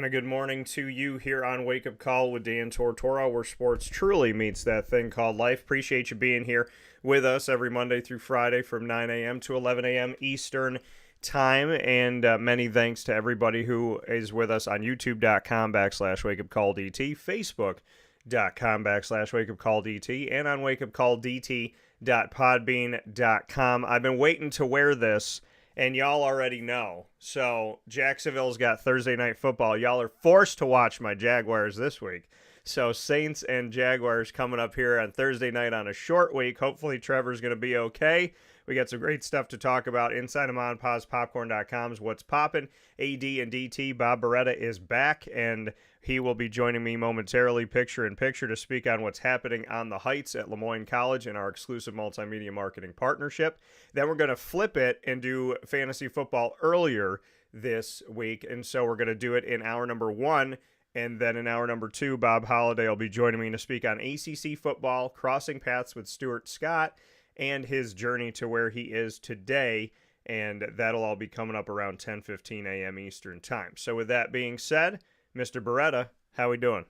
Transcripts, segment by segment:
a good morning to you here on Wake Up Call with Dan Tortora, where sports truly meets that thing called life. Appreciate you being here with us every Monday through Friday from 9 a.m. to 11 a.m. Eastern time. And many thanks to everybody who is with us on youtube.com/wakeupcalldt, facebook.com/wakeupcalldt, and on wakeupcalldt.podbean.com. I've been waiting to wear this, and y'all already know. So Jacksonville's got Thursday night football. Y'all are forced to watch my Jaguars this week. So Saints and Jaguars coming up here on Thursday night on a short week. Hopefully Trevor's going to be okay. We got some great stuff to talk about inside of MonPazPopcorn.com's What's Poppin'. AD and DT, Bob Beretta is back, and he will be joining me momentarily, picture in picture, to speak on what's happening on the Heights at LeMoyne College in our exclusive multimedia marketing partnership. Then we're going to flip it and do fantasy football earlier this week, and so we're going to do it in hour number one. And then in hour number two, Bob Holliday will be joining me to speak on ACC football, crossing paths with Stuart Scott, and his journey to where he is today. And that'll all be coming up around 10:15 a.m. Eastern time. So with that being said, Mr. Beretta, how we doing?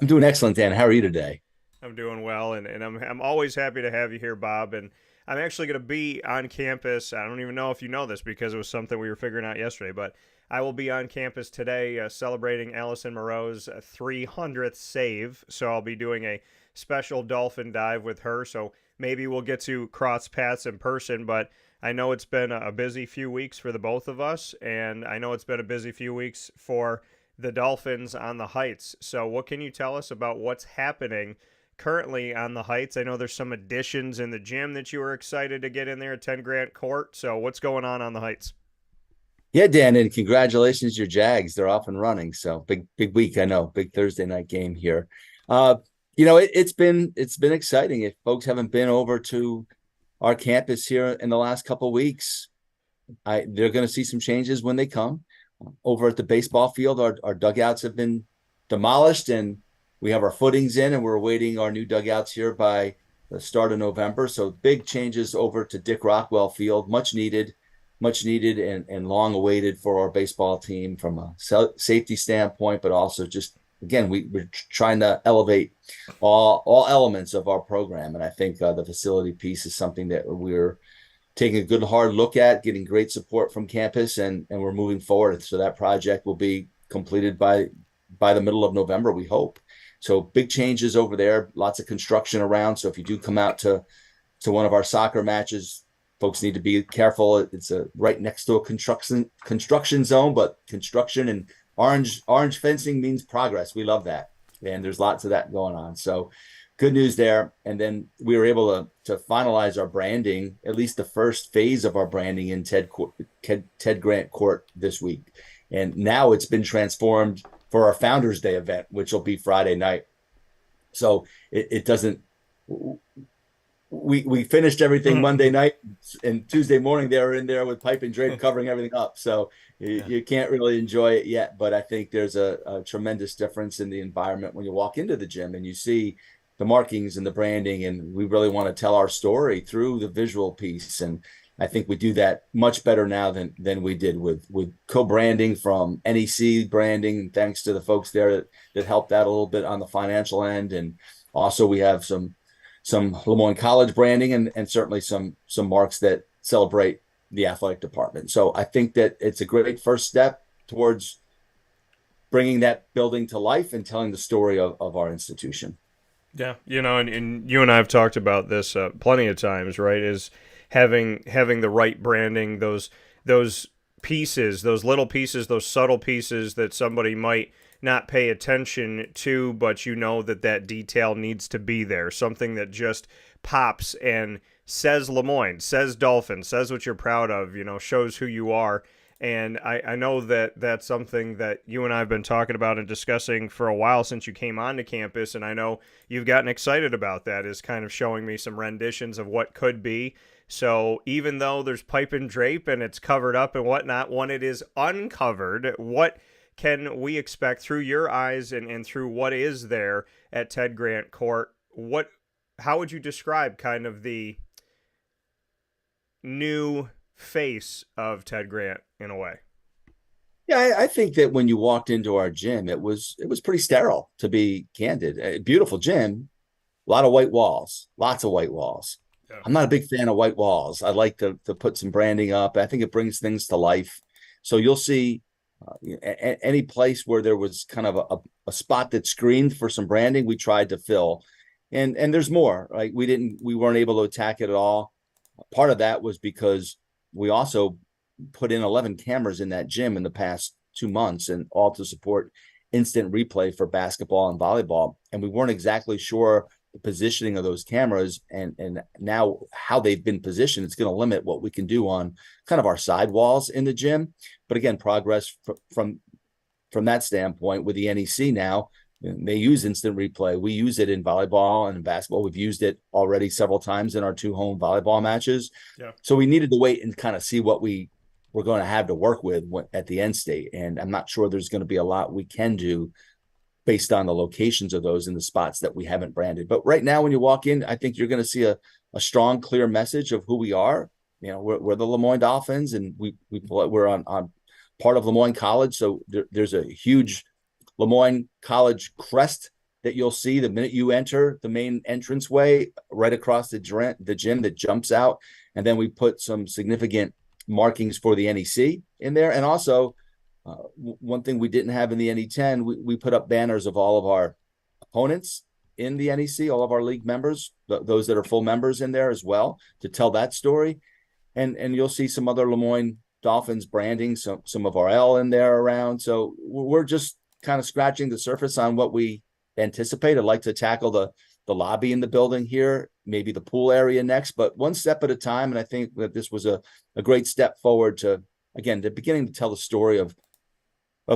I'm doing excellent, Dan. How are you today? I'm doing well, and I'm always happy to have you here, Bob. And I'm actually going to be on campus. I don't even know if you know this because it was something we were figuring out yesterday, but I will be on campus today celebrating Allison Moreau's 300th save. So I'll be doing a special dolphin dive with her. So maybe we'll get to cross paths in person, but I know it's been a busy few weeks for the both of us, and I know it's been a busy few weeks for the Dolphins on the Heights. So what can you tell us about what's happening currently on the Heights? I know there's some additions in the gym that you were excited to get in there at 10 Grant Court. So what's going on the Heights? Yeah, Dan, and congratulations, your Jags. They're off and running. So big week, I know. Big Thursday night game here. Uh, it's been exciting. If folks haven't been over to our campus here in the last couple of weeks, they're going to see some changes when they come. Over at the baseball field, our dugouts have been demolished, and we have our footings in, and we're awaiting our new dugouts here by the start of November. So big changes over to Dick Rockwell Field, much needed and long awaited for our baseball team from a safety standpoint, but also just again we're trying to elevate all elements of our program, and I think the facility piece is something that we're taking a good hard look at, getting great support from campus, and we're moving forward. So that project will be completed by the middle of November, we hope. So big changes over there, lots of construction around. So if you do come out to one of our soccer matches, folks need to be careful. It's right next to a construction zone, but construction and orange fencing means progress. We love that, and there's lots of that going on. So good news there. And then we were able to finalize our branding, at least the first phase of our branding in Ted Grant Court this week. And now it's been transformed for our Founders Day event, which will be Friday night. So it doesn't. We finished everything Monday night, and Tuesday morning they were in there with pipe and drape covering everything up. So you can't really enjoy it yet, but I think there's a tremendous difference in the environment when you walk into the gym and you see the markings and the branding, and we really want to tell our story through the visual piece. And I think we do that much better now than we did with co-branding from NEC branding, thanks to the folks there that helped out a little bit on the financial end. And also we have some LeMoyne College branding and certainly some marks that celebrate the athletic department. So I think that it's a great first step towards bringing that building to life and telling the story of our institution. Yeah, and you and I have talked about this plenty of times, right? Is having the right branding, those pieces, those little pieces, those subtle pieces that somebody might not pay attention to, but you know that detail needs to be there. Something that just pops and says LeMoyne, says Dolphin, says what you're proud of, shows who you are. And I know that that's something that you and I have been talking about and discussing for a while since you came onto campus, and I know you've gotten excited about that, is kind of showing me some renditions of what could be. So even though there's pipe and drape and it's covered up and whatnot, when it is uncovered, what can we expect through your eyes and through what is there at Ted Grant Court? How would you describe kind of the new face of Ted Grant in a way? Yeah, I think that when you walked into our gym, it was pretty sterile, to be candid. A beautiful gym, a lot of white walls, lots of white walls. Yeah. I'm not a big fan of white walls. I like to put some branding up. I think it brings things to life. So you'll see any place where there was kind of a spot that screened for some branding, we tried to fill. And there's more, right? We weren't able to attack it at all. Part of that was because we also put in 11 cameras in that gym in the past 2 months, and all to support instant replay for basketball and volleyball. And we weren't exactly sure the positioning of those cameras, and now how they've been positioned. It's going to limit what we can do on kind of our side walls in the gym. But again, progress from that standpoint with the NEC now. They use instant replay. We use it in volleyball and in basketball. We've used it already several times in our 2 home volleyball matches. Yeah. So we needed to wait and kind of see what we're going to have to work with at the end state. And I'm not sure there's going to be a lot we can do based on the locations of those in the spots that we haven't branded. But right now, when you walk in, I think you're going to see a strong, clear message of who we are. You know, we're the LeMoyne Dolphins, and we're on part of LeMoyne College. So there's a huge LeMoyne College crest that you'll see the minute you enter the main entranceway right across the gym that jumps out. And then we put some significant markings for the NEC in there. And also, one thing we didn't have in the NE10, we put up banners of all of our opponents in the NEC, all of our league members, those that are full members in there as well, to tell that story. And you'll see some other LeMoyne Dolphins branding, some of our L in there around. So we're just kind of scratching the surface on what we anticipate. I'd like to tackle the lobby in the building here, maybe the pool area next, but one step at a time. And I think that this was a great step forward to, again, the beginning to tell the story of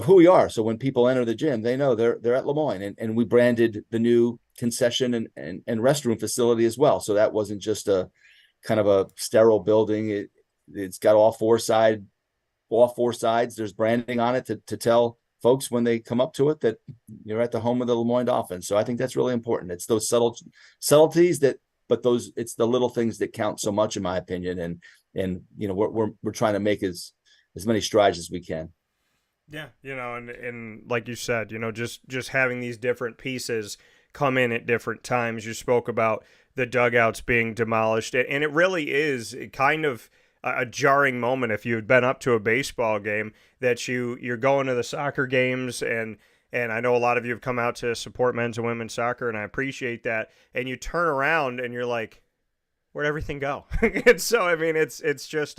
who we are. So when people enter the gym, they know they're at LeMoyne, and we branded the new concession and restroom facility as well. So that wasn't just a kind of a sterile building. It's got all four sides. There's branding on it to tell folks when they come up to it that you're at the home of the LeMoyne Dolphins. So I think that's really important. It's those subtleties but it's the little things that count so much, in my opinion. And you know, we're trying to make as many strides as we can. Yeah, you know, and like you said, you know, just having these different pieces come in at different times. You spoke about the dugouts being demolished, and it really is kind of a jarring moment if you've been up to a baseball game that you're going to the soccer games, and I know a lot of you have come out to support men's and women's soccer, and I appreciate that. And you turn around and you're like, where'd everything go? And so, I mean, it's just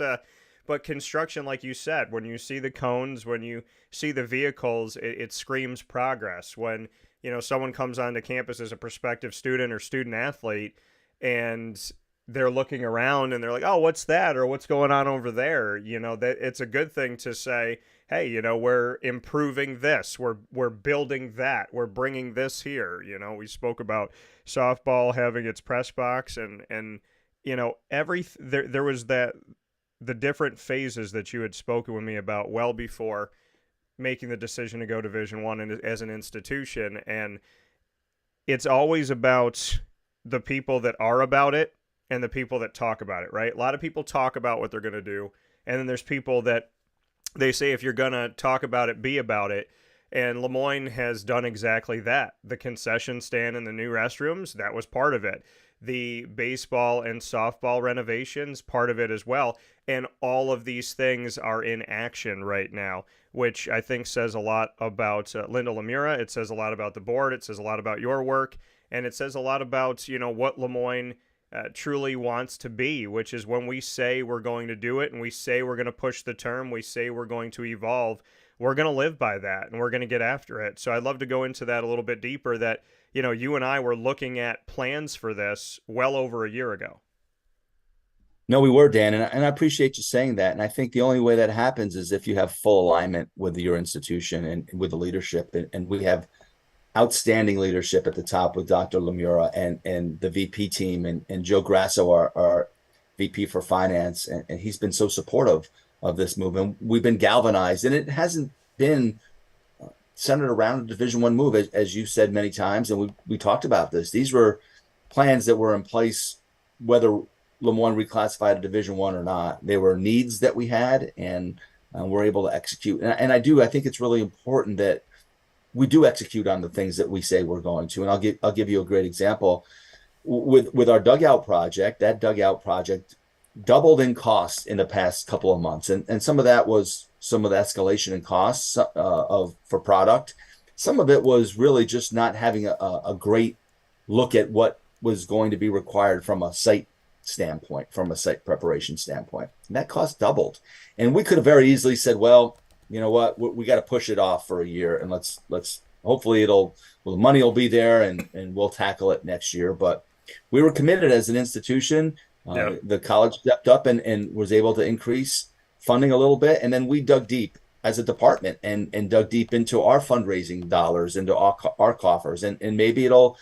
but construction, like you said, when you see the cones, when you see the vehicles, it screams progress. When, you know, someone comes onto campus as a prospective student or student athlete, and they're looking around and they're like, oh, what's that? Or what's going on over there? You know, that it's a good thing to say, hey, you know, we're improving this. We're building that. We're bringing this here. You know, we spoke about softball having its press box, and you know, there was the different phases that you had spoken with me about well before making the decision to go Division I as an institution. And it's always about the people that are about it and the people that talk about it, right? A lot of people talk about what they're going to do. And then there's people that they say, if you're going to talk about it, be about it. And LeMoyne has done exactly that. The concession stand and the new restrooms, that was part of it. The baseball and softball renovations, part of it as well. And all of these things are in action right now, which I think says a lot about Linda Lemura. It says a lot about the board. It says a lot about your work. And it says a lot about, you know, what LeMoyne truly wants to be, which is when we say we're going to do it and we say we're going to push the term, we say we're going to evolve, we're going to live by that and we're going to get after it. So I'd love to go into that a little bit deeper, that, you know, you and I were looking at plans for this well over a year ago. No, we were, Dan, and I appreciate you saying that. And I think the only way that happens is if you have full alignment with your institution and with the leadership. And we have outstanding leadership at the top with Dr. Lemura and the VP team, and Joe Grasso, our VP for finance. And he's been so supportive of this movement. We've been galvanized, and it hasn't been centered around a Division I move, as you said many times. And we talked about this. These were plans that were in place, whether LeMoyne reclassified a Division I or not. They were needs that we had, and we're able to execute. And I think it's really important that we do execute on the things that we say we're going to. And I'll give you a great example with our dugout project. That dugout project doubled in costs in the past couple of months, and some of that was some of the escalation in costs for product. Some of it was really just not having a great look at what was going to be required from a site standpoint, from a site preparation standpoint. And that cost doubled. And we could have very easily said, well, you know what, we got to push it off for a year, and let's hopefully the money will be there, and we'll tackle it next year. But we were committed as an institution. The college stepped up and was able to increase funding a little bit. And then we dug deep as a department and dug deep into our fundraising dollars, into our coffers. And maybe it'll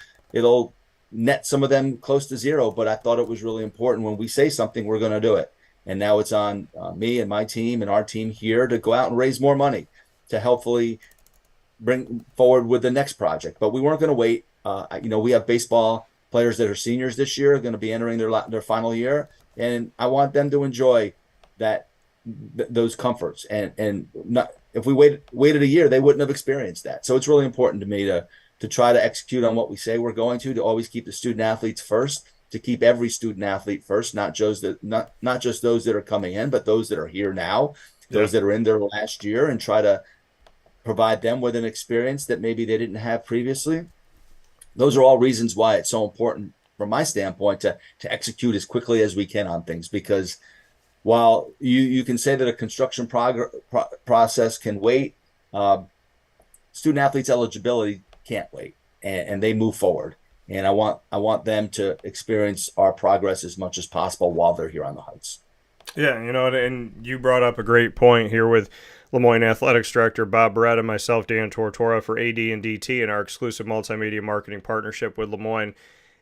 net some of them close to zero. But I thought it was really important when we say something, we're going to do it. And now it's on me and my team and our team here to go out and raise more money to helpfully bring forward with the next project. But we weren't going to wait. We have baseball players that are seniors this year, are going to be entering their final year, and I want them to enjoy those comforts. And not, if we waited a year, they wouldn't have experienced that. So it's really important to me to try to execute on what we say we're going to always keep the student athletes first, to keep every student athlete first, not just those that are coming in, but those that are here now, those that are in their last year, and try to provide them with an experience that maybe they didn't have previously. Those are all reasons why it's so important from my standpoint to execute as quickly as we can on things, because while you can say that a construction process can wait, student athletes eligibility can't wait, and they move forward. And I want them to experience our progress as much as possible while they're here on the Heights. Yeah, and you brought up a great point here with LeMoyne Athletics Director Bob Brett and myself, Dan Tortora, for AD and DT in our exclusive multimedia marketing partnership with LeMoyne.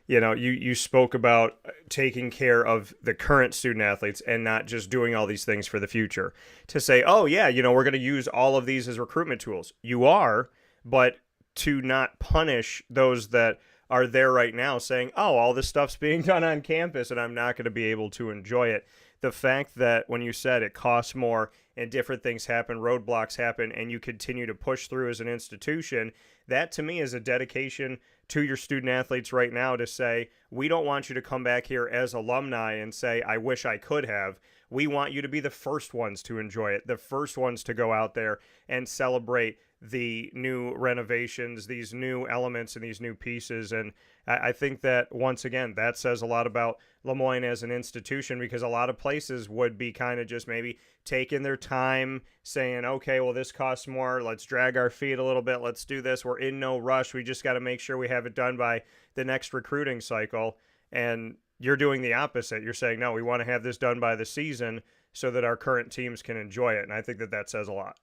You spoke about taking care of the current student athletes and not just doing all these things for the future. To say, oh yeah, we're going to use all of these as recruitment tools. You are, but to not punish those that are there right now saying, oh, all this stuff's being done on campus and I'm not going to be able to enjoy it. The fact that when you said it costs more and different things happen, roadblocks happen, and you continue to push through as an institution, that to me is a dedication to your student athletes right now to say, we don't want you to come back here as alumni and say, I wish I could have. We want you to be the first ones to enjoy it, the first ones to go out there and celebrate the new renovations, these new elements and these new pieces. And I think that, once again, that says a lot about LeMoyne as an institution, because a lot of places would be kind of just maybe taking their time saying, okay, well, this costs more. Let's drag our feet a little bit. Let's do this. We're in no rush. We just got to make sure we have it done by the next recruiting cycle. And you're doing the opposite. You're saying, no, we want to have this done by the season so that our current teams can enjoy it. And I think that says a lot.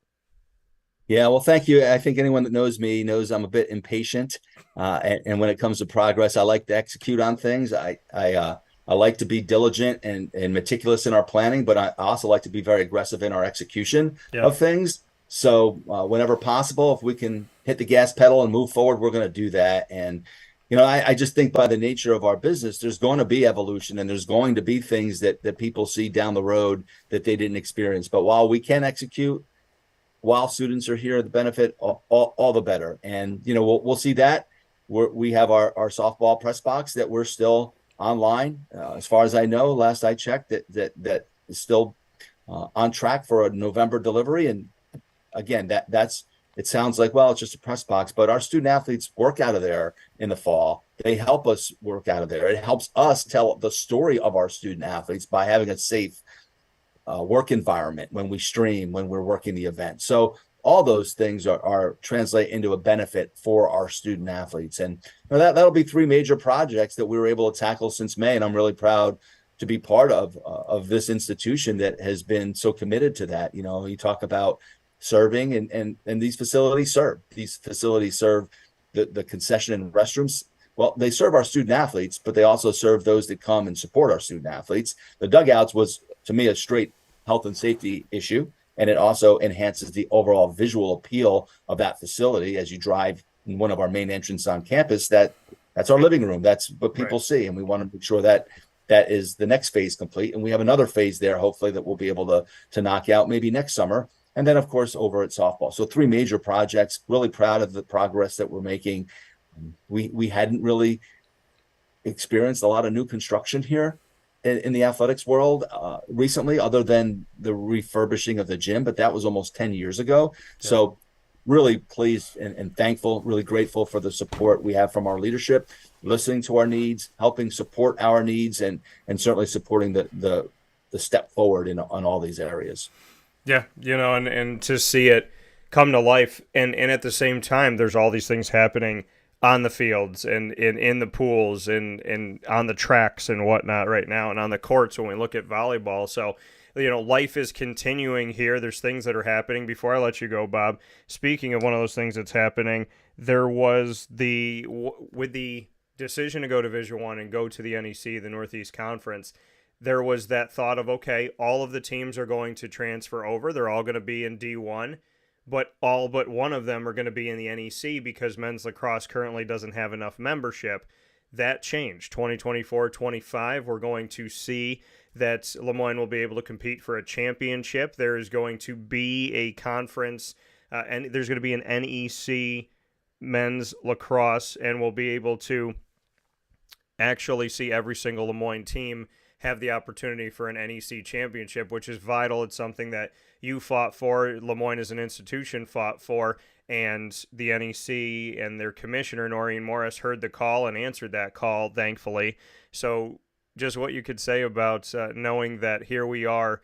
Yeah, well, thank you. I think anyone that knows me knows I'm a bit impatient, and when it comes to progress, I like to execute on things. I like to be diligent and meticulous in our planning, but I also like to be very aggressive in our execution of things. So whenever possible, if we can hit the gas pedal and move forward, we're going to do that. And I just think by the nature of our business, there's going to be evolution, and there's going to be things that people see down the road that they didn't experience. But while we can execute, while students are here, the benefit, all the better. And, we'll see that. We have our softball press box that we're still online. As far as I know, last I checked, that is still on track for a November delivery. And again, it sounds like, well, it's just a press box, but our student athletes work out of there in the fall. They help us work out of there. It helps us tell the story of our student athletes by having a safe work environment when we stream, when we're working the event. So all those things are translate into a benefit for our student athletes. And that'll be three major projects that we were able to tackle since May. And I'm really proud to be part of this institution that has been so committed to that. You talk about serving, and these facilities serve. These facilities serve the concession and restrooms. Well, they serve our student athletes, but they also serve those that come and support our student athletes. The dugouts was, to me, a straight health and safety issue, and it also enhances the overall visual appeal of that facility. As you drive in one of our main entrances on campus, that's our living room. That's what people see, and we want to make sure that that is the next phase complete. And we have another phase there, hopefully, that we'll be able to knock out maybe next summer. And then, of course, over at softball. So 3 major projects. Really proud of the progress that we're making. We hadn't really experienced a lot of new construction here in the athletics world recently, other than the refurbishing of the gym, but that was almost 10 years ago. Yeah. So really pleased and thankful, really grateful for the support we have from our leadership, listening to our needs, helping support our needs, and certainly supporting the step forward on all these areas. Yeah, and to see it come to life, and at the same time, there's all these things happening on the fields and in the pools and on the tracks and whatnot right now, and on the courts when we look at volleyball. So, life is continuing here. There's things that are happening. Before I let you go, Bob, speaking of one of those things that's happening, there was with the decision to go Division I and go to the NEC, the Northeast Conference, there was that thought of, okay, all of the teams are going to transfer over. They're all going to be in D1, but all but one of them are going to be in the NEC because men's lacrosse currently doesn't have enough membership. That changed. 2024-25, we're going to see that LeMoyne will be able to compete for a championship. There is going to be a conference, and there's going to be an NEC men's lacrosse, and we'll be able to actually see every single LeMoyne team have the opportunity for an NEC championship, which is vital. It's something that you fought for, LeMoyne as an institution fought for, and the NEC and their commissioner, Noreen Morris, heard the call and answered that call, thankfully. So just what you could say about knowing that here we are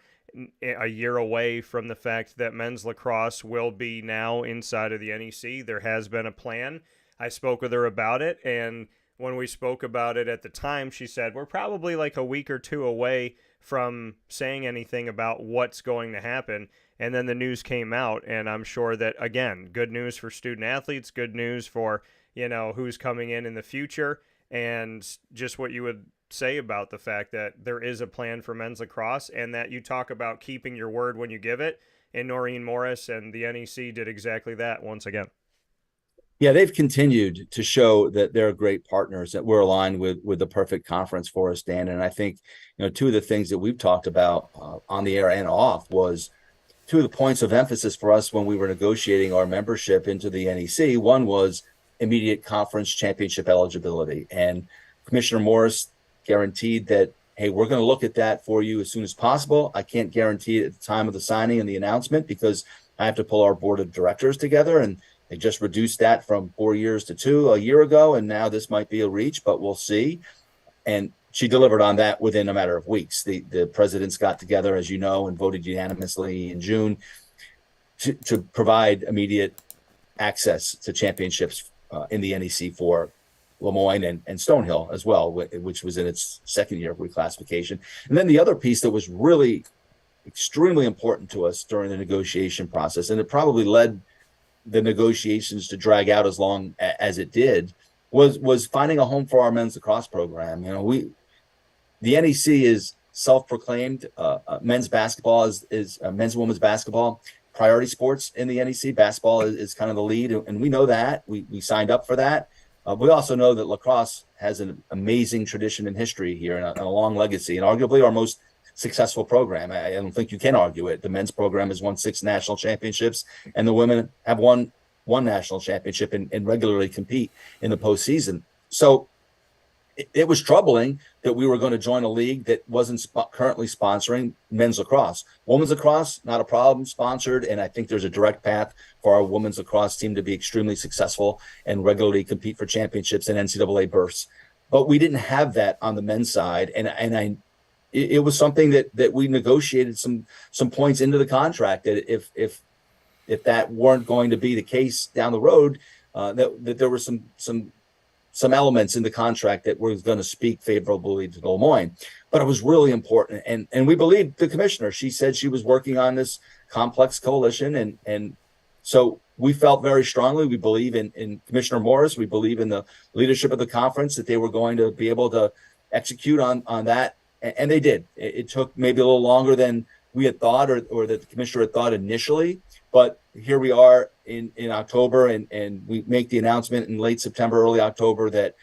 a year away from the fact that men's lacrosse will be now inside of the NEC. There has been a plan. I spoke with her about it, and when we spoke about it at the time, she said, we're probably like a week or two away from saying anything about what's going to happen. And then the news came out, and I'm sure that, again, good news for student athletes, good news for, who's coming in the future, and just what you would say about the fact that there is a plan for men's lacrosse, and that you talk about keeping your word when you give it. And Noreen Morris and the NEC did exactly that once again. Yeah, they've continued to show that they're great partners, that we're aligned with the perfect conference for us, Dan. And I think, two of the things that we've talked about on the air and off was two of the points of emphasis for us when we were negotiating our membership into the NEC. One was immediate conference championship eligibility. And Commissioner Morris guaranteed that, hey, we're going to look at that for you as soon as possible. I can't guarantee it at the time of the signing and the announcement because I have to pull our board of directors together, and they just reduced that from 4 years to 2 a year ago, and now this might be a reach, but we'll see. And she delivered on that within a matter of weeks. The presidents got together, as you know, and voted unanimously in June to provide immediate access to championships in the NEC for LeMoyne and Stonehill as well, which was in its second year of reclassification. And then the other piece that was really extremely important to us during the negotiation process, and it probably led the negotiations to drag out as long as it did, was finding a home for our men's lacrosse program. The NEC is self-proclaimed men's basketball is men's and women's basketball priority sports in the NEC. Basketball is kind of the lead, and we know that. We signed up for that. We also know that lacrosse has an amazing tradition and history here and a long legacy, and arguably our most successful program. I don't think you can argue it. The men's program has won 6 national championships, and the women have won 1 national championship and regularly compete in the postseason. So it was troubling that we were going to join a league that wasn't currently sponsoring men's lacrosse. Women's lacrosse, not a problem, sponsored, and I think there's a direct path for our women's lacrosse team to be extremely successful and regularly compete for championships and NCAA berths. But we didn't have that on the men's side, and it was something that we negotiated some points into the contract that if that weren't going to be the case down the road, that there were some elements in the contract that were going to speak favorably to LeMoyne. But it was really important, and we believed the commissioner. She said she was working on this complex coalition, and so we felt very strongly. We believe in Commissioner Morris. We believe in the leadership of the conference that they were going to be able to execute on that. And they did. It took maybe a little longer than we had thought or that the commissioner had thought initially. But here we are in October, and we make the announcement in late September, early October that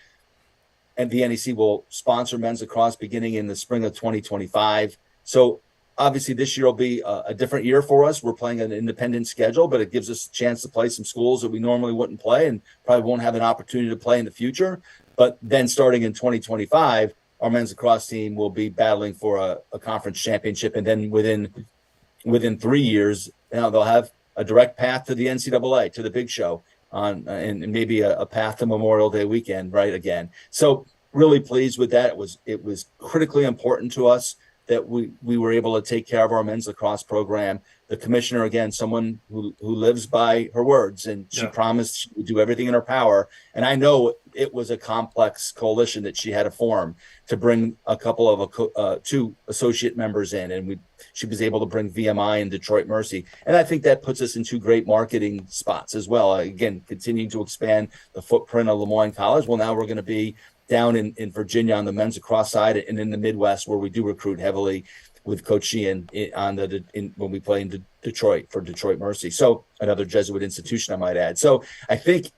and the NEC will sponsor men's lacrosse beginning in the spring of 2025. So obviously this year will be a different year for us. We're playing an independent schedule, but it gives us a chance to play some schools that we normally wouldn't play and probably won't have an opportunity to play in the future. But then starting in 2025, our men's lacrosse team will be battling for a conference championship. And then within 3 years, they'll have a direct path to the NCAA, to the big show, and maybe a path to Memorial Day weekend, right, again. So really pleased with that. It was critically important to us that we were able to take care of our men's lacrosse program. The commissioner, again, someone who lives by her words, and she promised she would do everything in her power. And I know it was a complex coalition that she had to form to bring a couple of two associate members in, and she was able to bring VMI and Detroit Mercy. And I think that puts us in two great marketing spots as well. Again, continuing to expand the footprint of LeMoyne College. Well, now we're going to be down in Virginia on the men's lacrosse side, and in the Midwest where we do recruit heavily with Coach Sheehan when we play in Detroit for Detroit Mercy. So another Jesuit institution, I might add. So I think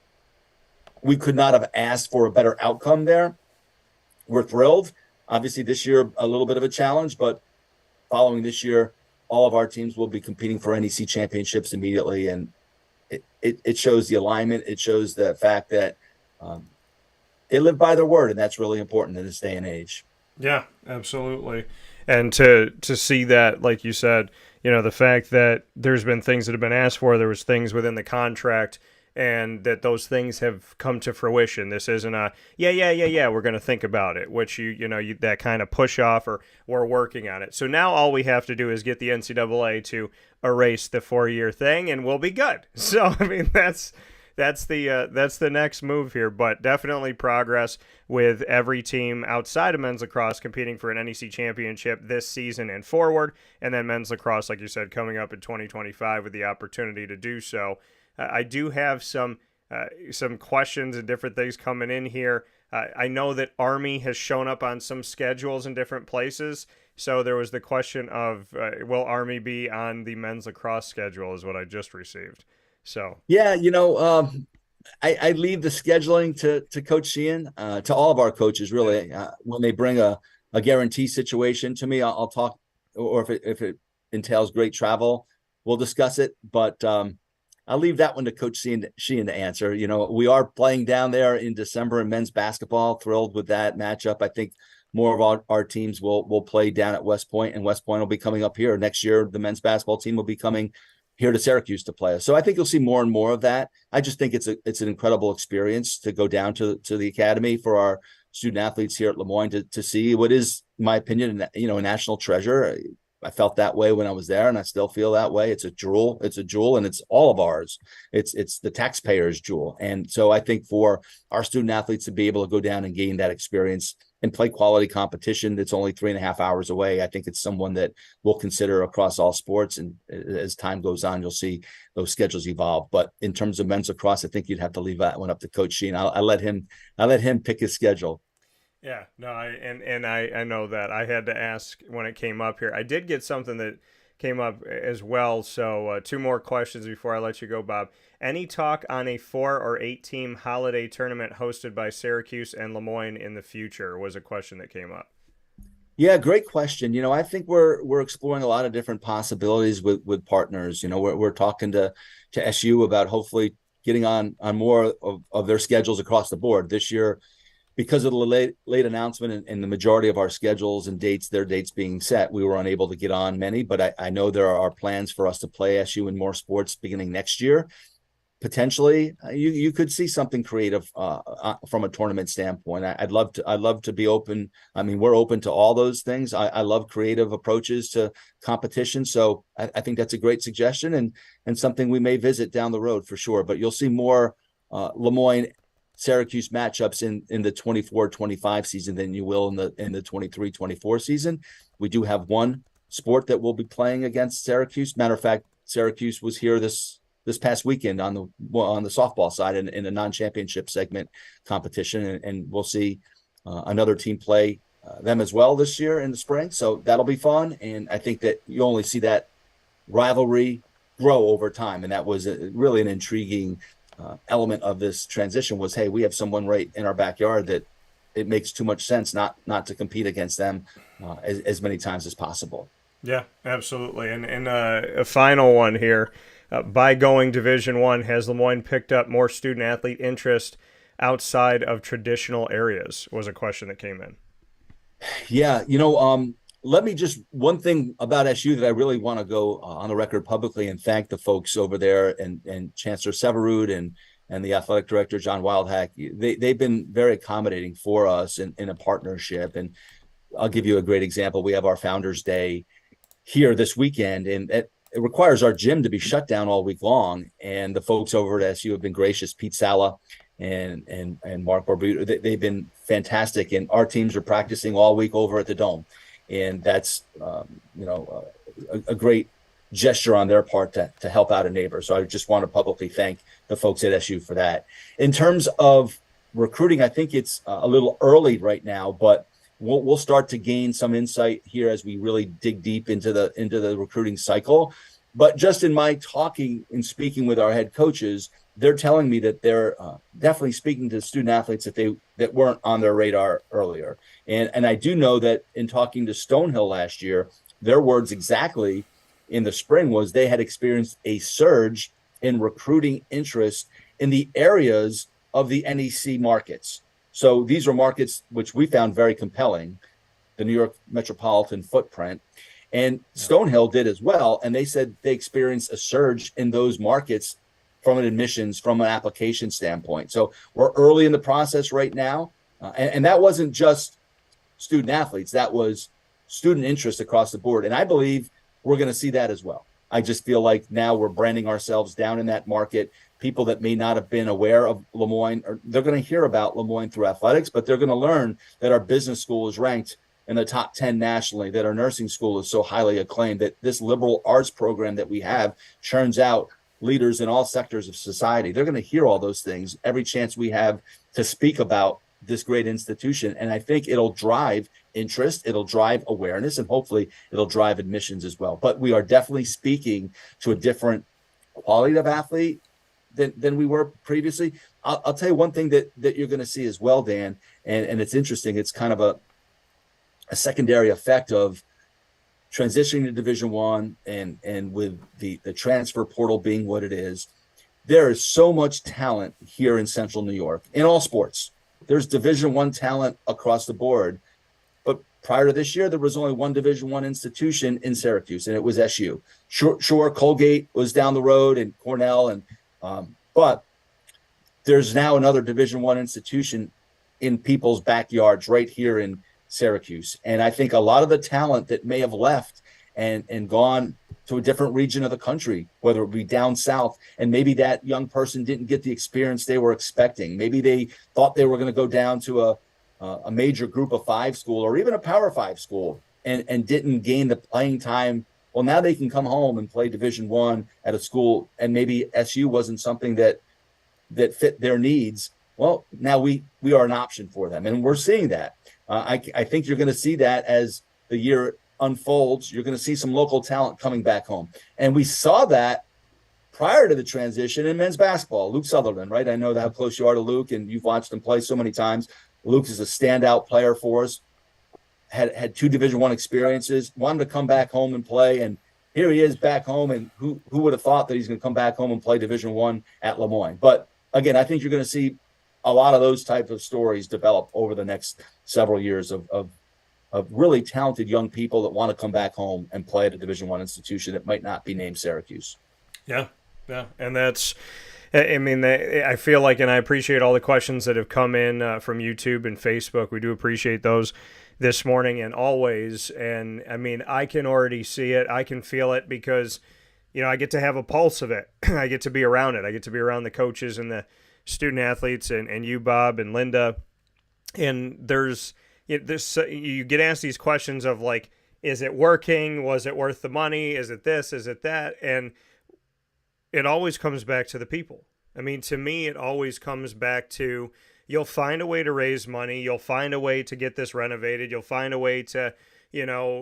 we could not have asked for a better outcome there. We're thrilled. Obviously this year, a little bit of a challenge, but following this year, all of our teams will be competing for NEC championships immediately. And it shows the alignment. It shows the fact that they live by their word, and that's really important in this day and age. Yeah, absolutely. And to see that, like you said, the fact that there's been things that have been asked for, there was things within the contract, and that those things have come to fruition. This isn't a, we're going to think about it, which you that kind of push off, or we're working on it. So now all we have to do is get the NCAA to erase the 4-year thing, and we'll be good. So, I mean, that's the next move here, but definitely progress with every team outside of men's lacrosse competing for an NEC championship this season and forward, and then men's lacrosse, like you said, coming up in 2025 with the opportunity to do so. I do have some questions and different things coming in here. I know that Army has shown up on some schedules in different places, so there was the question of will Army be on the men's lacrosse schedule, is what I just received. So yeah, I leave the scheduling to Coach Sheehan, to all of our coaches, really. When they bring a guarantee situation to me, I'll talk, or if it entails great travel, we'll discuss it. But I'll leave that one to Coach Sheehan to answer. We are playing down there in December in men's basketball. Thrilled with that matchup. I think more of our teams will play down at West Point, and West Point will be coming up here next year. The men's basketball team will be coming here to Syracuse to play us. So I think you'll see more and more of that. I just think it's an incredible experience to go down to the academy for our student athletes here at LeMoyne to see what is, in my opinion, a national treasure. I felt that way when I was there, and I still feel that way. It's a jewel. It's a jewel, and it's all of ours. It's the taxpayers' jewel. And so I think for our student athletes to be able to go down and gain that experience and play quality competition that's only 3.5 hours away, I think it's someone that we'll consider across all sports. And as time goes on, you'll see those schedules evolve. But in terms of men's lacrosse, I think you'd have to leave that one up to Coach Sheehan. I let him pick his schedule. Yeah, no, I know that. I had to ask when it came up here. I did get something that came up as well. So 2 more questions before I let you go, Bob. Any talk on a 4 or 8 team holiday tournament hosted by Syracuse and LeMoyne in the future? Was a question that came up. Yeah, great question. I think we're exploring a lot of different possibilities with partners. We're talking to SU about hopefully getting on more of their schedules across the board this year. Because of the late announcement and the majority of our schedules and their dates being set, we were unable to get on many. But I know there are plans for us to play SU in more sports beginning next year. Potentially, you could see something creative from a tournament standpoint. I'd love to be open. I mean, we're open to all those things. I love creative approaches to competition. So I think that's a great suggestion and something we may visit down the road for sure. But you'll see more LeMoyne Syracuse matchups in the 24-25 season than you will in the 23-24 season. We do have one sport that we'll be playing against Syracuse. Matter of fact, Syracuse was here this past weekend on the softball side in a non-championship segment competition, and we'll see another team play them as well this year in the spring. So that'll be fun, and I think that you only see that rivalry grow over time, and that was really an intriguing element of this transition was, hey, we have someone right in our backyard that it makes too much sense not to compete against them as many times as possible. Yeah, absolutely. And a final one here. By going Division One, has LeMoyne picked up more student athlete interest outside of traditional areas? Was a question that came in. Yeah, let me just one thing about SU that I really want to go on the record publicly and thank the folks over there and Chancellor Severud and the athletic director John Wildhack. They've been very accommodating for us in a partnership. And I'll give you a great example. We have our Founders Day here this weekend, and it requires our gym to be shut down all week long. And the folks over at SU have been gracious. Pete Sala and Mark Barbuto, they've been fantastic. And our teams are practicing all week over at the Dome, and that's a great gesture on their part to help out a neighbor. So I just want to publicly thank the folks at SU for that. In terms of recruiting, I think it's a little early right now, but we'll start to gain some insight here as we really dig deep into the recruiting cycle. But just in my talking and speaking with our head coaches, they're telling me that they're definitely speaking to student athletes that weren't on their radar earlier. And I do know that in talking to Stonehill last year, their words exactly in the spring was they had experienced a surge in recruiting interest in the areas of the NEC markets. So these are markets which we found very compelling, the New York metropolitan footprint. And Stonehill did as well. And they said they experienced a surge in those markets from an admissions, from an application standpoint. So we're early in the process right now. And that wasn't just student athletes. That was student interest across the board. And I believe we're going to see that as well. I just feel like now we're branding ourselves down in that market. People that may not have been aware of LeMoyne, or they're going to hear about LeMoyne through athletics, but they're going to learn that our business school is ranked in the top 10 nationally, that our nursing school is so highly acclaimed, that this liberal arts program that we have churns out leaders in all sectors of society. They're going to hear all those things every chance we have to speak about this great institution. And I think it'll drive interest, it'll drive awareness, and hopefully it'll drive admissions as well. But we are definitely speaking to a different quality of athlete than we were previously. I'll tell you one thing that you're going to see as well, Dan, and it's interesting. It's kind of a secondary effect of transitioning to Division I and with the transfer portal being what it is. There is so much talent here in Central New York in all sports. There's Division I talent across the board. But prior to this year, there was only one Division I institution in Syracuse, and it was SU. Sure, Colgate was down the road, and Cornell, and but there's now another Division I institution in people's backyards right here in Syracuse. And I think a lot of the talent that may have left and gone to a different region of the country, whether it be down south, and maybe that young person didn't get the experience they were expecting. Maybe they thought they were going to go down to a major group of 5 school or even a Power 5 school and didn't gain the playing time. Well, now they can come home and play Division I at a school, and maybe SU wasn't something that fit their needs. Well, now we are an option for them, and we're seeing that. I think you're going to see that as the year unfolds. You're going to see some local talent coming back home, and we saw that prior to the transition in men's basketball. Luke Sutherland, right? I know how close you are to Luke, and you've watched him play so many times. Luke is a standout player for us. Had 2 Division I experiences, wanted to come back home and play, and here he is back home. And who would have thought that he's going to come back home and play Division I at LeMoyne? But again, I think you're going to see a lot of those types of stories develop over the next several years of really talented young people that want to come back home and play at a Division I institution that might not be named Syracuse. Yeah, and that's. I mean, I feel like, and I appreciate all the questions that have come in from YouTube and Facebook. We do appreciate those this morning and always. And I mean, I can already see it. I can feel it because, I get to have a pulse of it. I get to be around it. I get to be around the coaches and the student athletes and you, Bob, and Linda. And there's this, you get asked these questions of like, is it working? Was it worth the money? Is it this? Is it that? And it always comes back to the people. I mean, to me, it always comes back to you'll find a way to raise money. You'll find a way to get this renovated. You'll find a way to,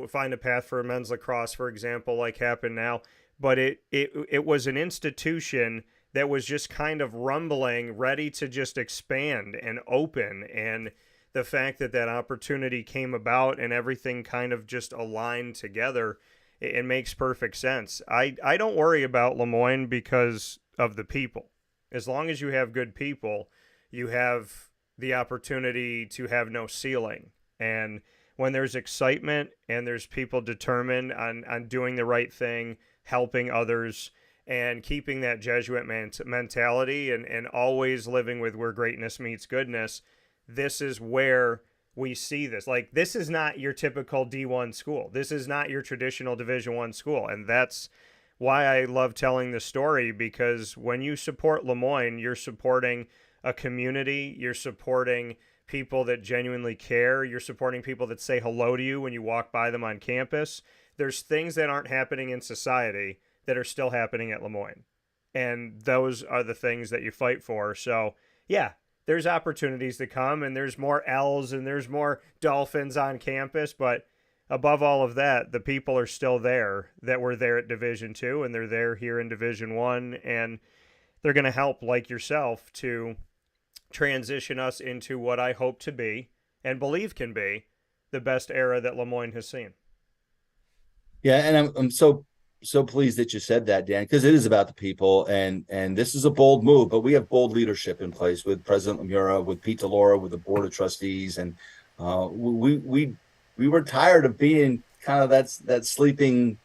find a path for men's lacrosse, for example, like happened now. But it was an institution that was just kind of rumbling, ready to just expand and open. And the fact that that opportunity came about and everything kind of just aligned together, it makes perfect sense. I don't worry about LeMoyne because of the people. As long as you have good people, you have the opportunity to have no ceiling. And when there's excitement and there's people determined on doing the right thing, helping others, and keeping that Jesuit mentality and always living with where greatness meets goodness, this is where we see this. Like, this is not your typical D1 school. This is not your traditional Division I school. And that's why I love telling the story, because when you support LeMoyne, you're supporting a community, you're supporting people that genuinely care, you're supporting people that say hello to you when you walk by them on campus. There's things that aren't happening in society that are still happening at LeMoyne. And those are the things that you fight for. So, yeah, there's opportunities to come, and there's more L's and there's more Dolphins on campus, but above all of that, the people are still there that were there at Division II, and they're there here in Division I, and they're going to help, like yourself, to transition us into what I hope to be and believe can be the best era that LeMoyne has seen. Yeah, and I'm so pleased that you said that, Dan, because it is about the people, and this is a bold move, but we have bold leadership in place with President Lemura, with Pete DeLaura, with the Board of Trustees, and we were tired of being kind of that sleeping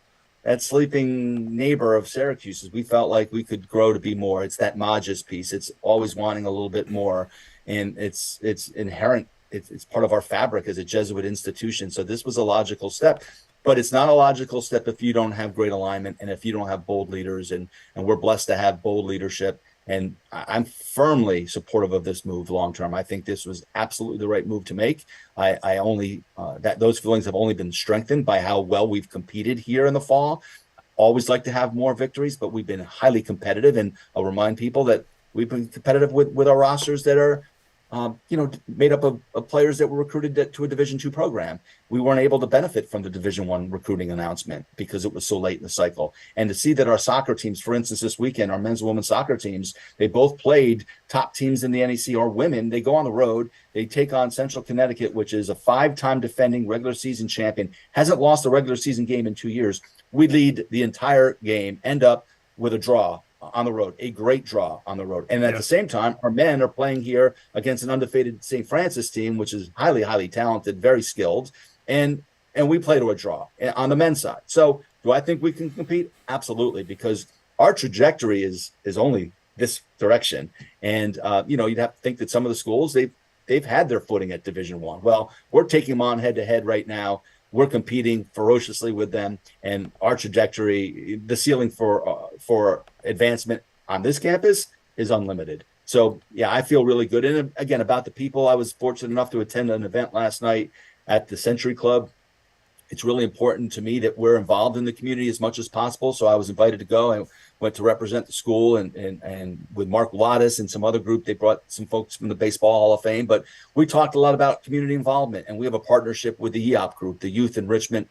neighbor of Syracuse's. We felt like we could grow to be more. It's that Magis piece. It's always wanting a little bit more, and it's inherent. It's part of our fabric as a Jesuit institution. So this was a logical step. But it's not a logical step if you don't have great alignment and if you don't have bold leaders. And we're blessed to have bold leadership. And I'm firmly supportive of this move long term. I think this was absolutely the right move to make. I only that those feelings have only been strengthened by how well we've competed here in the fall. Always like to have more victories, but we've been highly competitive. And I'll remind people that we've been competitive with our rosters that are made up of players that were recruited to a Division II program. We weren't able to benefit from the Division I recruiting announcement because it was so late in the cycle. And to see that our soccer teams, for instance, this weekend, our men's and women's soccer teams, they both played top teams in the NEC. Our women, they go on the road, they take on Central Connecticut, which is a 5-time defending regular season champion, hasn't lost a regular season game in 2 years. We lead the entire game, end up with a draw on the road, a great draw on the road. And at the same time, our men are playing here against an undefeated St. Francis team, which is highly, highly talented, very skilled. And we play to a draw on the men's side. So do I think we can compete? Absolutely, because our trajectory is only this direction. And, you'd have to think that some of the schools, they've had their footing at Division I. Well, we're taking them on head to head right now. We're competing ferociously with them, and our trajectory, the ceiling for advancement on this campus is unlimited. So, yeah, I feel really good. And again, about the people, I was fortunate enough to attend an event last night at the Century Club. It's really important to me that we're involved in the community as much as possible. So I was invited to go. I went to represent the school and with Mark Lattis and some other group. They brought some folks from the Baseball Hall of Fame. But we talked a lot about community involvement. And we have a partnership with the EOP group, the Youth Enrichment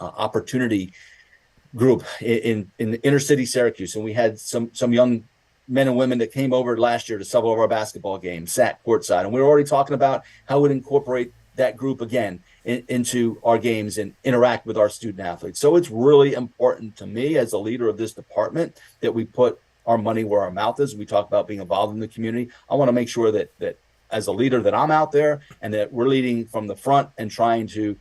Opportunity Group in the inner city Syracuse. And we had some young men and women that came over last year to several of our basketball games, sat courtside. And we were already talking about how we'd incorporate that group again into our games and interact with our student athletes. So it's really important to me as a leader of this department that we put our money where our mouth is. We talk about being involved in the community. I want to make sure that as a leader that I'm out there and that we're leading from the front and trying to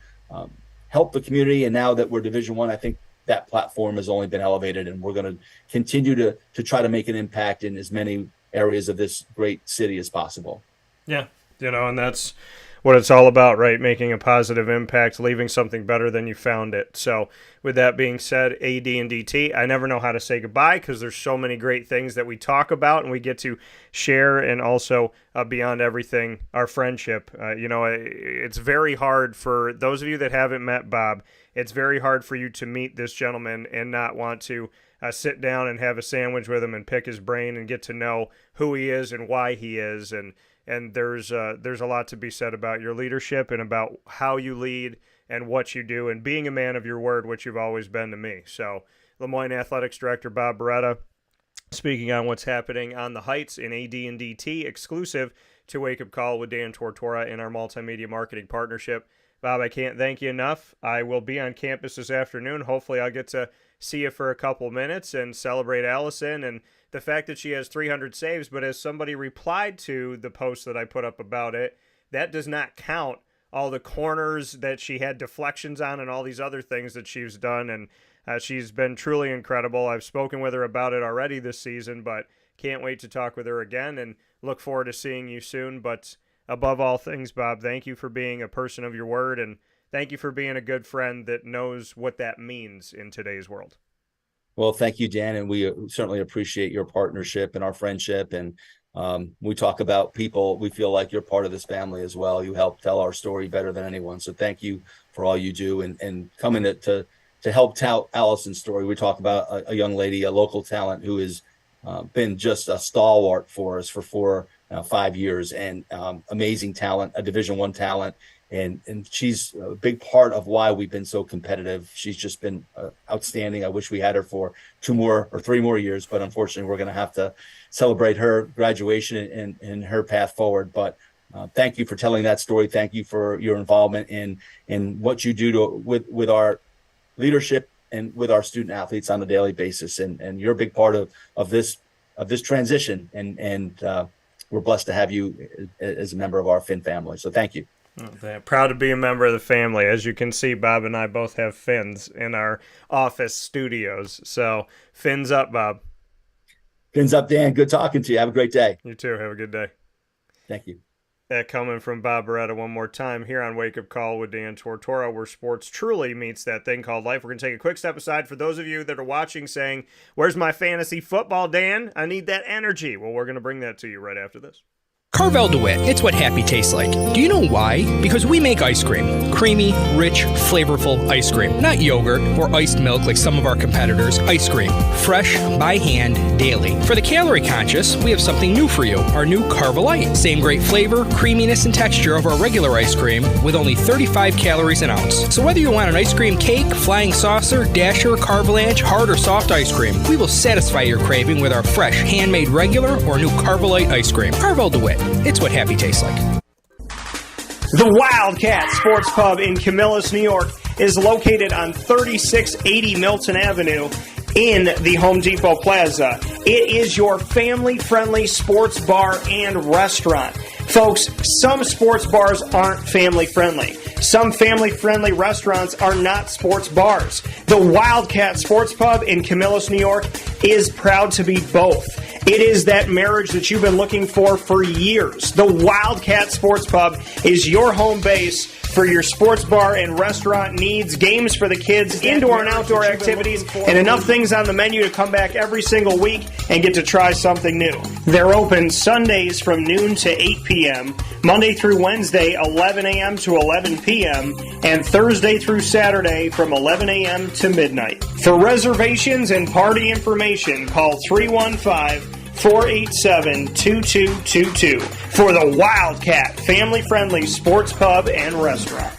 help the community. And now that we're Division I think that platform has only been elevated, and we're going to continue to try to make an impact in as many areas of this great city as possible. Yeah, and that's what it's all about, right? Making a positive impact, leaving something better than you found it. So with that being said, AD and DT, I never know how to say goodbye because there's so many great things that we talk about and we get to share, and also beyond everything, our friendship. It's very hard for those of you that haven't met Bob. It's very hard for you to meet this gentleman and not want to sit down and have a sandwich with him and pick his brain and get to know who he is and why he is. And there's a lot to be said about your leadership and about how you lead and what you do and being a man of your word, which you've always been to me. So LeMoyne Athletics Director Bob Beretta speaking on what's happening on the Heights in AD and DT, exclusive to Wake Up Call with Dan Tortora in our multimedia marketing partnership. Bob, I can't thank you enough. I will be on campus this afternoon. Hopefully I'll get to see you for a couple minutes and celebrate Allison and the fact that she has 300 saves. But as somebody replied to the post that I put up about it, that does not count all the corners that she had deflections on and all these other things that she's done. And she's been truly incredible. I've spoken with her about it already this season, but can't wait to talk with her again and look forward to seeing you soon. But above all things, Bob, thank you for being a person of your word, and thank you for being a good friend that knows what that means in today's world. Well, thank you, Dan, and we certainly appreciate your partnership and our friendship. And we talk about people. We feel like you're part of this family as well. You help tell our story better than anyone. So thank you for all you do and coming to help tell Allison's story. We talk about a young lady, a local talent who has been just a stalwart for us for 5 years, and amazing talent, a Division I talent. And she's a big part of why we've been so competitive. She's just been outstanding. I wish we had her for 2 more or 3 more years, but unfortunately we're going to have to celebrate her graduation and her path forward. But thank you for telling that story. Thank you for your involvement in what you do with our leadership and with our student athletes on a daily basis. And you're a big part of this transition. And we're blessed to have you as a member of our Finn family. So thank you. Proud to be a member of the family. As you can see, Bob and I both have fins in our office studios. So fins up, Bob. Fins up, Dan. Good talking to you. Have a great day. You too. Have a good day. Thank you. That coming from Bob Beretta one more time here on Wake Up Call with Dan Tortora, where sports truly meets that thing called life. We're going to take a quick step aside for those of you that are watching saying, where's my fantasy football, Dan? I need that energy. Well, we're going to bring that to you right after this. Carvel DeWitt, it's what happy tastes like. Do you know why? Because we make ice cream. Creamy, rich, flavorful ice cream. Not yogurt or iced milk like some of our competitors. Ice cream. Fresh, by hand, daily. For the calorie conscious, we have something new for you. Our new Carvelite. Same great flavor, creaminess, and texture of our regular ice cream with only 35 calories an ounce. So whether you want an ice cream cake, flying saucer, dasher, carvalanche, hard or soft ice cream, we will satisfy your craving with our fresh, handmade regular or new Carvelite ice cream. Carvel DeWitt. It's what happy tastes like. The Wildcat Sports Pub in Camillus, New York is located on 3680 Milton Avenue in the Home Depot Plaza. It is your family-friendly sports bar and restaurant. Folks, some sports bars aren't family-friendly. Some family-friendly restaurants are not sports bars. The Wildcat Sports Pub in Camillus, New York is proud to be both. It is that marriage that you've been looking for years. The Wildcat Sports Pub is your home base for your sports bar and restaurant needs, games for the kids, indoor and outdoor activities, and enough things on the menu to come back every single week and get to try something new. They're open Sundays from noon to 8 p.m., Monday through Wednesday, 11 a.m. to 11 p.m., and Thursday through Saturday from 11 a.m. to midnight. For reservations and party information, call 315-487-2222 for the Wildcat family-friendly sports pub and restaurant.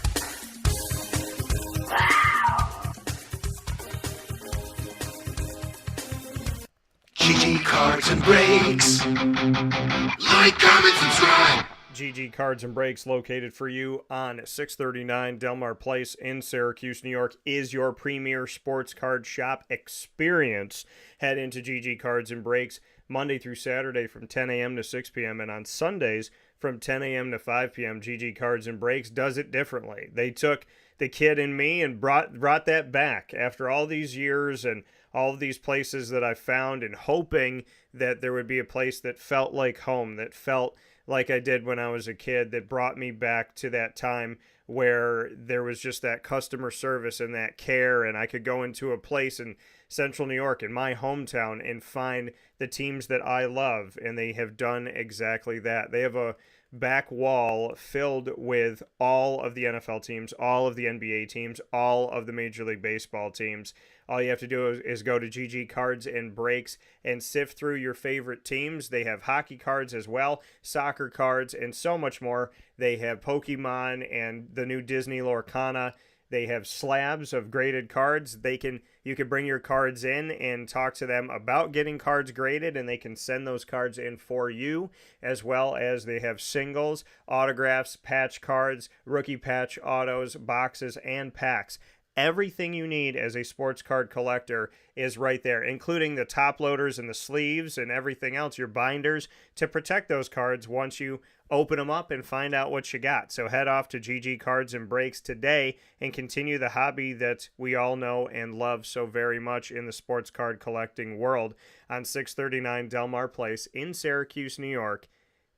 GG Cards and Breaks. Like, comment, subscribe. GG Cards and Breaks, located for you on 639 Delmar Place in Syracuse, New York, is your premier sports card shop experience. Head into GG Cards and Breaks Monday through Saturday from 10 a.m. to 6 p.m. and on Sundays from 10 a.m. to 5 p.m. GG Cards and Breaks does it differently. They took the kid in me and brought that back after all these years and all of these places that I found, and hoping that there would be a place that felt like home, that felt like I did when I was a kid, that brought me back to that time where there was just that customer service and that care, and I could go into a place in Central New York, in my hometown, and find the teams that I love, and they have done exactly that. They have a back wall filled with all of the NFL teams, all of the NBA teams, all of the Major League Baseball teams. All you have to do is go to GG Cards and Breaks and sift through your favorite teams. They have hockey cards as well, soccer cards, and so much more. They have Pokemon and the new Disney Lorcana They have slabs of graded cards. You can bring your cards in and talk to them about getting cards graded, and they can send those cards in for you, as well as they have singles, autographs, patch cards, rookie patch autos, boxes, and packs. Everything you need as a sports card collector is right there, including the top loaders and the sleeves and everything else, your binders, to protect those cards once you open them up and find out what you got. So head off to GG Cards and Breaks today and continue the hobby that we all know and love so very much in the sports card collecting world on 639 Delmar Place in Syracuse, New York.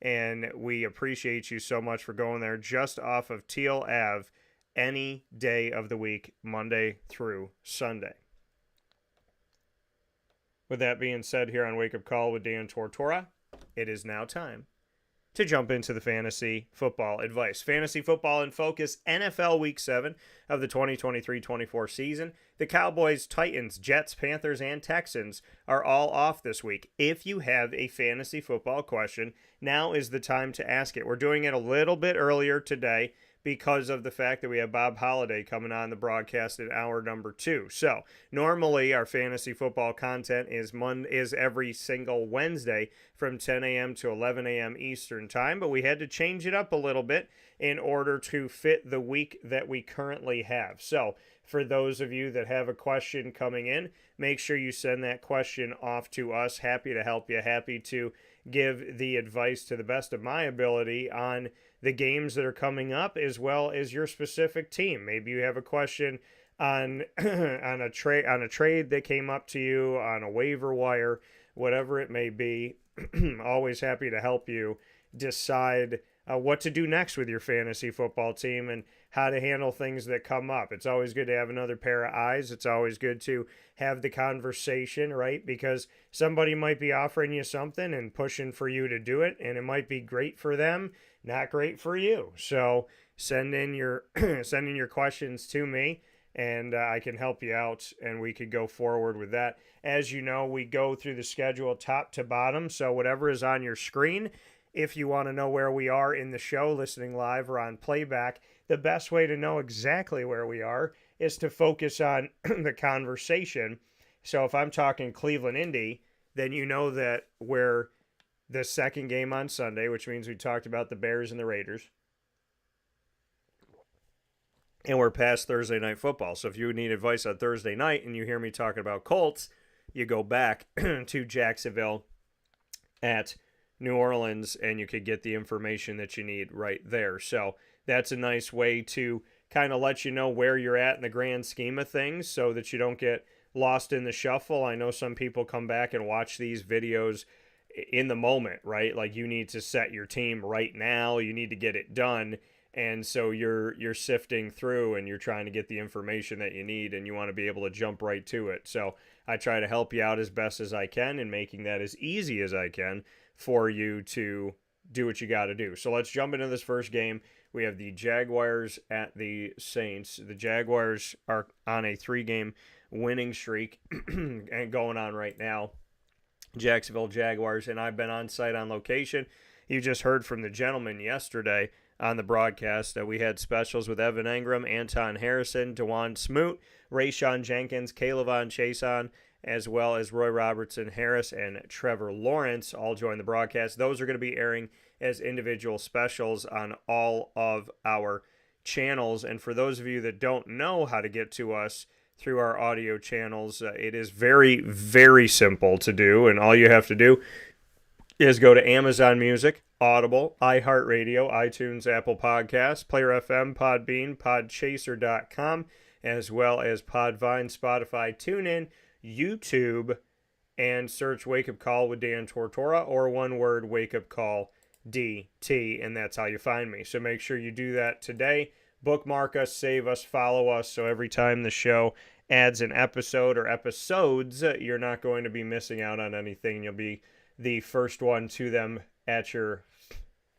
And we appreciate you so much for going there, just off of Teal Ave, any day of the week, Monday through Sunday. With that being said, here on Wake Up Call with Dan Tortora, it is now time to jump into the fantasy football advice. Fantasy football in focus, NFL Week 7 of the 2023-24 season. The Cowboys, Titans, Jets, Panthers, and Texans are all off this week. If you have a fantasy football question, now is the time to ask it. We're doing it a little bit earlier today because of the fact that we have Bob Holliday coming on the broadcast in hour number 2. So normally our fantasy football content is every single Wednesday from 10 a.m. to 11 a.m. Eastern time, but we had to change it up a little bit in order to fit the week that we currently have. So for those of you that have a question coming in, make sure you send that question off to us. Happy to help you. Happy to give the advice to the best of my ability on the games that are coming up, as well as your specific team. Maybe you have a question on on a trade that came up to you, on a waiver wire, whatever it may be. Always happy to help you decide what to do next with your fantasy football team and how to handle things that come up. It's always good to have another pair of eyes. It's always good to have the conversation, right? Because somebody might be offering you something and pushing for you to do it, and it might be great for them, not great for you. So send in your questions to me, and I can help you out, and we could go forward with that. As you know, we go through the schedule top to bottom, so whatever is on your screen, if you want to know where we are in the show, listening live or on playback, the best way to know exactly where we are is to focus on the conversation. So if I'm talking Cleveland Indy, then you know that we're the second game on Sunday, which means we talked about the Bears and the Raiders. And we're past Thursday Night Football. So if you need advice on Thursday night and you hear me talking about Colts, you go back to Jacksonville at New Orleans, and you could get the information that you need right there. So that's a nice way to kind of let you know where you're at in the grand scheme of things so that you don't get lost in the shuffle. I know some people come back and watch these videos in the moment, right? Like you need to set your team right now. You need to get it done. And so you're sifting through and you're trying to get the information that you need, and you want to be able to jump right to it. So I try to help you out as best as I can in making that as easy as I can for you to do what you got to do. So let's jump into this first game. We have the Jaguars at the Saints. The Jaguars are on a 3-game winning streak and going on right now. Jacksonville Jaguars, and I've been on site on location. You just heard from the gentleman yesterday on the broadcast that we had specials with Evan Engram, Anton Harrison, DeJuan Smoot, Rayshon Jenkins, Kaylavon Chason, as well as Roy Robertson Harris and Trevor Lawrence all joined the broadcast. Those are going to be airing as individual specials on all of our channels. And for those of you that don't know how to get to us through our audio channels, it is very, very simple to do. And all you have to do is go to Amazon Music, Audible, iHeartRadio, iTunes, Apple Podcasts, Player FM, Podbean, Podchaser.com, as well as Podvine, Spotify, TuneIn, YouTube, and search Wake Up Call with Dan Tortora, or one word, Wake Up Call DT, and that's how you find me. So make sure you do that today. Bookmark us, save us, follow us, so every time the show adds an episode or episodes, you're not going to be missing out on anything. You'll be the first one to them at your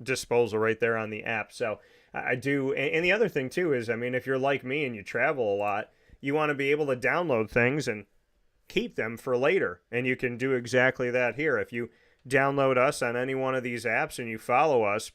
disposal right there on the app. So I do, and the other thing too is, I mean, if you're like me and you travel a lot, you want to be able to download things and keep them for later, and you can do exactly that here. If you download us on any one of these apps and you follow us,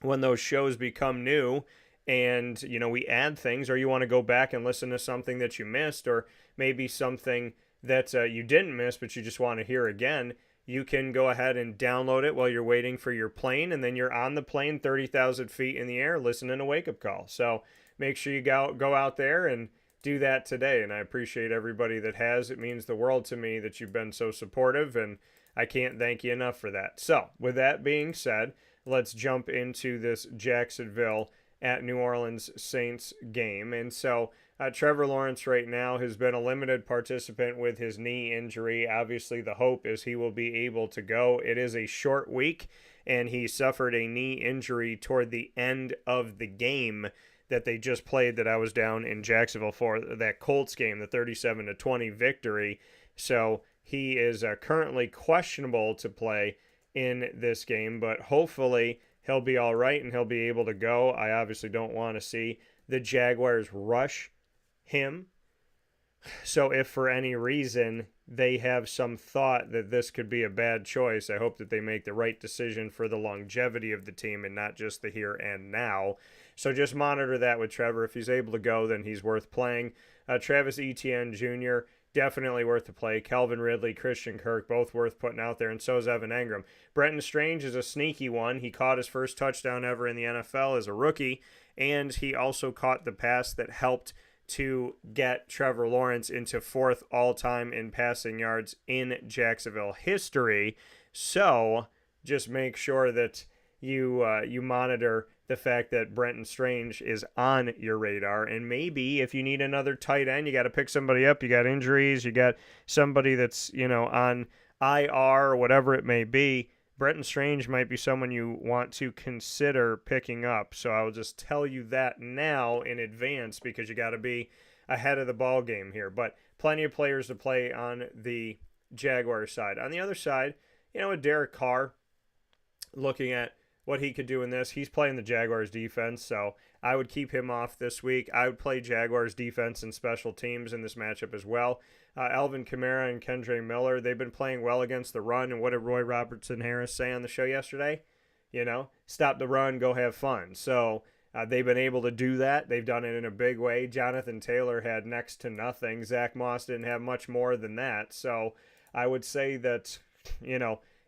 when those shows become new and, we add things, or you want to go back and listen to something that you missed, or maybe something that you didn't miss, but you just want to hear again, you can go ahead and download it while you're waiting for your plane, and then you're on the plane 30,000 feet in the air listening to Wake Up Call. So make sure you go out there and do that today, and I appreciate everybody that has. It means the world to me that you've been so supportive, and I can't thank you enough for that. So with that being said, let's jump into this Jacksonville at New Orleans Saints game. And so Trevor Lawrence right now has been a limited participant with his knee injury. Obviously, the hope is he will be able to go. It is a short week, and he suffered a knee injury toward the end of the game that they just played that I was down in Jacksonville for, that Colts game, the 37-20 victory. So he is currently questionable to play in this game, but hopefully he'll be all right and he'll be able to go. I obviously don't want to see the Jaguars rush him. So if for any reason they have some thought that this could be a bad choice, I hope that they make the right decision for the longevity of the team and not just the here and now. So just monitor that with Trevor. If he's able to go, then he's worth playing. Travis Etienne Jr., definitely worth the play. Calvin Ridley, Christian Kirk, both worth putting out there, and so is Evan Engram. Brenton Strange is a sneaky one. He caught his first touchdown ever in the NFL as a rookie, and he also caught the pass that helped to get Trevor Lawrence into fourth all-time in passing yards in Jacksonville history. So just make sure that you monitor the fact that Brenton Strange is on your radar. And maybe if you need another tight end, you got to pick somebody up. You got injuries. You got somebody that's, on IR or whatever it may be. Brenton Strange might be someone you want to consider picking up. So I will just tell you that now in advance because you got to be ahead of the ball game here. But plenty of players to play on the Jaguars side. On the other side, with Derek Carr, looking at what he could do in this. He's playing the Jaguars defense, so I would keep him off this week. I would play Jaguars defense and special teams in this matchup as well. Alvin Kamara and Kendre Miller, they've been playing well against the run, and what did Roy Robertson Harris say on the show yesterday? Stop the run, go have fun. So they've been able to do that. They've done it in a big way. Jonathan Taylor had next to nothing. Zach Moss didn't have much more than that. So I would say that,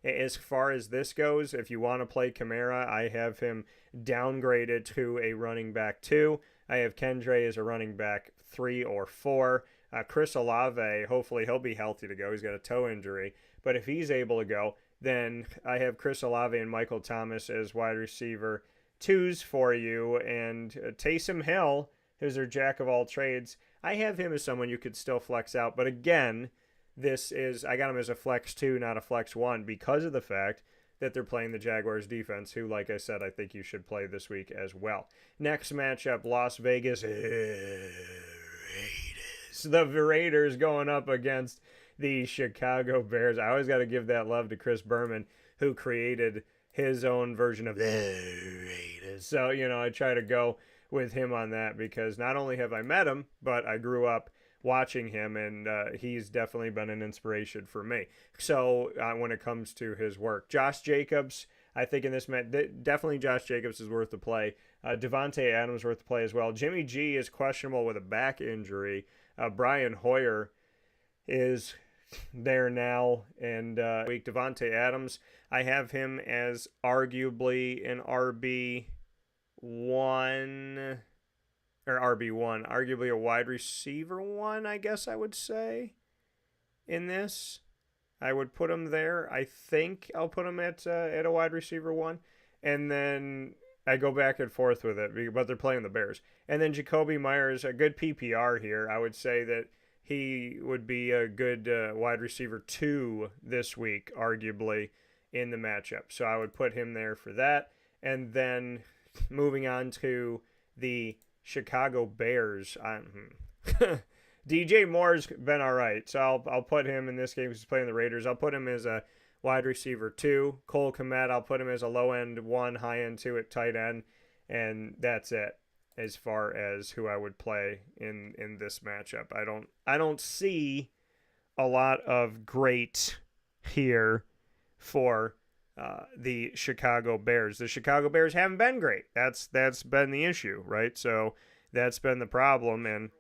as far as this goes, if you want to play Kamara, I have him downgraded to a running back 2. I have Kendre as a running back 3 or 4. Chris Olave, hopefully he'll be healthy to go. He's got a toe injury. But if he's able to go, then I have Chris Olave and Michael Thomas as wide receiver 2s for you. And Taysom Hill, who's their jack of all trades, I have him as someone you could still flex out. But again, I got him as a flex 2, not a flex 1, because of the fact that they're playing the Jaguars defense, who, like I said, I think you should play this week as well. Next matchup, Las Vegas Raiders. The Raiders going up against the Chicago Bears. I always got to give that love to Chris Berman, who created his own version of the Raiders. So, I try to go with him on that because not only have I met him, but I grew up watching him, and he's definitely been an inspiration for me. So when it comes to his work, Josh Jacobs, I think in this match, definitely Josh Jacobs is worth the play. Devontae Adams worth the play as well. Jimmy G is questionable with a back injury. Brian Hoyer is there now, and week Devontae Adams, I have him as arguably an RB1. Or RB1, arguably a wide receiver 1, I guess I would say, in this. I would put him there. I think I'll put him at a wide receiver 1. And then I go back and forth with it, but they're playing the Bears. And then Jacoby Myers, a good PPR here. I would say that he would be a good wide receiver 2 this week, arguably, in the matchup. So I would put him there for that. And then moving on to the Chicago Bears. DJ Moore's been all right, so I'll put him in this game. He's playing the Raiders. I'll put him as a wide receiver 2. Cole Kmet, I'll put him as a low end 1, high end 2 at tight end, and that's it as far as who I would play in this matchup. I don't see a lot of great here for the Chicago Bears. The Chicago Bears haven't been great. That's been the issue, right? So that's been the problem. And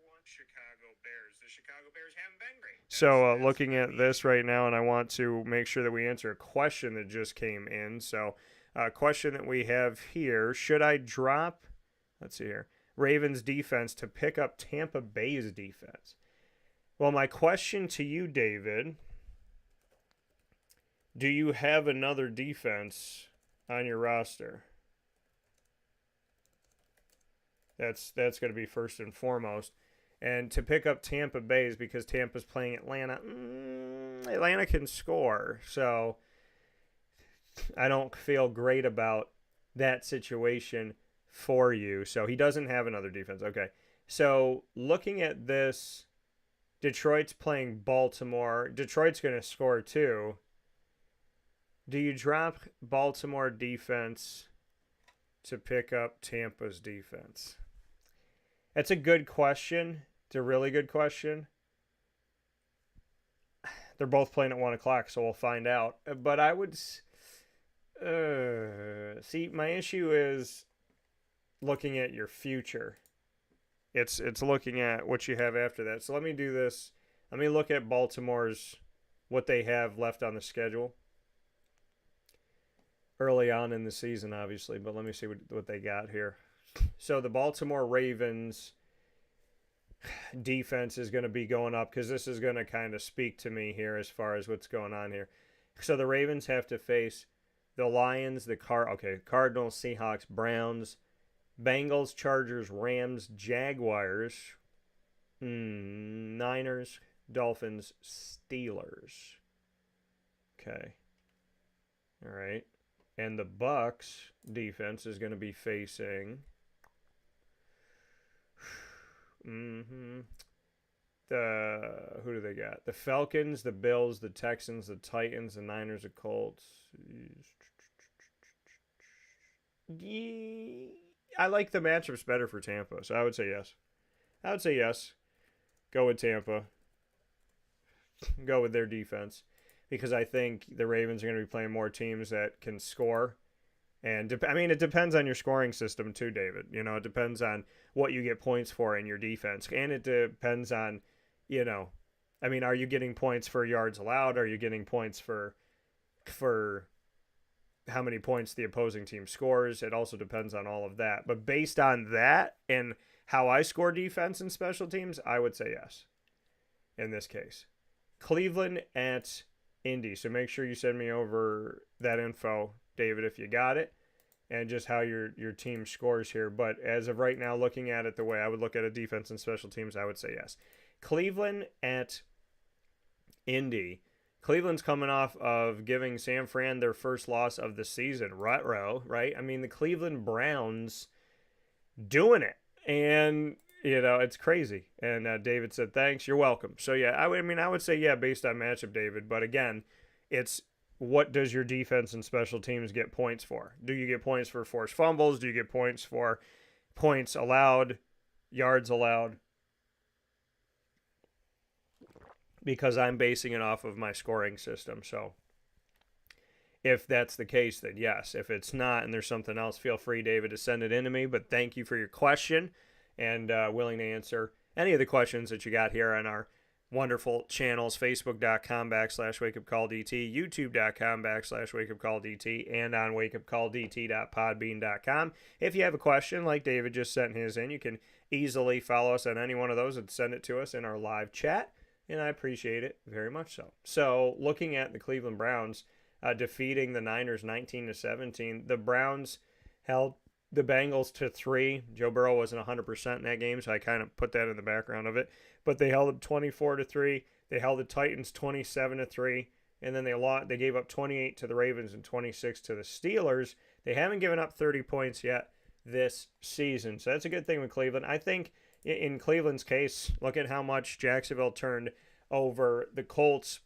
so looking at this right now, and I want to make sure that we answer a question that just came in. So a question that we have here, should I drop, let's see here, Ravens defense to pick up Tampa Bay's defense? Well, my question to you, David, do you have another defense on your roster? That's going to be first and foremost. And to pick up Tampa Bay's because Tampa's playing Atlanta. Atlanta can score, so I don't feel great about that situation for you. So he doesn't have another defense. Okay. So looking at this, Detroit's playing Baltimore. Detroit's going to score too. Do you drop Baltimore defense to pick up Tampa's defense? That's a good question. It's a really good question. They're both playing at 1 o'clock, so we'll find out. But I would see, my issue is looking at your future. It's looking at what you have after that. So let me do this. Let me look at Baltimore's, what they have left on the schedule. Early on in the season, obviously, but let me see what they got here. So the Baltimore Ravens defense is going to be going up because this is going to kind of speak to me here as far as what's going on here. So the Ravens have to face the Lions, Cardinals, Seahawks, Browns, Bengals, Chargers, Rams, Jaguars, Niners, Dolphins, Steelers. Okay. All right. And the Bucs defense is going to be facing who do they got? The Falcons, the Bills, the Texans, the Titans, the Niners, the Colts. I like the matchups better for Tampa, so I would say yes. Go with Tampa. Go with their defense. Because I think the Ravens are going to be playing more teams that can score. And, it depends on your scoring system too, David. It depends on what you get points for in your defense. And it depends on, are you getting points for yards allowed? Are you getting points for how many points the opposing team scores? It also depends on all of that. But based on that and how I score defense and special teams, I would say yes in this case. Cleveland at Indy. So make sure you send me over that info, David, if you got it, and just how your team scores here. But as of right now, looking at it the way I would look at a defense and special teams, I would say yes. Cleveland at Indy. Cleveland's coming off of giving San Fran their first loss of the season. Ruh-roh, right? The Cleveland Browns doing it. And it's crazy. And David said, thanks, you're welcome. So, yeah, I would say, yeah, based on matchup, David. But, again, it's what does your defense and special teams get points for? Do you get points for forced fumbles? Do you get points for points allowed, yards allowed? Because I'm basing it off of my scoring system. So, if that's the case, then yes. If it's not and there's something else, feel free, David, to send it in to me. But thank you for your question. And willing to answer any of the questions that you got here on our wonderful channels, facebook.com/wakeupcalldt, youtube.com/wakeupcalldT, and on wakeupcalldt.podbean.com. If you have a question like David just sent his in, you can easily follow us on any one of those and send it to us in our live chat, and I appreciate it very much so. So looking at the Cleveland Browns defeating the Niners 19-17, the Browns held the Bengals to 3. Joe Burrow wasn't 100% in that game, so I kind of put that in the background of it. But they held them 24-3. They held the Titans 27-3, and then they gave up 28 to the Ravens and 26 to the Steelers. They haven't given up 30 points yet this season, so that's a good thing with Cleveland. I think in Cleveland's case, look at how much Jacksonville turned over the Colts.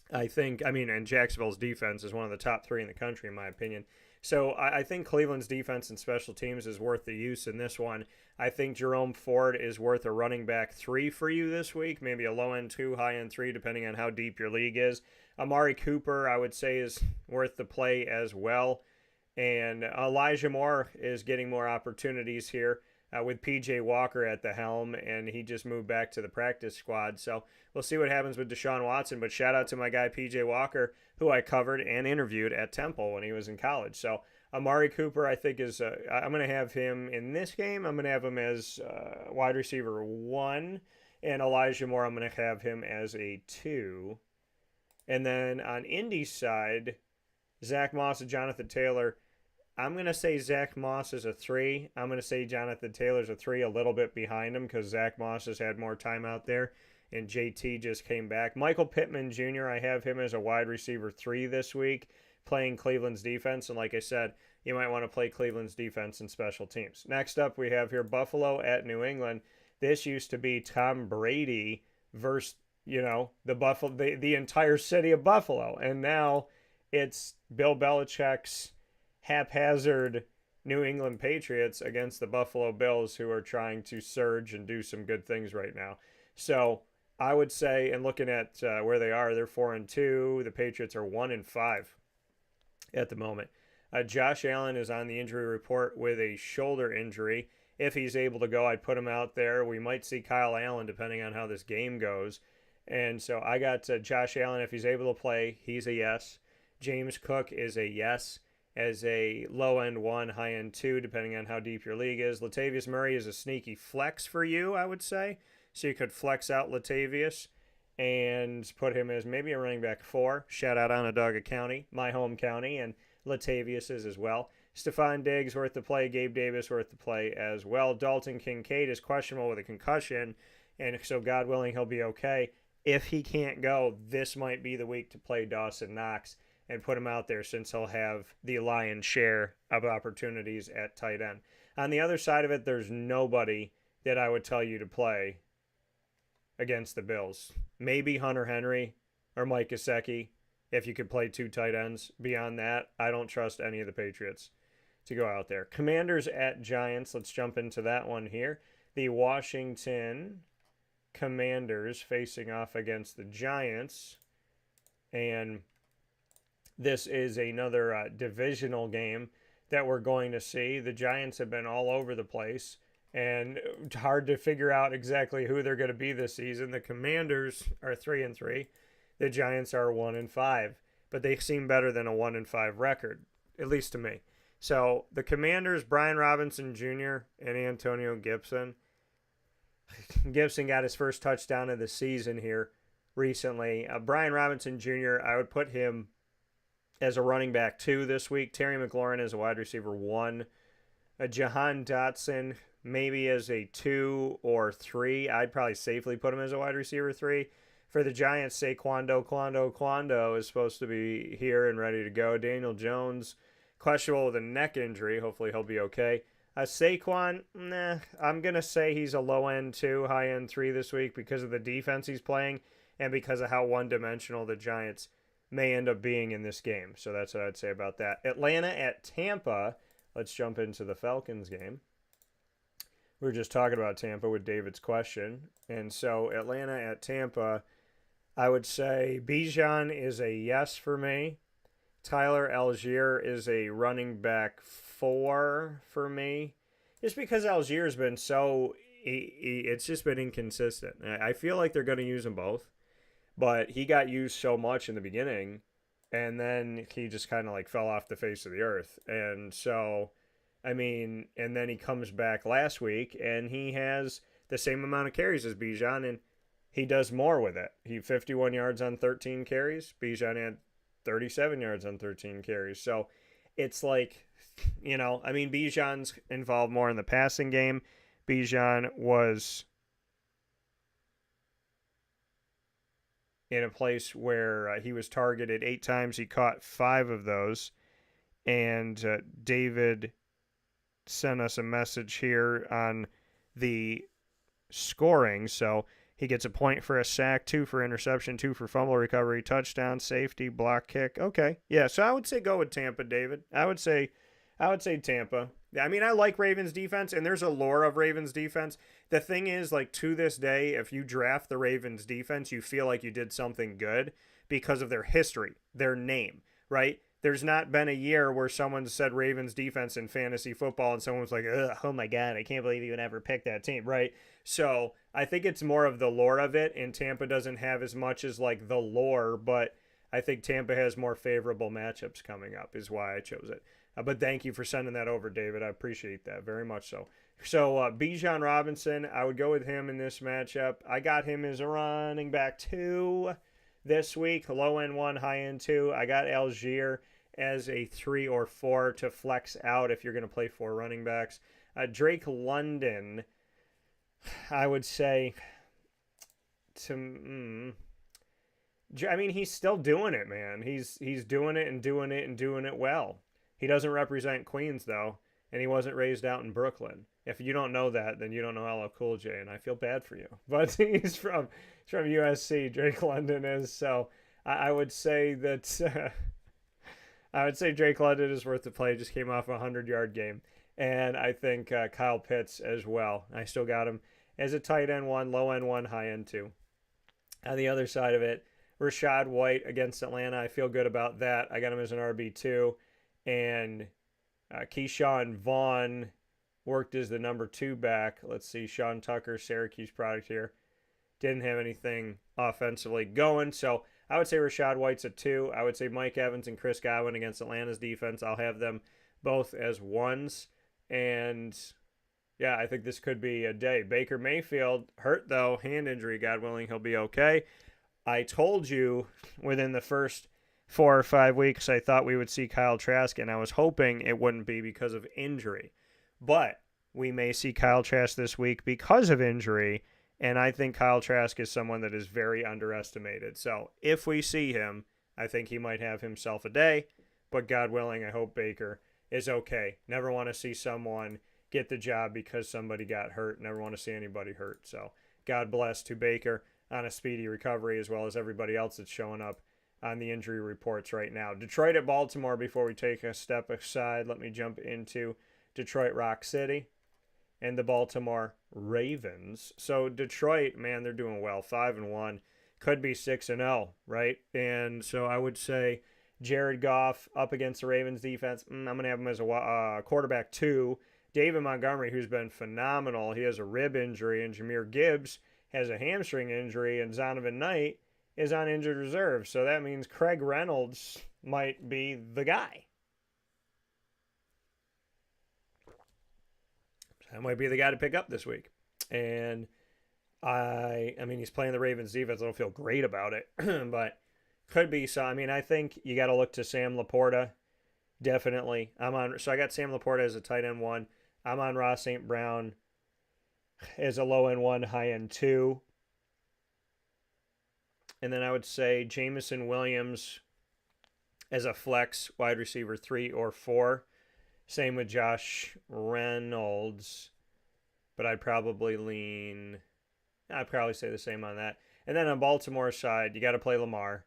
And Jacksonville's defense is one of the top 3 in the country, in my opinion. So I think Cleveland's defense and special teams is worth the use in this one. I think Jerome Ford is worth a running back 3 for you this week, maybe a low end 2, high end 3, depending on how deep your league is. Amari Cooper, I would say, is worth the play as well. And Elijah Moore is getting more opportunities here with PJ Walker at the helm, and he just moved back to the practice squad. So we'll see what happens with Deshaun Watson. But shout out to my guy PJ Walker, who I covered and interviewed at Temple when he was in college. So Amari Cooper, I think, is I'm going to have him in this game. I'm going to have him as wide receiver 1, and Elijah Moore, I'm going to have him as a 2. And then on Indy's side, Zach Moss and Jonathan Taylor, I'm going to say Zach Moss is a 3. I'm going to say Jonathan Taylor's a 3, a little bit behind him because Zach Moss has had more time out there and JT just came back. Michael Pittman Jr., I have him as a wide receiver 3 this week, playing Cleveland's defense. And like I said, you might want to play Cleveland's defense and special teams. Next up, we have here Buffalo at New England. This used to be Tom Brady versus, the entire city of Buffalo. And now it's Bill Belichick's haphazard New England Patriots against the Buffalo Bills, who are trying to surge and do some good things right now. So I would say, and looking at where they are, they're 4-2. The Patriots are 1-5 at the moment. Josh Allen is on the injury report with a shoulder injury. If he's able to go, I'd put him out there. We might see Kyle Allen depending on how this game goes. And so I got Josh Allen. If he's able to play, he's a yes. James Cook is a yes as a low-end 1, high-end 2, depending on how deep your league is. Latavius Murray is a sneaky flex for you, I would say. So you could flex out Latavius and put him as maybe a running back 4. Shout out Onondaga County, my home county, and Latavius is as well. Stephon Diggs worth the play. Gabe Davis worth the play as well. Dalton Kincaid is questionable with a concussion, and so God willing, he'll be okay. If he can't go, this might be the week to play Dawson Knox and put him out there since he'll have the lion's share of opportunities at tight end. On the other side of it, there's nobody that I would tell you to play against the Bills. Maybe Hunter Henry or Mike Gesicki if you could play 2 tight ends. Beyond that, I don't trust any of the Patriots to go out there. Commanders at Giants. Let's jump into that one here. The Washington Commanders facing off against the Giants. And this is another divisional game that we're going to see. The Giants have been all over the place and hard to figure out exactly who they're going to be this season. The Commanders are 3-3. The Giants are 1-5, but they seem better than a 1-5 record, at least to me. So the Commanders, Brian Robinson Jr. and Antonio Gibson. Gibson got his first touchdown of the season here recently. Brian Robinson Jr., I would put him as a running back 2 this week. Terry McLaurin as a wide receiver 1. Jahan Dotson maybe as a 2 or 3. I'd probably safely put him as a wide receiver 3. For the Giants, Quando is supposed to be here and ready to go. Daniel Jones, questionable with a neck injury. Hopefully he'll be okay. Saquon, I'm going to say he's a low-end 2, high-end 3 this week because of the defense he's playing and because of how one-dimensional the Giants may end up being in this game. So that's what I'd say about that. Atlanta at Tampa. Let's jump into the Falcons game. We were just talking about Tampa with David's question. And so Atlanta at Tampa, I would say Bijan is a yes for me. Tyler Algier is a running back 4 for me. Just because Algier's been it's just been inconsistent. I feel like they're going to use them both. But he got used so much in the beginning, and then he just kind of like fell off the face of the earth. And so, and then he comes back last week, and he has the same amount of carries as Bijan, and he does more with it. He 51 yards on 13 carries. Bijan had 37 yards on 13 carries. So it's like, Bijan's involved more in the passing game. Bijan was in a place where he was targeted 8 times. He caught 5 of those. And David sent us a message here on the scoring. So He gets a point for a sack, 2 for interception, 2 for fumble recovery, touchdown, safety, block kick. Okay. Yeah, so I would say go with Tampa, David. I would say Tampa. I mean, I like Ravens defense, and there's a lore of Ravens defense. The thing is, like, to this day, if you draft the Ravens defense, you feel like you did something good because of their history, their name, right? There's not been a year where someone said Ravens defense in fantasy football and someone was like, ugh, oh my God, I can't believe you would ever pick that team, right? So I think it's more of the lore of it, and Tampa doesn't have as much as like the lore, but I think Tampa has more favorable matchups coming up is why I chose it. But thank you for sending that over, David. I appreciate that very much so. So Bijan Robinson, I would go with him in this matchup. I got him as a running back 2 this week, low end 1, high end 2. I got Algier as a 3 or 4 to flex out if you're going to play 4 running backs. Drake London, I would say I mean, he's still doing it, man. He's doing it and doing it and doing it well. He doesn't represent Queens, though, and he wasn't raised out in Brooklyn. If you don't know that, then you don't know LL Cool J, and I feel bad for you. But he's from USC, Drake London is, so I would say that I would say Drake London is worth the play. Just came off a 100-yard game. And I think Kyle Pitts as well. I still got him as a tight end 1, low end 1, high end 2. On the other side of it, Rachaad White against Atlanta. I feel good about that. I got him as an RB2. And Keyshawn Vaughn worked as the number 2 back. Let's see, Sean Tucker, Syracuse product here. Didn't have anything offensively going. So I would say Rachaad White's a 2. I would say Mike Evans and Chris Godwin against Atlanta's defense. I'll have them both as 1s. And yeah, I think this could be a day. Baker Mayfield hurt, though. Hand injury, God willing, he'll be okay. I told you within the first 4 or 5 weeks I thought we would see Kyle Trask, and I was hoping it wouldn't be because of injury. But we may see Kyle Trask this week because of injury, and I think Kyle Trask is someone that is very underestimated. So if we see him, I think he might have himself a day. But God willing, I hope Baker is okay. Never want to see someone get the job because somebody got hurt. Never want to see anybody hurt. So God bless to Baker on a speedy recovery, as well as everybody else that's showing up on the injury reports right now. Detroit at Baltimore, before we take a step aside, let me jump into Detroit Rock City and the Baltimore Ravens. So Detroit, man, they're doing well. 5-1, could be 6-0, right? And so I would say Jared Goff up against the Ravens defense. I'm going to have him as a quarterback 2. David Montgomery, who's been phenomenal, he has a rib injury, and Jahmyr Gibbs has a hamstring injury, and Zonovan Knight is on injured reserve. So that means Craig Reynolds might be the guy. That might be the guy to pick up this week. And I mean, he's playing the Ravens defense. I don't feel great about it, but could be. So, I mean, I think you got to look to Sam Laporta. Definitely. So I got Sam Laporta as a tight end 1. I'm on Ross St. Brown as a low end 1, high end 2. And then I would say Jameson Williams as a flex wide receiver 3 or 4. Same with Josh Reynolds. But I'd probably say the same on that. And then on Baltimore's side, you got to play Lamar.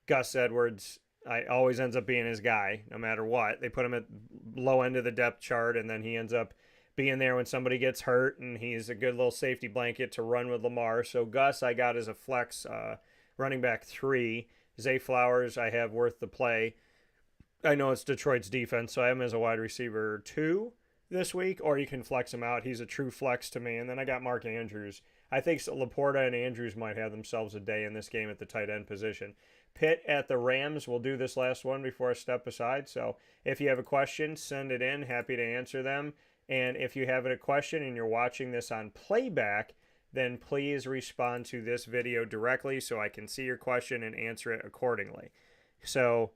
Gus Edwards always ends up being his guy, no matter what. They put him at low end of the depth chart, and then he ends up being there when somebody gets hurt, and he's a good little safety blanket to run with Lamar. So Gus I got as a flex running back 3. Zay Flowers I have worth the play. I know it's Detroit's defense, so I have him as a wide receiver 2 this week, or you can flex him out. He's a true flex to me. And then I got Mark Andrews. I think Laporta and Andrews might have themselves a day in this game at the tight end position. Pitt at the Rams. We'll do this last one before I step aside. So if you have a question, send it in. Happy to answer them. And if you have a question and you're watching this on playback, then please respond to this video directly so I can see your question and answer it accordingly. So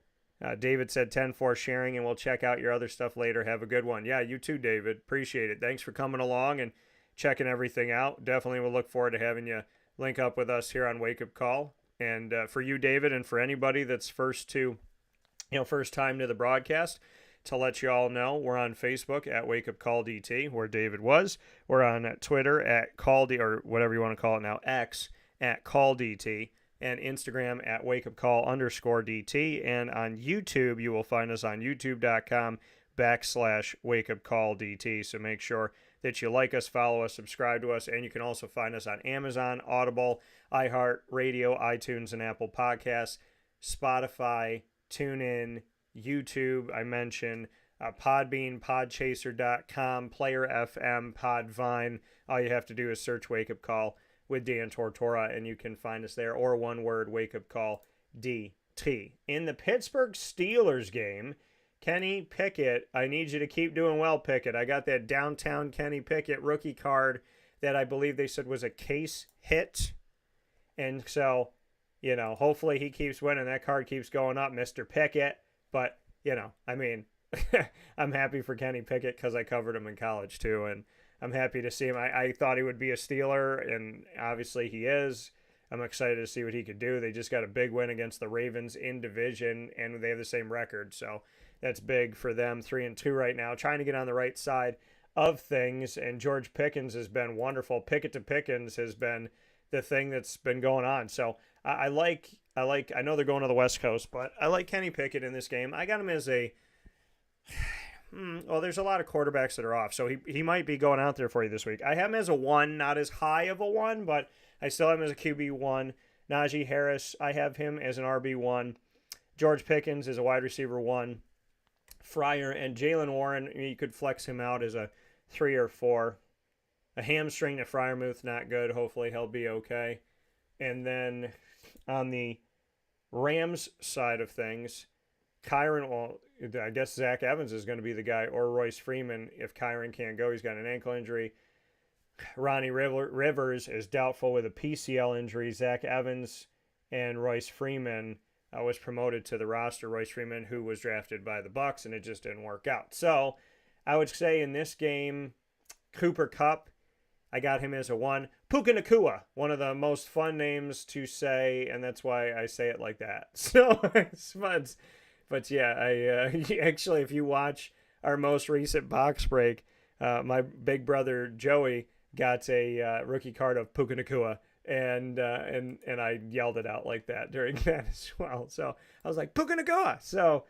David said 10-4 sharing, and we'll check out your other stuff later. Have a good one. Yeah, you too, David. Appreciate it. Thanks for coming along and checking everything out. Definitely will look forward to having you link up with us here on Wake Up Call. And for you, David, and for anybody that's first time to the broadcast, to let you all know, we're on Facebook at Wake Up Call DT, where David was. We're on Twitter at Call D, or whatever you want to call it now, X at Call DT, and Instagram at wakeupcall_DT. And on YouTube, you will find us on youtube.com/wakeupcalldt. So make sure that you like us, follow us, subscribe to us, and you can also find us on Amazon, Audible, iHeartRadio, iTunes, and Apple Podcasts, Spotify, TuneIn, YouTube, I mentioned, Podbean, Podchaser.com, Player FM, Podvine. All you have to do is search Wake Up Call with Dan Tortora, and you can find us there, or one word, Wake Up Call DT. In the Pittsburgh Steelers game, Kenny Pickett, I need you to keep doing well, Pickett. I got that downtown Kenny Pickett rookie card that I believe they said was a case hit. And so, hopefully he keeps winning. That card keeps going up, Mr. Pickett. But, I'm happy for Kenny Pickett because I covered him in college too. And I'm happy to see him. I thought he would be a Steeler, and obviously he is. I'm excited to see what he could do. They just got a big win against the Ravens in division, and they have the same record. So that's big for them, 3-2 right now, trying to get on the right side of things. And George Pickens has been wonderful. Pickett to Pickens has been the thing that's been going on. So I know they're going to the West Coast, but I like Kenny Pickett in this game. I got him as a there's a lot of quarterbacks that are off, so he might be going out there for you this week. I have him as a 1, not as high of a 1, but I still have him as a QB1. Najee Harris, I have him as an RB1. George Pickens is a wide receiver 1. Fryer and Jalen Warren, you could flex him out as a 3 or 4. A hamstring to Freiermuth, not good. Hopefully he'll be okay. And then on the Rams side of things, I guess Zach Evans is going to be the guy, or Royce Freeman if Kyron can't go. He's got an ankle injury. Ronnie Rivers is doubtful with a PCL injury. Zach Evans and Royce Freeman was promoted to the roster. Royce Freeman, who was drafted by the Bucs, and it just didn't work out. So I would say in this game, Cooper Kupp, I got him as a 1. Puka Nacua, one of the most fun names to say, and that's why I say it like that. So it's fun. But yeah, I actually, if you watch our most recent box break, my big brother Joey got a rookie card of Puka Nacua, and I yelled it out like that during that as well. So I was like, Puka Nacua. So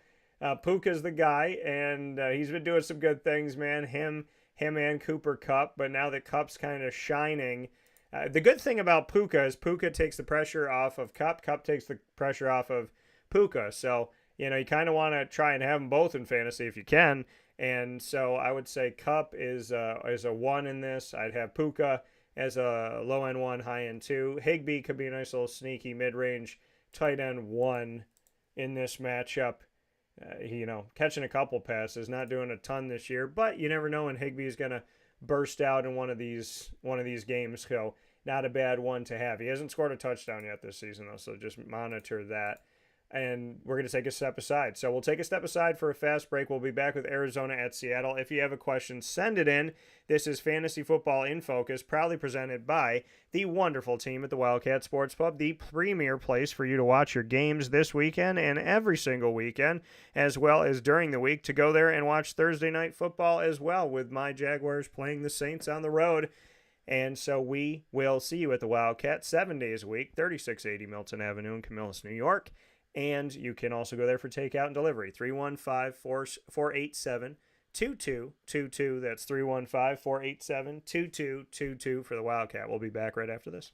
Puka's the guy, and he's been doing some good things, man. Him and Cooper Kupp. But now that Kupp's kind of shining, the good thing about Puka is Puka takes the pressure off of Kupp. Kupp takes the pressure off of Puka. So you kind of want to try and have them both in fantasy if you can. And so I would say Kupp is a 1 in this. I'd have Puka as a low-end 1, high-end 2. Higbee could be a nice little sneaky mid-range tight end 1 in this matchup. Catching a couple passes, not doing a ton this year, but you never know when Higbee is going to burst out in one of these games. So not a bad one to have. He hasn't scored a touchdown yet this season, though, so just monitor that. And we're going to take a step aside. So we'll take a step aside for a fast break. We'll be back with Arizona at Seattle. If you have a question, send it in. This is Fantasy Football in Focus, proudly presented by the wonderful team at the Wildcat Sports Pub, the premier place for you to watch your games this weekend and every single weekend, as well as during the week, to go there and watch Thursday night football as well, with my Jaguars playing the Saints on the road. And so we will see you at the Wildcat 7 days a week, 3680 Milton Avenue in Camillus, New York. And you can also go there for takeout and delivery, 315-487-2222. That's 315-487-2222 for the Wildcat. We'll be back right after this.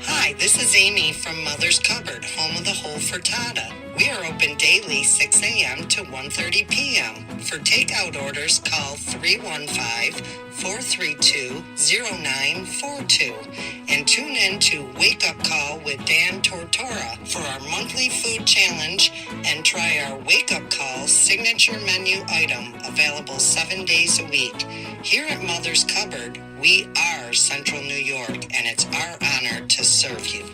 Hi, this is Amy from Mother's Cupboard, home of the whole frittata. We are open daily 6 a.m. to 1:30 p.m. For takeout orders, call 315-432-0942 and tune in to Wake Up Call with Dan Tortora for our monthly food challenge, and try our Wake Up Call signature menu item, available 7 days a week. Here at Mother's Cupboard, we are Central New York, and it's our honor to serve you.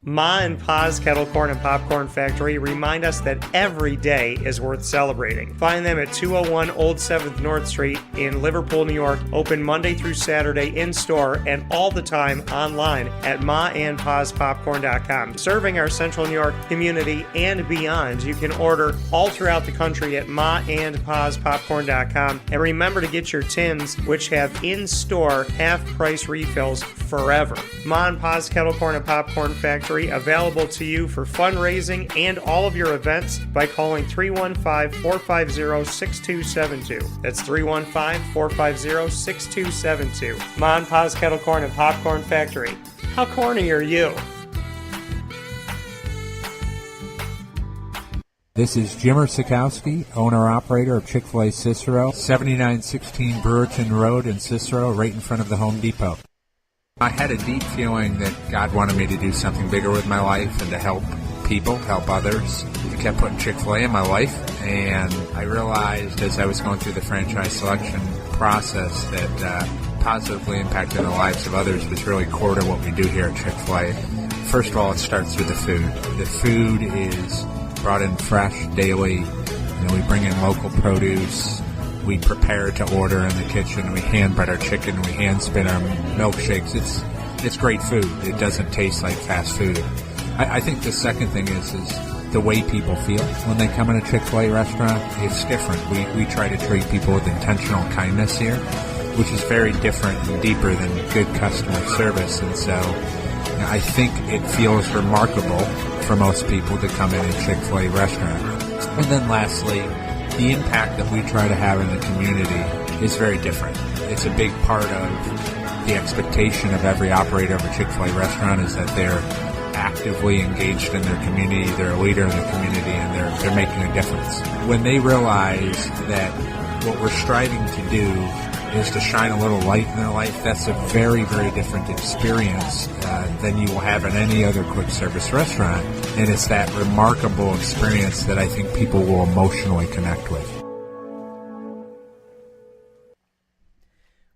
Ma and Pa's Kettle Corn and Popcorn Factory remind us that every day is worth celebrating. Find them at 201 Old 7th North Street in Liverpool, New York, open Monday through Saturday in-store and all the time online at maandpaspopcorn.com. Serving our Central New York community and beyond, you can order all throughout the country at maandpaspopcorn.com. And remember to get your tins, which have in-store half-price refills forever. Ma and Pa's Kettle Corn and Popcorn Factory, available to you for fundraising and all of your events by calling 315-450-6272. That's 315-450-6272. Ma and Pa's Kettle Corn and Popcorn Factory. How corny are you? This is Jimmer Sikowski, owner-operator of Chick-fil-A Cicero, 7916 Brewerton Road in Cicero, right in front of the Home Depot. I had a deep feeling that God wanted me to do something bigger with my life and to help people, help others. I kept putting Chick-fil-A in my life, and I realized as I was going through the franchise selection process that positively impacting the lives of others was really core to what we do here at Chick-fil-A. First of all, it starts with the food. The food is brought in fresh daily. We bring in local produce. We prepare to order in the kitchen. We hand bread our chicken. We hand spin our milkshakes. It's great food. It doesn't taste like fast food. I think the second thing is the way people feel when they come in a Chick-fil-A restaurant. It's different. We try to treat people with intentional kindness here, which is very different and deeper than good customer service. And so I think it feels remarkable for most people to come in a Chick-fil-A restaurant. And then lastly, the impact that we try to have in the community is very different. It's a big part of the expectation of every operator of a Chick-fil-A restaurant is that they're actively engaged in their community, they're a leader in the community, and they're making a difference. When they realize that what we're striving to do is to shine a little light in their life, that's a very, very different experience than you will have in any other quick service restaurant. And it's that remarkable experience that I think people will emotionally connect with.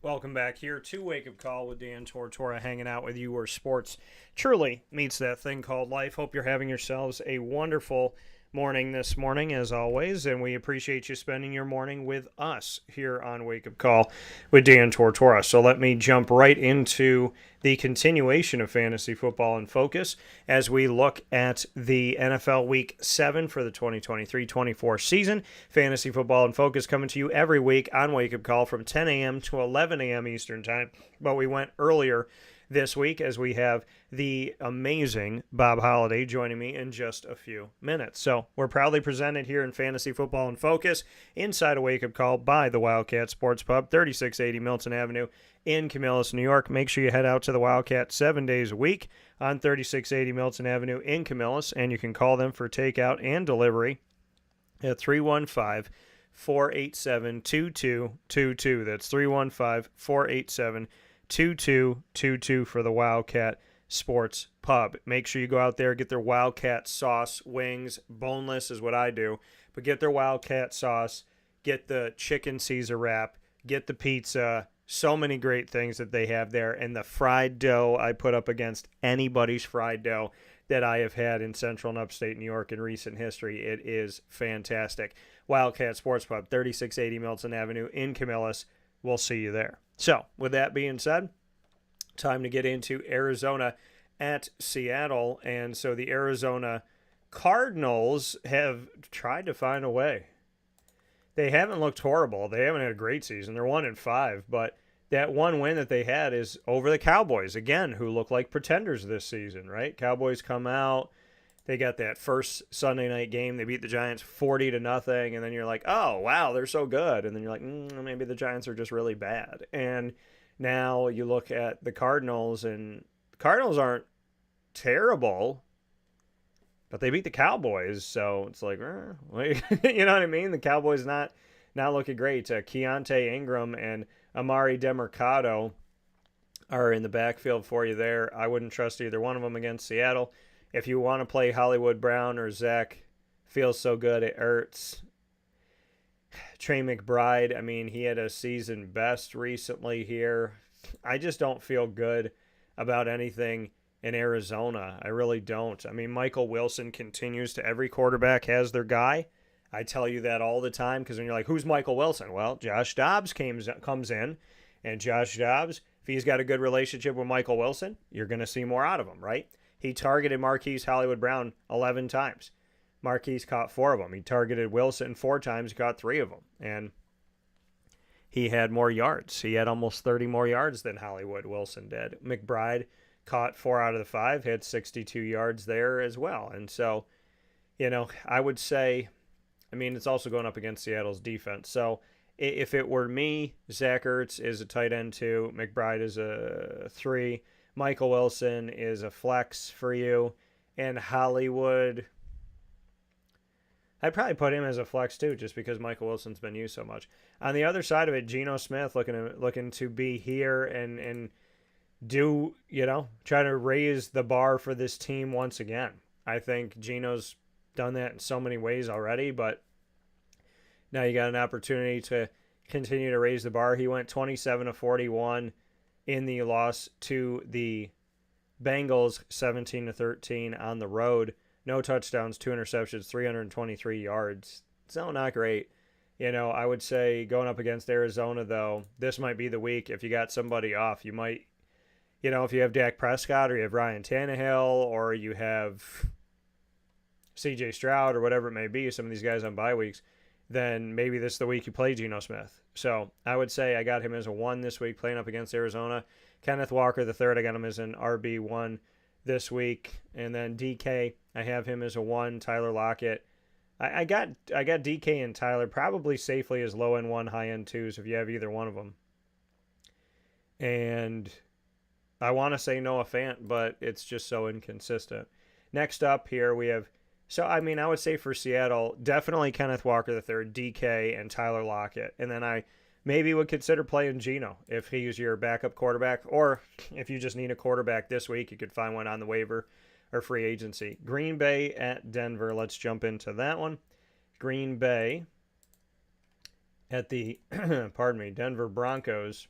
Welcome back here to Wake Up Call with Dan Tortora, hanging out with you where sports truly meets that thing called life. Hope you're having yourselves a wonderful morning this morning, as always, and we appreciate you spending your morning with us here on Wake Up Call with Dan Tortora. So let me jump right into the continuation of fantasy football in focus as we look at the NFL Week 7 for the 2023-24 season. Fantasy football in focus coming to you every week on Wake Up Call from 10 a.m. to 11 a.m. Eastern Time, but we went earlier this week as we have the amazing Bob Holliday joining me in just a few minutes. So we're proudly presented here in Fantasy Football in Focus inside a Wake Up Call by the Wildcat Sports Pub, 3680 Milton Avenue in Camillus, New York. Make sure you head out to the Wildcat 7 days a week on 3680 Milton Avenue in Camillus, and you can call them for takeout and delivery at 315-487-2222. That's 315-487-2222 for the Wildcat Sports Pub. Make sure you go out there, get their Wildcat sauce, wings, boneless is what I do, but get their Wildcat sauce, get the chicken Caesar wrap, get the pizza, so many great things that they have there, and the fried dough I put up against anybody's fried dough that I have had in central and upstate New York in recent history. It is fantastic. Wildcat Sports Pub, 3680 Milton Avenue in Camillus. We'll see you there. So, with that being said, time to get into Arizona at Seattle. And so the Arizona Cardinals have tried to find a way. They haven't looked horrible. They haven't had a great season. They're 1-5, but that one win that they had is over the Cowboys, again, who look like pretenders this season, right? Cowboys come out. They got that first Sunday night game. They beat the Giants 40-0, and then you're like, oh, wow, they're so good. And then you're like, maybe the Giants are just really bad. And now you look at the Cardinals, and the Cardinals aren't terrible, but they beat the Cowboys. So it's like, you know what I mean? The Cowboys not looking great. Keontae Ingram and Amari DeMercado are in the backfield for you there. I wouldn't trust either one of them against Seattle. If you want to play Hollywood Brown or Zach Feels So Good at Ertz, Trey McBride, I mean, he had a season best recently here. I just don't feel good about anything in Arizona. I really don't. I mean, Michael Wilson continues to, every quarterback has their guy. I tell you that all the time because when you're like, who's Michael Wilson? Well, Josh Dobbs comes in, and Josh Dobbs, if he's got a good relationship with Michael Wilson, you're going to see more out of him, right? He targeted Marquise Hollywood Brown 11 times. Marquise caught 4 of them. He targeted Wilson 4 times, caught 3 of them. And he had more yards. He had almost 30 more yards than Hollywood Wilson did. McBride caught 4 out of the 5, had 62 yards there as well. And so, I would say, I mean, it's also going up against Seattle's defense. So if it were me, Zach Ertz is a tight end 2, McBride is a 3, Michael Wilson is a flex for you, and Hollywood, I'd probably put him as a flex too, just because Michael Wilson's been used so much. On the other side of it, Geno Smith looking to be here and do, try to raise the bar for this team once again. I think Geno's done that in so many ways already, but now you got an opportunity to continue to raise the bar. He went 27-41 in the loss to the Bengals, 17-13 on the road. No touchdowns, 2 interceptions, 323 yards. So not great. I would say going up against Arizona, though, this might be the week. If you got somebody off, you might, if you have Dak Prescott or you have Ryan Tannehill or you have CJ Stroud or whatever it may be, some of these guys on bye weeks, then maybe this is the week you play Geno Smith. So I would say I got him as a 1 this week playing up against Arizona. Kenneth Walker III, I got him as an RB1 this week. And then DK, I have him as a 1. Tyler Lockett. I got DK and Tyler probably safely as low end 1, high end 2s if you have either one of them. And I want to say Noah Fant, but it's just so inconsistent. Next up here we have, I would say for Seattle, definitely Kenneth Walker III, DK, and Tyler Lockett. And then I maybe would consider playing Geno if he's your backup quarterback, or if you just need a quarterback this week, you could find one on the waiver or free agency. Green Bay at Denver. Let's jump into that one. Green Bay at the, Denver Broncos.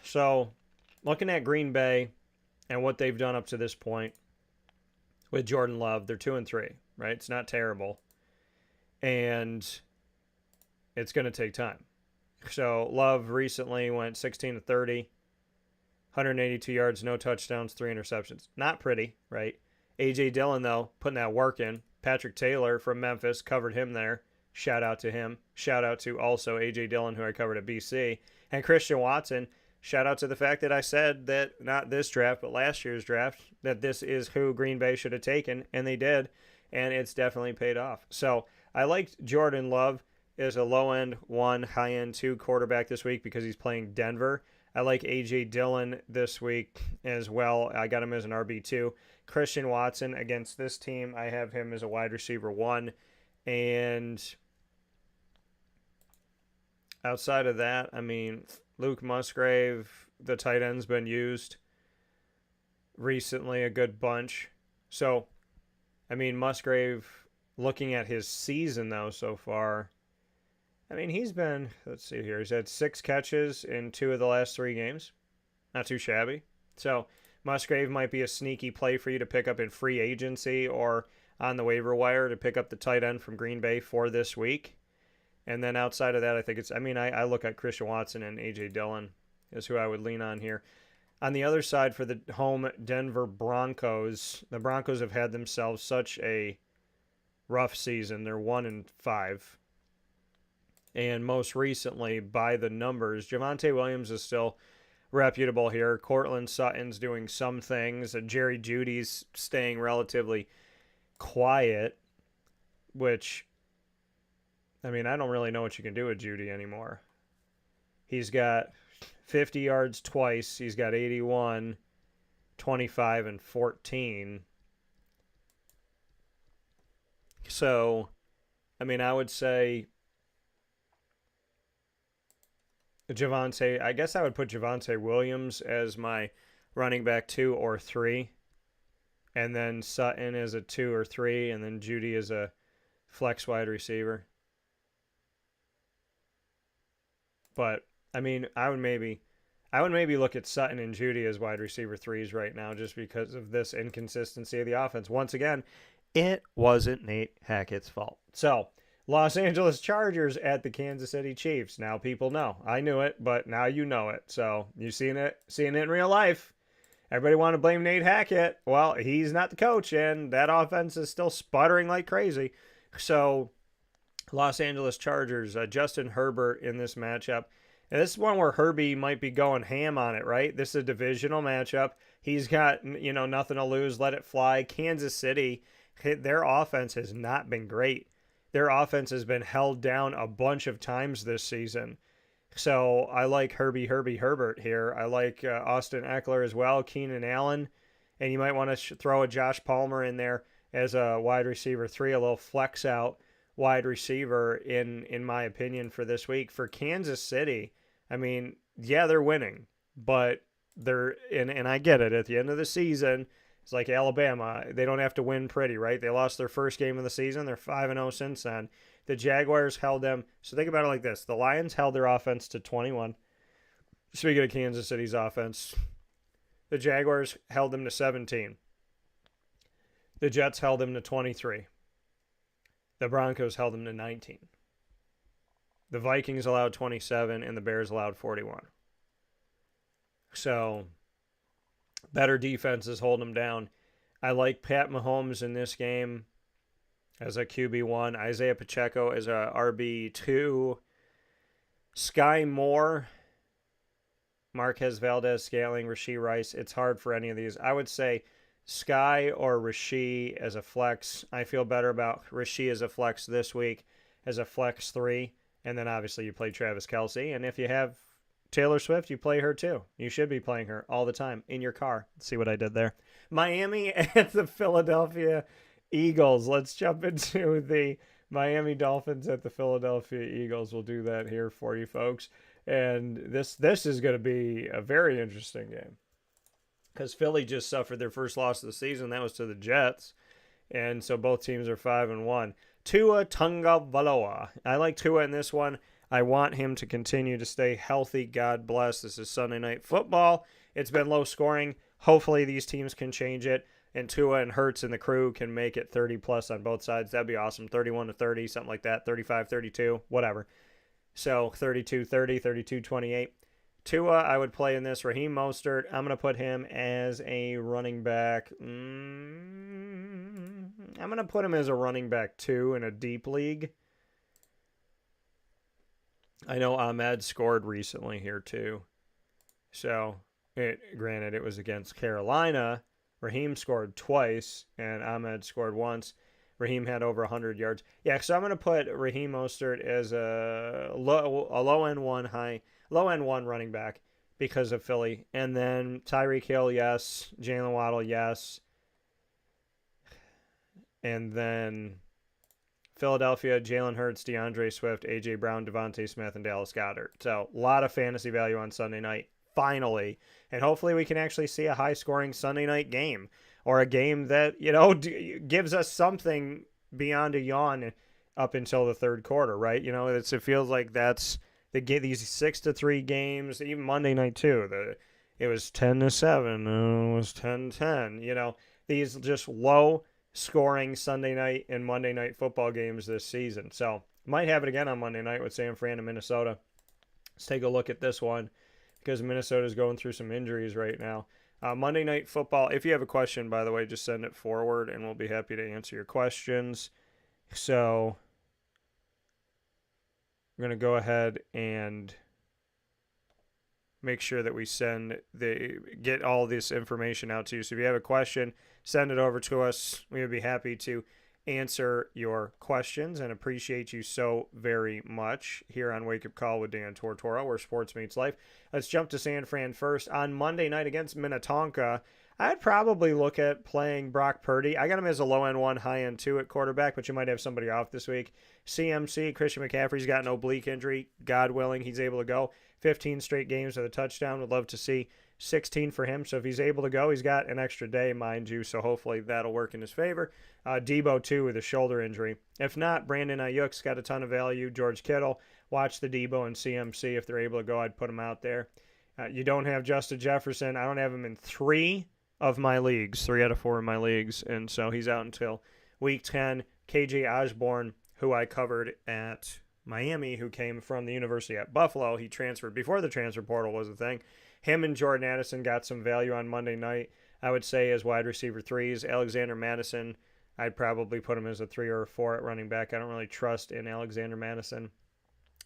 So looking at Green Bay and what they've done up to this point with Jordan Love, they're 2-3, right? It's not terrible. And it's going to take time. So Love recently went 16-30, 182 yards, no touchdowns, 3 interceptions. Not pretty, right? A.J. Dillon, though, putting that work in. Patrick Taylor from Memphis covered him there. Shout out to him. Shout out to also A.J. Dillon, who I covered at BC. And Christian Watson, shout out to the fact that I said that, not this draft, but last year's draft, that this is who Green Bay should have taken, and they did, and it's definitely paid off. So I liked Jordan Love as a low-end 1, high-end 2 quarterback this week because he's playing Denver. I like A.J. Dillon this week as well. I got him as an RB2. Christian Watson against this team, I have him as a wide receiver 1. And outside of that, Luke Musgrave, the tight end's been used recently a good bunch. So, Musgrave, looking at his season, though, so far, he's been, let's see here, he's had 6 catches in 2 of the last 3 games. Not too shabby. So Musgrave might be a sneaky play for you to pick up in free agency or on the waiver wire to pick up the tight end from Green Bay for this week. And then outside of that, I think it's, I look at Christian Watson and A.J. Dillon is who I would lean on here. On the other side, for the home Denver Broncos, the Broncos have had themselves such a rough season. They're 1-5. And most recently, by the numbers, Javonte Williams is still reputable here. Cortland Sutton's doing some things. Jerry Jeudy's staying relatively quiet, which, I don't really know what you can do with Jeudy anymore. He's got 50 yards twice. He's got 81, 25, and 14. So, I would say I guess I would put Javonte Williams as my running back 2 or 3. And then Sutton as a 2 or 3. And then Jeudy as a flex wide receiver. But, I would I would maybe look at Sutton and Judy as wide receiver 3s right now just because of this inconsistency of the offense. Once again, it wasn't Nate Hackett's fault. So, Los Angeles Chargers at the Kansas City Chiefs. Now people know. I knew it, but now you know it. So, you've seeing it in real life. Everybody want to blame Nate Hackett. Well, he's not the coach, and that offense is still sputtering like crazy. So, Los Angeles Chargers, Justin Herbert in this matchup. And this is one where Herbie might be going ham on it, right? This is a divisional matchup. He's got, nothing to lose. Let it fly. Kansas City, their offense has not been great. Their offense has been held down a bunch of times this season. So I like Herbert here. I like Austin Eckler as well, Keenan Allen. And you might want to throw a Josh Palmer in there as a wide receiver 3, a little flex out wide receiver in my opinion for this week. For Kansas City, I mean, yeah, they're winning, but they're and I get it. At the end of the season, it's like Alabama. They don't have to win pretty, right? They lost their first game of the season. They're 5-0 since then. The Jaguars held them. So think about it like this. The Lions held their offense to 21. Speaking of Kansas City's offense, the Jaguars held them to 17. The Jets held them to 23. The Broncos held them to 19. The Vikings allowed 27, and the Bears allowed 41. So, better defenses hold them down. I like Pat Mahomes in this game as a QB1. Isaiah Pacheco as a RB2. Sky Moore, Marquez Valdez-Scantling, Rashee Rice. It's hard for any of these. I would say Sky or Rashee as a flex. I feel better about Rashee as a flex this week as a flex 3. And then obviously you play Travis Kelce. And if you have Taylor Swift, you play her too. You should be playing her all the time in your car. See what I did there? Miami at the Philadelphia Eagles. Let's jump into the Miami Dolphins at the Philadelphia Eagles. We'll do that here for you folks. And this is going to be a very interesting game because Philly just suffered their first loss of the season. That was to the Jets. And so both teams are 5-1. Tua Tagovailoa. I like Tua in this one. I want him to continue to stay healthy. God bless. This is Sunday Night Football. It's been low scoring. Hopefully these teams can change it. And Tua and Hurts and the crew can make it 30-plus on both sides. That'd be awesome. 31-30, something like that. 35-32, whatever. So 32-30, 32-28. Tua, I would play in this. Raheem Mostert, I'm going to put him as a running back. I'm going to put him as a running back 2 in a deep league. I know Ahmed scored recently here too. So, granted, it was against Carolina. Raheem scored twice, and Ahmed scored once. Raheem had over 100 yards. Yeah, so I'm going to put Raheem Mostert as a low-end one running back because of Philly. And then Tyreek Hill, yes. Jalen Waddle, yes. And then Philadelphia, Jalen Hurts, DeAndre Swift, A.J. Brown, Devontae Smith, and Dallas Goedert. So a lot of fantasy value on Sunday night, finally. And hopefully we can actually see a high-scoring Sunday night game or a game that, gives us something beyond a yawn up until the third quarter, right? It feels like that's these 6-3 games, even Monday night too. It was 10-7, it was 10-10. These just low scoring Sunday night and Monday night football games this season. So might have it again on Monday night with San Fran and Minnesota. Let's take a look at this one because Minnesota is going through some injuries right now. Monday night football. If you have a question, by the way, just send it forward and we'll be happy to answer your questions. So we're going to go ahead and make sure that we get all this information out to you. So if you have a question, send it over to us. We would be happy to answer your questions and appreciate you so very much here on Wake Up Call with Dan Tortora, where sports meets life. Let's jump to San Fran first. On Monday night against Minnetonka, I'd probably look at playing Brock Purdy. I got him as a low-end 1, high-end 2 at quarterback, but you might have somebody off this week. CMC, Christian McCaffrey's got an oblique injury. God willing, he's able to go. 15 straight games with a touchdown. Would love to see 16 for him. So if he's able to go, he's got an extra day, mind you. So hopefully that'll work in his favor. Debo, too, with a shoulder injury. If not, Brandon Ayuk's got a ton of value. George Kittle. Watch the Debo and CMC. If they're able to go, I'd put them out there. You don't have Justin Jefferson. I don't have him in 3 of my leagues, 3 out of 4 of my leagues, and so he's out until week 10. KJ Osborne, who I covered at Miami, who came from the University at Buffalo, he transferred before the transfer portal was a thing. Him and Jordan Addison got some value on Monday night, I would say, as wide receiver 3s. Alexander Madison, I'd probably put him as a 3 or a 4 at running back. I don't really trust in Alexander Madison.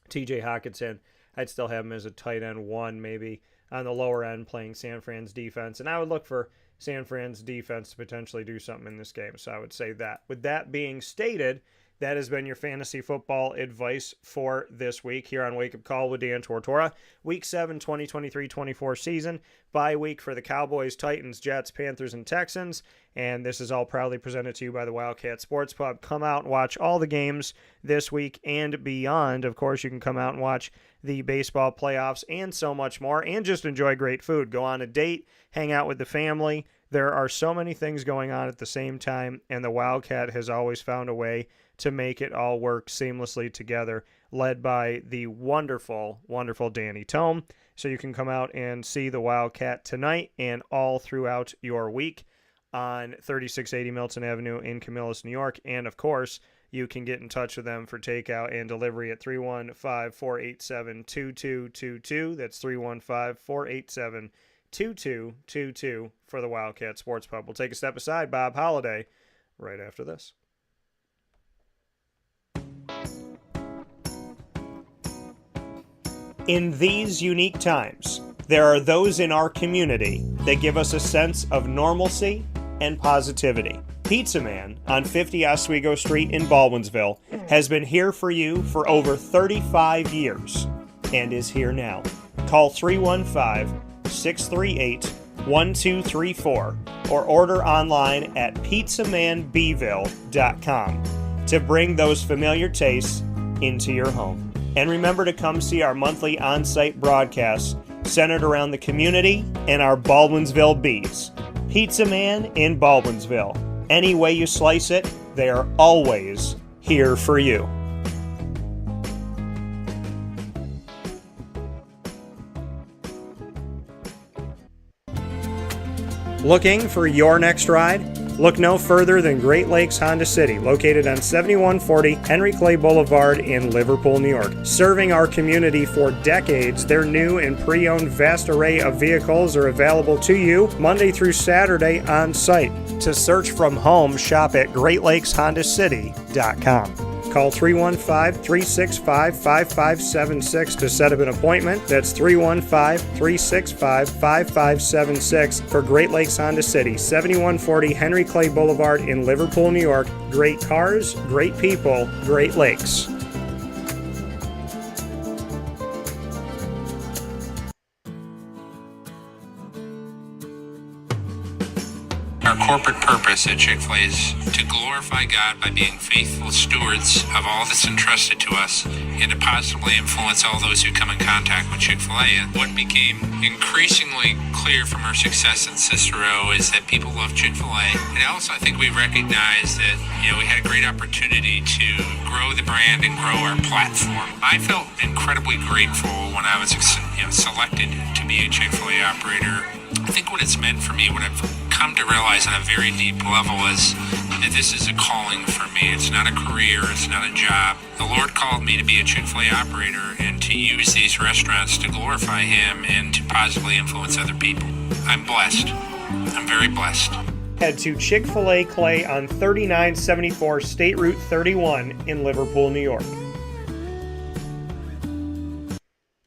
TJ Hawkinson, I'd still have him as a tight end 1, maybe on the lower end, playing San Fran's defense. And I would look for San Fran's defense to potentially do something in this game. So I would say that. With that being stated, that has been your fantasy football advice for this week here on Wake Up Call with Dan Tortora. Week 7, 2023-24 season. Bye week for the Cowboys, Titans, Jets, Panthers, and Texans. And this is all proudly presented to you by the Wildcat Sports Pub. Come out and watch all the games this week and beyond. Of course, you can come out and watch the baseball playoffs and so much more, and just enjoy great food. Go on a date, hang out with the family. There are so many things going on at the same time, and the Wildcat has always found a way to make it all work seamlessly together, led by the wonderful, wonderful Danny Tome. So you can come out and see the Wildcat tonight and all throughout your week on 3680 Milton Avenue in Camillus, New York. And, of course, you can get in touch with them for takeout and delivery at 315-487-2222. That's 315-487-2222 for the Wildcat Sports Pub. We'll take a step aside. Bob Holliday right after this. In these unique times, there are those in our community that give us a sense of normalcy and positivity. Pizza Man on 50 Oswego Street in Baldwinsville has been here for you for over 35 years and is here now. Call 315-638-1234 or order online at pizzamanbville.com to bring those familiar tastes into your home. And remember to come see our monthly on-site broadcasts centered around the community and our Baldwinsville Bees. Pizza Man in Baldwinsville. Any way you slice it, they are always here for you. Looking for your next ride? Look no further than Great Lakes Honda City, located on 7140 Henry Clay Boulevard in Liverpool, New York. Serving our community for decades, their new and pre-owned vast array of vehicles are available to you Monday through Saturday on site. To search from home, shop at GreatLakesHondaCity.com. Call 315-365-5576 to set up an appointment. That's 315-365-5576 for Great Lakes Honda City, 7140 Henry Clay Boulevard in Liverpool, New York. Great cars, great people, Great Lakes. Our corporate purpose at Chick-fil-A is to glorify God by being faithful stewards of all that's entrusted to us and to positively influence all those who come in contact with Chick-fil-A. And what became increasingly clear from our success in Cicero is that people love Chick-fil-A. And also I think we recognized that, we had a great opportunity to grow the brand and grow our platform. I felt incredibly grateful when I was selected to be a Chick-fil-A operator. I think what it's meant for me, what I've come to realize on a very deep level is that this is a calling for me. It's not a career. It's not a job. The Lord called me to be a Chick-fil-A operator and to use these restaurants to glorify Him and to positively influence other people. I'm blessed. I'm very blessed. Head to Chick-fil-A Clay on 3974 State Route 31 in Liverpool, New York.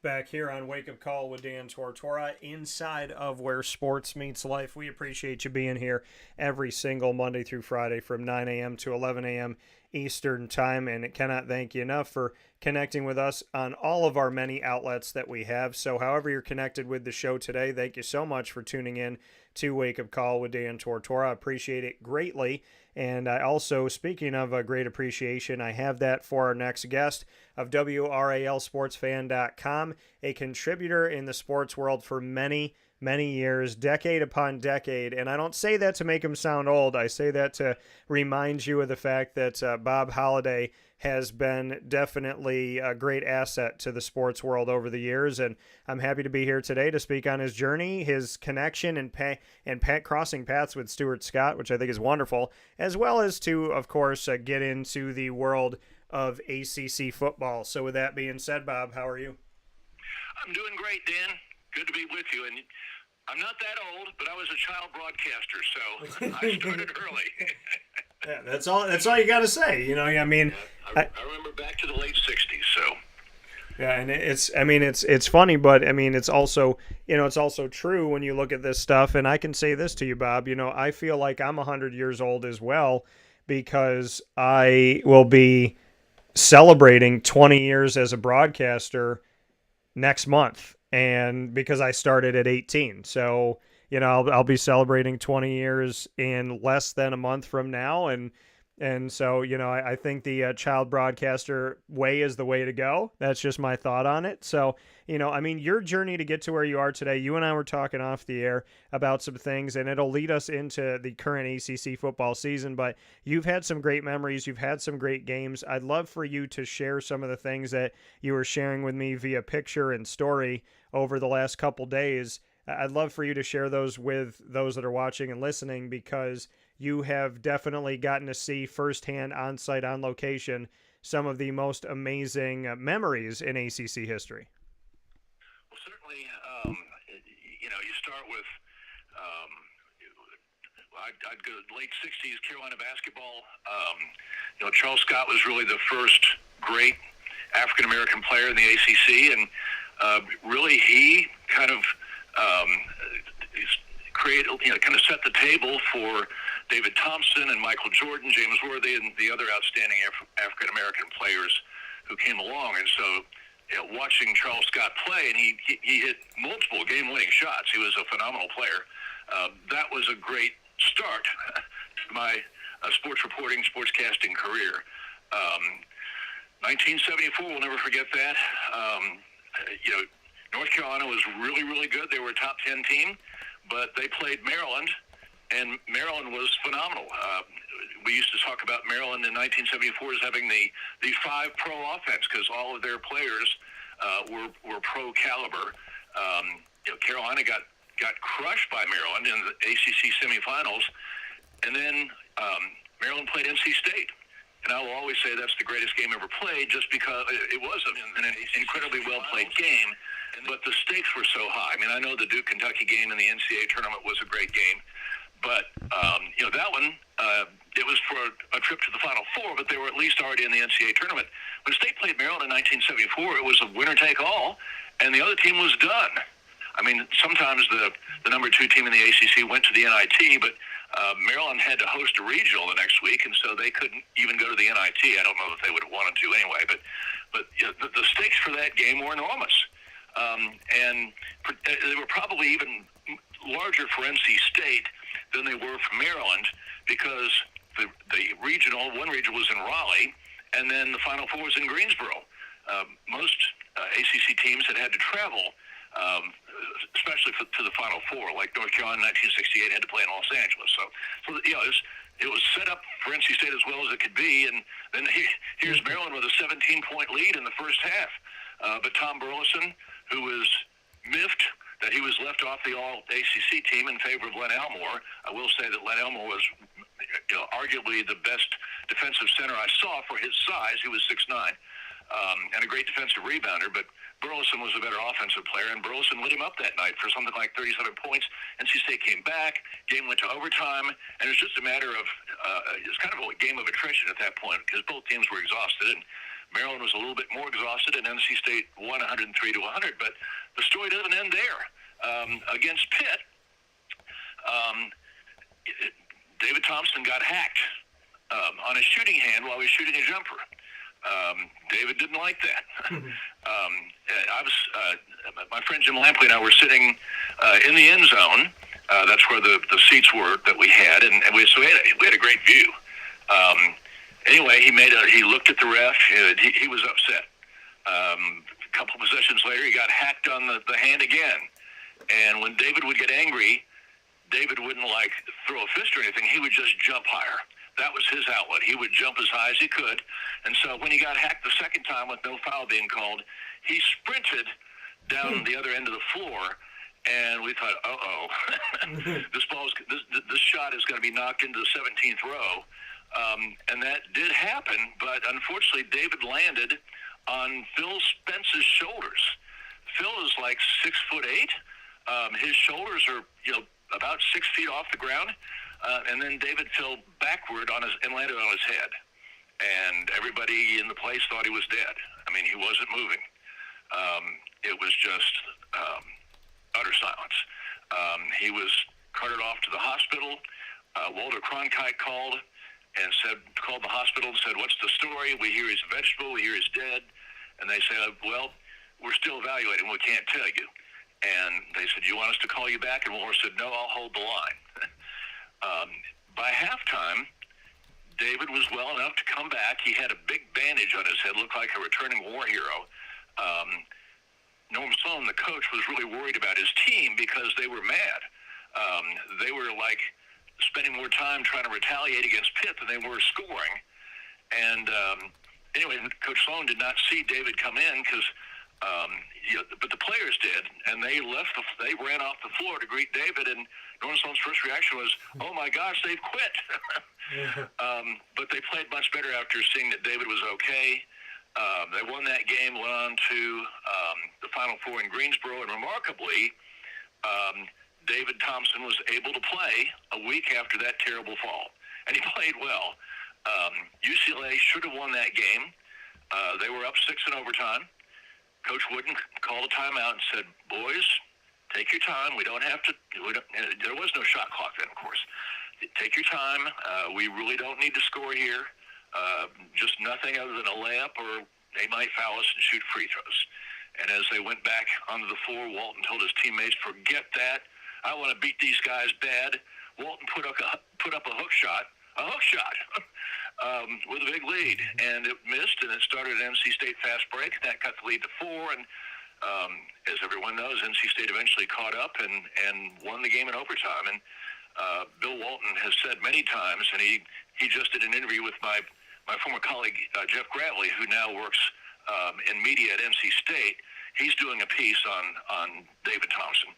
Back here on Wake Up Call with Dan Tortora, inside of Where Sports Meets Life. We appreciate you being here every single Monday through Friday from 9 a.m. to 11 a.m. Eastern Time, and cannot thank you enough for connecting with us on all of our many outlets that we have. So however you're connected with the show today, thank you so much for tuning in to Wake Up Call with Dan Tortora. I appreciate it greatly. And I also, speaking of a great appreciation, I have that for our next guest of WRALSportsFan.com, a contributor in the sports world for many, many years, decade upon decade. And I don't say that to make him sound old. I say that to remind you of the fact that Bob Holliday has been definitely a great asset to the sports world over the years. And I'm happy to be here today to speak on his journey, his connection and crossing paths with Stuart Scott, which I think is wonderful, as well as to, of course, get into the world of ACC football. So with that being said, Bob, how are you? I'm doing great, Dan. Good to be with you. And I'm not that old, but I was a child broadcaster, so I started early. Yeah, that's all you got to say. You know, I mean, I remember back to the late '60s. So. Yeah, and it's funny, but I mean, it's also true when you look at this stuff. And I can say this to you, Bob. You know, I feel like I'm 100 years old as well, because I will be celebrating 20 years as a broadcaster next month, and because I started at 18. So, you know, I'll be celebrating 20 years in less than a month from now, and so, you know, I think the child broadcaster way is the way to go. That's just my thought on it. So, you know, I mean, your journey to get to where you are today, you and I were talking off the air about some things, and it'll lead us into the current ACC football season, but you've had some great memories. You've had some great games. I'd love for you to share some of the things that you were sharing with me via picture and story over the last couple days. I'd love for you to share those with those that are watching and listening, because you have definitely gotten to see firsthand, on-site, on location, some of the most amazing memories in ACC history. Well, certainly, you know, you start with, I'd go late 60s Carolina basketball. You know, Charles Scott was really the first great African-American player in the ACC, and really he kind of kind of set the table for David Thompson and Michael Jordan, James Worthy, and the other outstanding African-American players who came along. And so, you know, watching Charles Scott play, and he hit multiple game-winning shots. He was a phenomenal player. That was a great start to my sports reporting, sportscasting career. 1974, we'll never forget that. You know, North Carolina was really, really good. They were a top 10 team, but they played Maryland, and Maryland was phenomenal. We used to talk about Maryland in 1974 as having the 5 pro offense, because all of their players were pro caliber. You know, Carolina got crushed by Maryland in the ACC semifinals, and then Maryland played NC State. And I will always say that's the greatest game ever played, just because it was an incredibly well-played game, but the stakes were so high. I mean, I know the Duke-Kentucky game in the NCAA tournament was a great game, but, you know, that one, it was for a trip to the Final Four, but they were at least already in the NCAA tournament. When State played Maryland in 1974, it was a winner-take-all, and the other team was done. I mean, sometimes the number 2 team in the ACC went to the NIT, but Maryland had to host a regional the next week, and so they couldn't even go to the NIT. I don't know if they would have wanted to anyway, but you know, the stakes for that game were enormous, and they were probably even larger for NC State than they were for Maryland, because the one regional was in Raleigh, and then the Final Four was in Greensboro. Most ACC teams had to travel, especially to the Final Four, like North Carolina in 1968 had to play in Los Angeles. So you know, it was set up for NC State as well as it could be, and then here's Maryland with a 17-point lead in the first half. But Tom Burleson, who was miffed that he was left off the All-ACC team in favor of Len Elmore. I will say that Len Elmore was, you know, arguably the best defensive center I saw for his size. He was 6'9", and a great defensive rebounder, but Burleson was a better offensive player, and Burleson lit him up that night for something like 37 points. NC State came back, game went to overtime, and it was just a matter of, it was kind of a game of attrition at that point, because both teams were exhausted, and Maryland was a little bit more exhausted, and NC State won 103-100, but the story doesn't end there. Against Pitt, David Thompson got hacked on his shooting hand while he was shooting a jumper. David didn't like that. My friend Jim Lampley and I were sitting in the end zone. That's where the seats were that we had, and we had a great view. Anyway, he looked at the ref. He was upset. A couple possessions later, he got hacked on the hand again, And when David would get angry, David wouldn't like throw a fist or anything. He would just jump higher. That was his outlet. He would jump as high as he could. And so when he got hacked the second time with no foul being called, he sprinted down the other end of the floor. And we thought, this shot is going to be knocked into the 17th row. And that did happen, but unfortunately David landed on Phil Spence's shoulders. Phil is like 6'8". His shoulders are, about 6 feet off the ground. And then David fell backward and landed on his head. And everybody in the place thought he was dead. I mean, he wasn't moving. It was just utter silence. He was carted off to the hospital. Walter Cronkite called the hospital and said, "What's the story? We hear he's a vegetable. We hear he's dead." And they said, "Well, we're still evaluating. We can't tell you." And they said, "You want us to call you back?" And Walter said, "No, I'll hold the line." By halftime, David was well enough to come back. He had a big bandage on his head, looked like a returning war hero. Norm Sloan, the coach, was really worried about his team because they were mad. They were like spending more time trying to retaliate against Pitt than they were scoring. And anyway, Coach Sloan did not see David come in because, but the players did, and they ran off the floor to greet David. And Norm Sloan's first reaction was, "Oh my gosh, they've quit." But they played much better after seeing that David was okay. They won that game, went on to the Final Four in Greensboro, and remarkably, David Thompson was able to play a week after that terrible fall, and he played well. UCLA should have won that game. They were up 6 in overtime. Coach Wooden called a timeout and said, "Boys, take your time. We don't have to." There was no shot clock then, of course. Take your time. We really don't need to score here. Just nothing other than a layup, or they might foul us and shoot free throws. And as they went back onto the floor, Walton told his teammates, "Forget that. I want to beat these guys bad." Walton put up a hook shot, with a big lead, and it missed, and it started an NC State fast break. That cut the lead to 4, and as everyone knows, NC State eventually caught up and won the game in overtime. And Bill Walton has said many times, and he just did an interview with my former colleague, Jeff Gradley, who now works in media at NC State. He's doing a piece on David Thompson.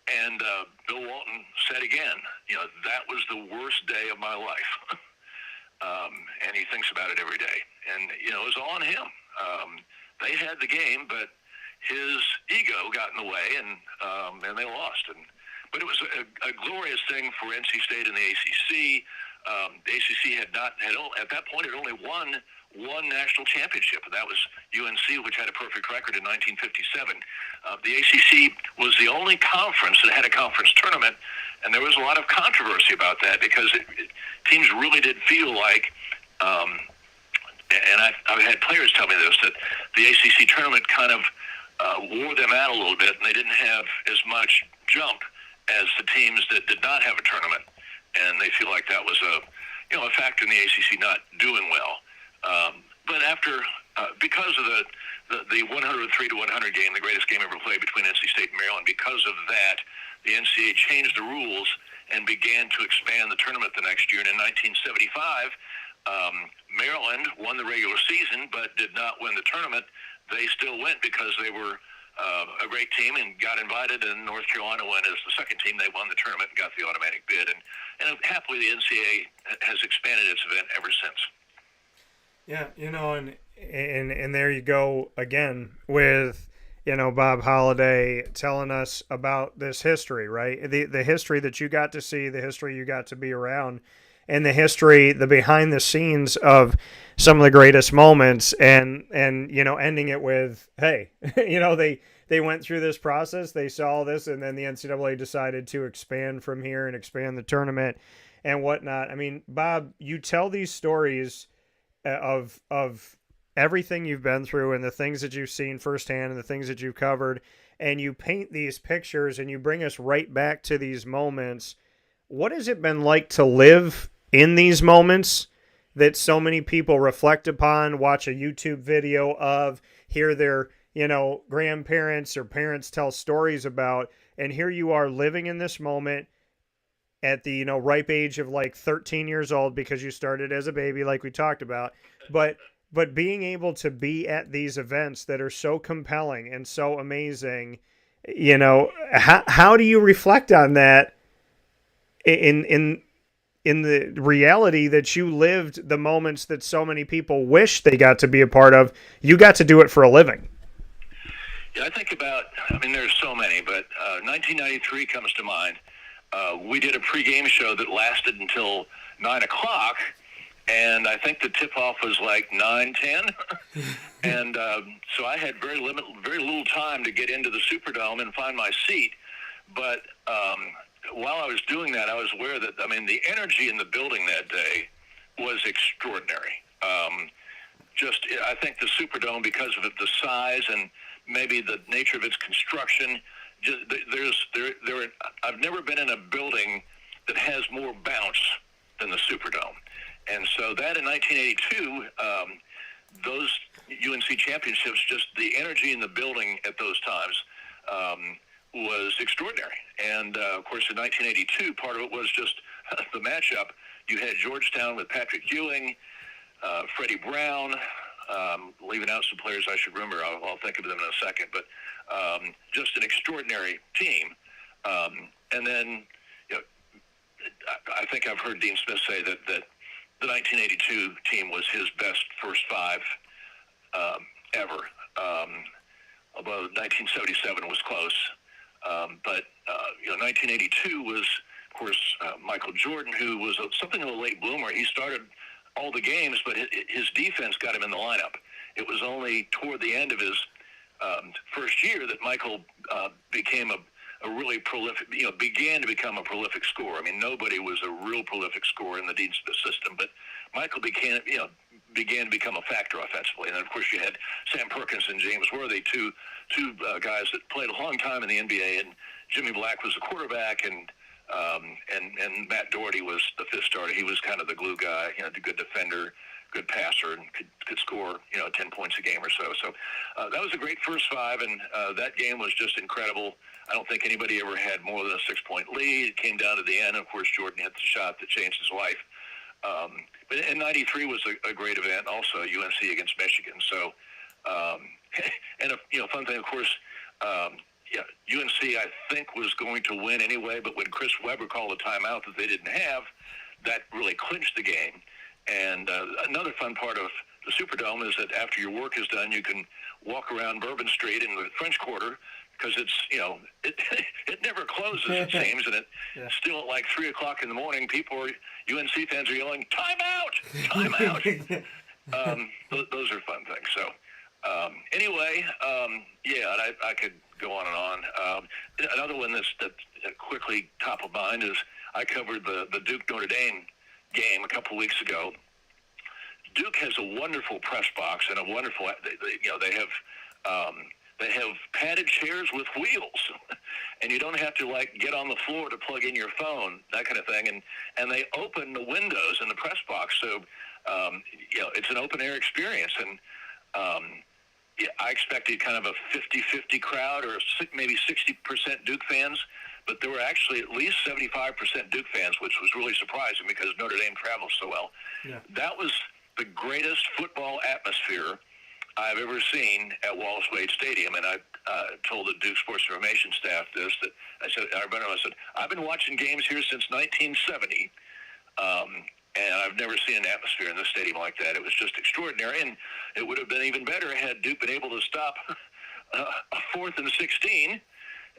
And Bill Walton said again, that was the worst day of my life. And he thinks about it every day. And, it was all on him. They had the game, but his ego got in the way, and they lost. But it was a glorious thing for NC State and the ACC. The ACC at that point had only won one national championship, and that was UNC, which had a perfect record in 1957. The ACC was the only conference that had a conference tournament, and there was a lot of controversy about that because teams really did feel like, and I've had players tell me this, that the ACC tournament kind of wore them out a little bit, and they didn't have as much jump as the teams that did not have a tournament, and they feel like that was a factor in the ACC not doing well. But because of the 103-100 game, the greatest game ever played between NC State and Maryland, because of that, the NCAA changed the rules and began to expand the tournament the next year. And in 1975, Maryland won the regular season but did not win the tournament. They still went because they were a great team and got invited, and North Carolina went as the second team. They won the tournament and got the automatic bid. And happily, the NCAA has expanded its event ever since. Yeah, and there you go again with, Bob Holliday telling us about this history, right? The history that you got to see, the history you got to be around, and the history, the behind the scenes of some of the greatest moments, and ending it with, hey, they went through this process, they saw this, and then the NCAA decided to expand from here and expand the tournament and whatnot. I mean, Bob, you tell these stories of everything you've been through and the things that you've seen firsthand and the things that you've covered, and you paint these pictures and you bring us right back to these moments. What has it been like to live in these moments that so many people reflect upon, watch a YouTube video of, hear their grandparents or parents tell stories about, and here you are living in this moment at the, ripe age of like 13 years old because you started as a baby, like we talked about, but being able to be at these events that are so compelling and so amazing, how do you reflect on that in the reality that you lived the moments that so many people wish they got to be a part of? You got to do it for a living. Yeah, I think about, there's so many, but 1993 comes to mind. We did a pregame show that lasted until 9 o'clock, and I think the tip-off was like 9:10. And so I had very little time to get into the Superdome and find my seat. But while I was doing that, I was aware that, the energy in the building that day was extraordinary. I think the Superdome, because of the size and maybe the nature of its construction, I've never been in a building that has more bounce than the Superdome. And so that in 1982, those UNC championships, just the energy in the building at those times was extraordinary. And, of course, in 1982, part of it was just the matchup. You had Georgetown with Patrick Ewing, Freddie Brown, leaving out some players I should remember. I'll think of them in a second. But just an extraordinary team. And then, I think I've heard Dean Smith say that the 1982 team was his best first five ever. Although 1977 was close. But 1982 was, of course, Michael Jordan, who was something of a late bloomer. He started all the games, but his defense got him in the lineup. It was only toward the end of his first year that Michael became a really prolific, began to become a prolific scorer. Nobody was a real prolific scorer in the Dean Smith system, but Michael began to become a factor offensively. And then, of course, you had Sam Perkins and James Worthy, two guys that played a long time in the NBA, and Jimmy Black was the quarterback, and Matt Doherty was the fifth starter. He was kind of the glue guy, the good defender, good passer, and could score 10 points a game or so. So that was a great first five, and that game was just incredible. I don't think anybody ever had more than a 6-point lead. It came down to the end. Of course, Jordan hit the shot that changed his life. But in 93 was a great event, also UNC against Michigan. So, and a fun thing, of course, UNC I think was going to win anyway, but when Chris Webber called a timeout that they didn't have, that really clinched the game. And another fun part of the Superdome is that after your work is done, you can walk around Bourbon Street in the French Quarter, because it's, it never closes, it seems, and it's still at like 3 o'clock in the morning. UNC fans are yelling, "Time out! Time out!" Those are fun things. So anyway, and I could go on and on. Another one that's quickly top of mind is I covered the Duke Notre Dame game a couple of weeks ago. Duke has a wonderful press box and a wonderful, they have padded chairs with wheels, and you don't have to get on the floor to plug in your phone, that kind of thing. And they open the windows in the press box, so it's an open air experience. And I expected kind of a 50-50 crowd, or maybe 60% Duke fans, but there were actually at least 75% Duke fans, which was really surprising because Notre Dame travels so well. Yeah. That was the greatest football atmosphere I've ever seen at Wallace Wade Stadium. And I told the Duke Sports Information staff this, that I said, I've been watching games here since 1970, and I've never seen an atmosphere in this stadium like that. It was just extraordinary, and it would have been even better had Duke been able to stop a 4th and 16,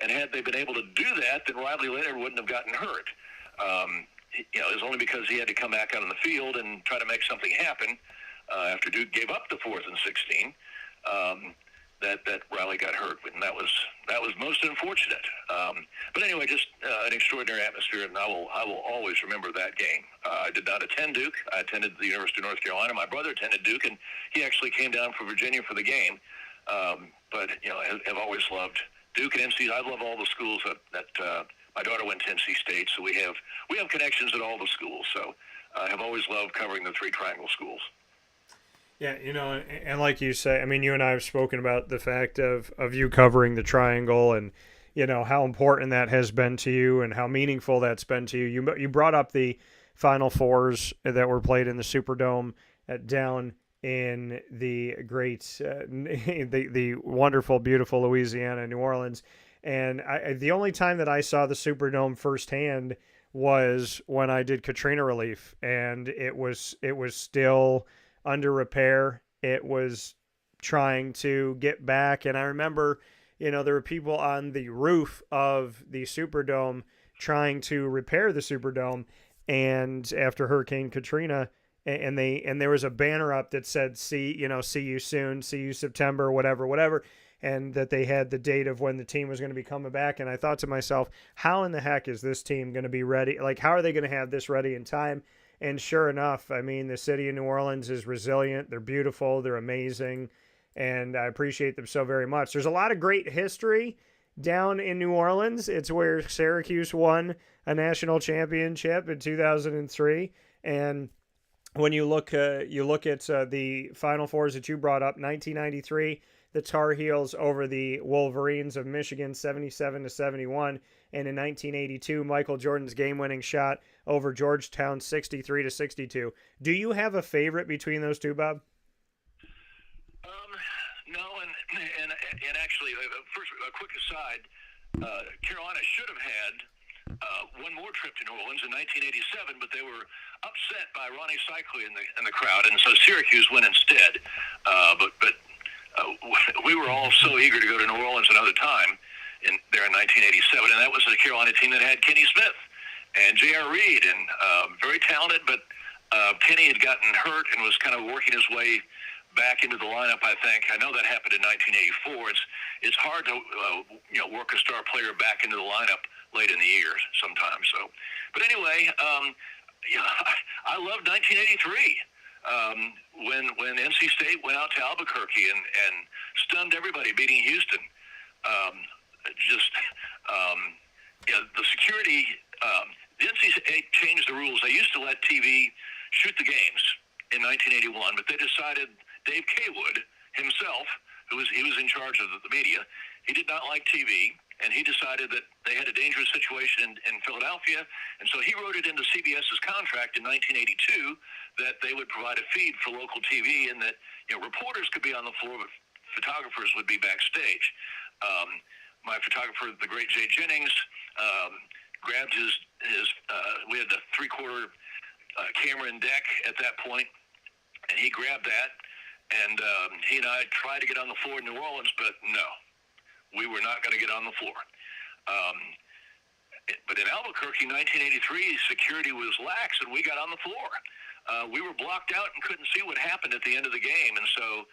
and had they been able to do that, then Riley Leonard wouldn't have gotten hurt. It was only because he had to come back out on the field and try to make something happen after Duke gave up the 4th and 16, that Riley got hurt, and that was most unfortunate. But anyway, just an extraordinary atmosphere, and I will always remember that game. I did not attend Duke. I attended the University of North Carolina. My brother attended Duke, and he actually came down from Virginia for the game. But have always loved Duke and NC. I love all the schools that my daughter went to NC State, so we have connections at all the schools. So I have always loved covering the Three Triangle schools. Yeah, and like you say, I mean, you and I have spoken about the fact of you covering the Triangle and, how important that has been to you and how meaningful that's been to you. You brought up the Final Fours that were played in the Superdome down in the great, the wonderful, beautiful Louisiana, New Orleans. And the only time that I saw the Superdome firsthand was when I did Katrina relief, and it was still under repair. It was trying to get back, and I remember, there were people on the roof of the Superdome trying to repair the Superdome, and after Hurricane Katrina, and there was a banner up that said, see you soon, see you September, whatever, and that they had the date of when the team was going to be coming back. And I thought to myself, how in the heck is this team going to be ready? Like, how are they going to have this ready in time? And sure enough, I mean, the city of New Orleans is resilient. They're beautiful. They're amazing. And I appreciate them so very much. There's a lot of great history down in New Orleans. It's where Syracuse won a national championship in 2003. And when you look at the Final Fours that you brought up, 1993, the Tar Heels over the Wolverines of Michigan, 77-71. And in 1982, Michael Jordan's game-winning shot over Georgetown, 63-62. Do you have a favorite between those two, Bob? No, and actually, first, a quick aside, Carolina should have had one more trip to New Orleans in 1987, but they were upset by Ronnie Cycli in the crowd, and so Syracuse went instead. But we were all so eager to go to New Orleans another time there in 1987, and that was the Carolina team that had Kenny Smith and J.R. Reed, and very talented, but Kenny had gotten hurt and was kind of working his way back into the lineup, I think. I know that happened in 1984. It's hard to work a star player back into the lineup late in the year sometimes. So, but anyway, I loved 1983 when NC State went out to Albuquerque and stunned everybody, beating Houston. The security. The NC State changed the rules. They used to let TV shoot the games in 1981, but they decided. Dave Kaywood himself, he was in charge of the media, he did not like TV, and he decided that they had a dangerous situation in Philadelphia, and so he wrote it into CBS's contract in 1982 that they would provide a feed for local TV, and that reporters could be on the floor, but photographers would be backstage. My photographer, the great Jay Jennings, grabbed his we had the 3/4 camera in deck at that point, and he grabbed that. And he and I tried to get on the floor in New Orleans, but no, we were not going to get on the floor. But in Albuquerque, 1983, security was lax, and we got on the floor. We were blocked out and couldn't see what happened at the end of the game. And so,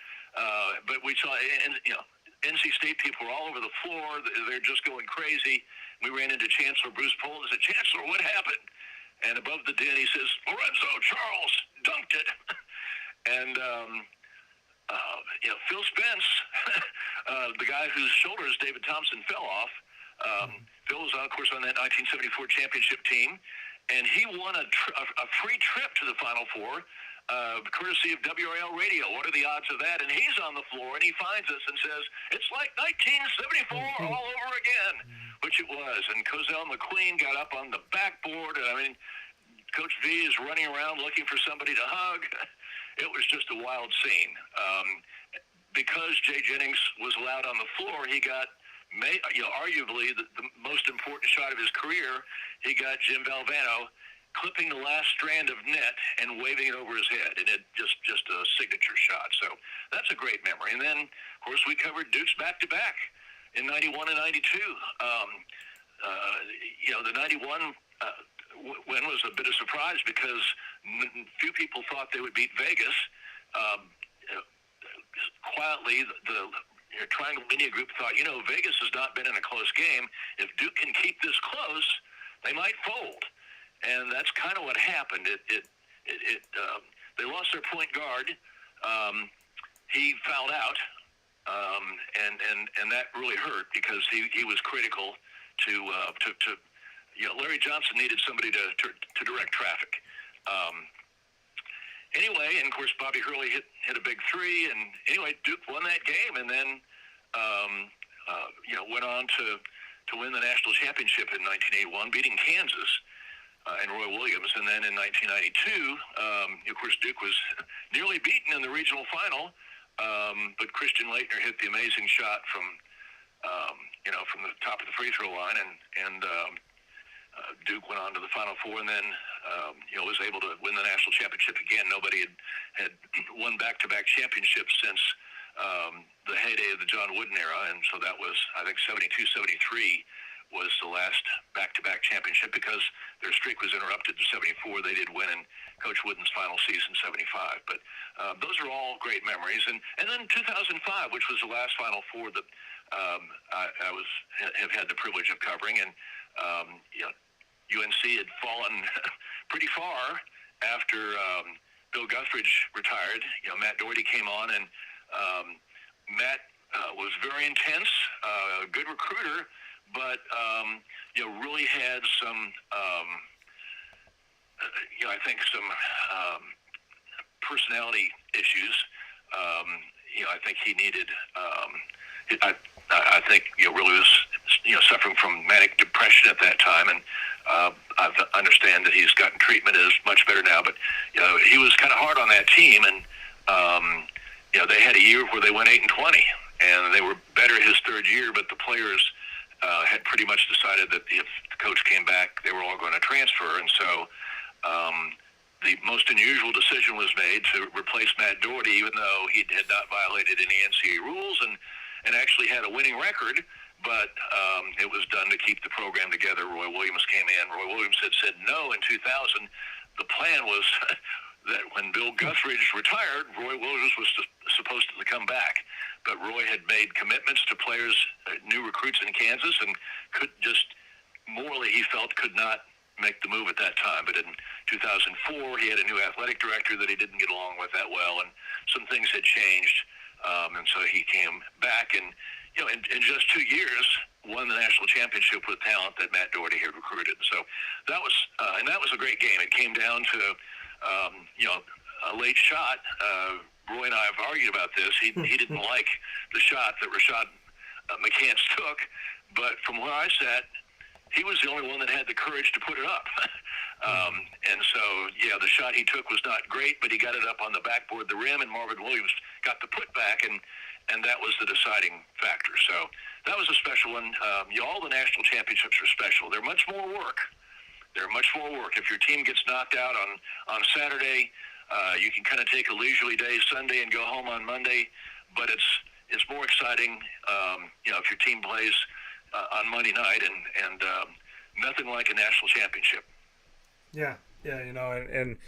but we saw, NC State people were all over the floor. They're just going crazy. We ran into Chancellor Bruce Pohl and said, "Chancellor, what happened?" And above the din, he says, "Lorenzo Charles dunked it." And Phil Spence, the guy whose shoulders David Thompson fell off, Phil was, of course, on that 1974 championship team, and he won a free trip to the Final Four, courtesy of WRL Radio. What are the odds of that? And he's on the floor, and he finds us and says, "It's like 1974 all over again," which it was. And Cozell McQueen got up on the backboard, and I mean, Coach V is running around looking for somebody to hug. It was just a wild scene. Because Jay Jennings was allowed on the floor, he got, arguably the most important shot of his career. He got Jim Valvano clipping the last strand of net and waving it over his head, and it just a signature shot. So that's a great memory. And then, of course, we covered Dukes back-to-back in 91 and 92. The 91 win was a bit of surprise because few people thought they would beat Vegas. Quietly, the Triangle Media Group thought, Vegas has not been in a close game. If Duke can keep this close, they might fold. And that's kind of what happened. They lost their point guard. He fouled out, and that really hurt because he was critical to Larry Johnson needed somebody to direct traffic. anyway, and of course Bobby Hurley hit a big three, and anyway Duke won that game, and then went on to win the national championship in 1981, beating Kansas and Roy Williams, and then in 1992, of course Duke was nearly beaten in the regional final, but Christian Laettner hit the amazing shot from the top of the free throw line, and Duke went on to the Final Four, and then was able to win the national championship again. Nobody had won back-to-back championships since the heyday of the John Wooden era, and so that was, I think, 72-73 was the last back-to-back championship, because their streak was interrupted in 74. They did win in Coach Wooden's final season, 75. But those are all great memories. And then 2005, which was the last Final Four that I have had the privilege of covering, and UNC had fallen pretty far after Bill Guthridge retired. Matt Doherty came on, and Matt was very intense, a good recruiter, but really had some, I think some personality issues. I think he needed. I think really was suffering from manic depression at that time, and I understand that he's gotten treatment, is much better now. But he was kind of hard on that team, and they had a year where they went 8-20, and they were better his third year, but the players had pretty much decided that if the coach came back, they were all going to transfer. And so the most unusual decision was made to replace Matt Doherty, even though he had not violated any NCAA rules and actually had a winning record. But it was done to keep the program together. Roy Williams came in. Roy Williams had said no in 2000. The plan was that when Bill Guthridge retired, Roy Williams was supposed to come back. But Roy had made commitments to players, new recruits in Kansas, and morally he felt could not make the move at that time. But in 2004, he had a new athletic director that he didn't get along with that well, and some things had changed. And so he came back, and in just 2 years, won the national championship with talent that Matt Doherty had recruited. So that was a great game. It came down to a late shot. Roy and I have argued about this. He didn't like the shot that Rashad McCants took, but from where I sat, he was the only one that had the courage to put it up. And so, the shot he took was not great, but he got it up on the backboard, the rim, and Marvin Williams got the putback, and that was the deciding factor. So that was a special one. All the national championships are special. They're much more work. If your team gets knocked out on Saturday, you can kind of take a leisurely day Sunday and go home on Monday, but it's more exciting, if your team plays on Monday night, and nothing like a national championship. Yeah, and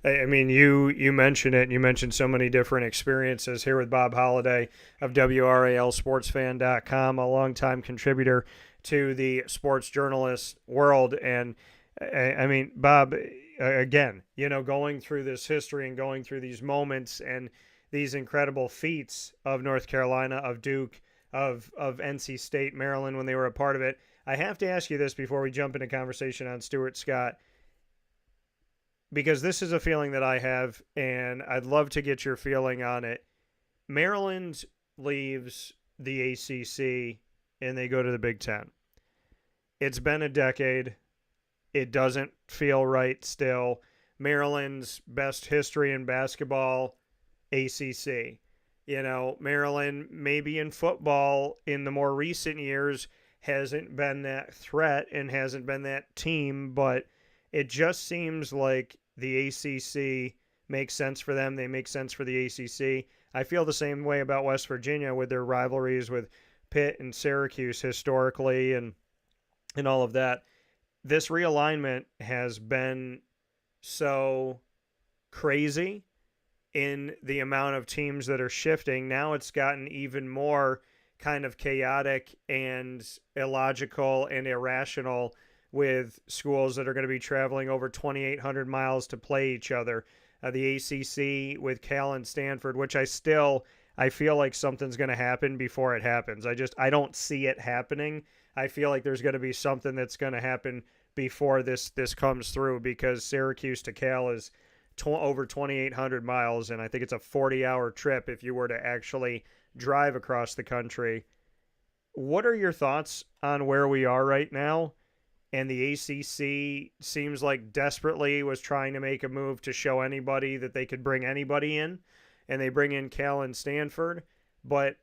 I mean, you mentioned it, and you mentioned so many different experiences here with Bob Holliday of WRALSportsFan.com, a longtime contributor to the sports journalist world. And I mean, Bob, again, going through this history and going through these moments and these incredible feats of North Carolina, of Duke, of NC State, Maryland, when they were a part of it, I have to ask you this before we jump into conversation on Stuart Scott, because this is a feeling that I have, and I'd love to get your feeling on it. Maryland leaves the ACC, and they go to the Big Ten. It's been a decade. It doesn't feel right still. Maryland's best history in basketball, ACC. Maryland, maybe in football in the more recent years, hasn't been that threat and hasn't been that team, but it just seems like the ACC makes sense for them. They make sense for the ACC. I feel the same way about West Virginia with their rivalries with Pitt and Syracuse historically and all of that. This realignment has been so crazy in the amount of teams that are shifting. Now it's gotten even more kind of chaotic and illogical and irrational with schools that are going to be traveling over 2,800 miles to play each other. The ACC with Cal and Stanford, which I feel like something's going to happen before it happens. I don't see it happening. I feel like there's going to be something that's going to happen before this comes through, because Syracuse to Cal is over 2,800 miles, and I think it's a 40-hour trip if you were to actually drive across the country. What are your thoughts on where we are right now? And the ACC seems like desperately was trying to make a move to show anybody that they could bring anybody in, and they bring in Cal and Stanford, but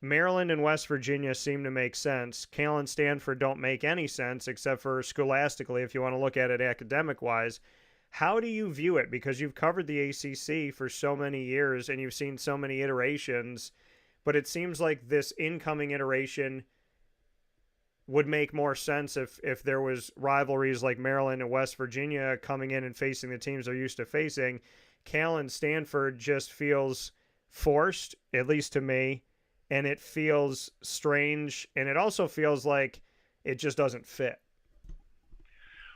Maryland and West Virginia seem to make sense. Cal and Stanford don't make any sense except for scholastically, if you want to look at it academic-wise. How do you view it? Because you've covered the ACC for so many years and you've seen so many iterations, but it seems like this incoming iteration would make more sense if there was rivalries like Maryland and West Virginia coming in and facing the teams they're used to facing. Cal and Stanford just feels forced, at least to me, and it feels strange, and it also feels like it just doesn't fit.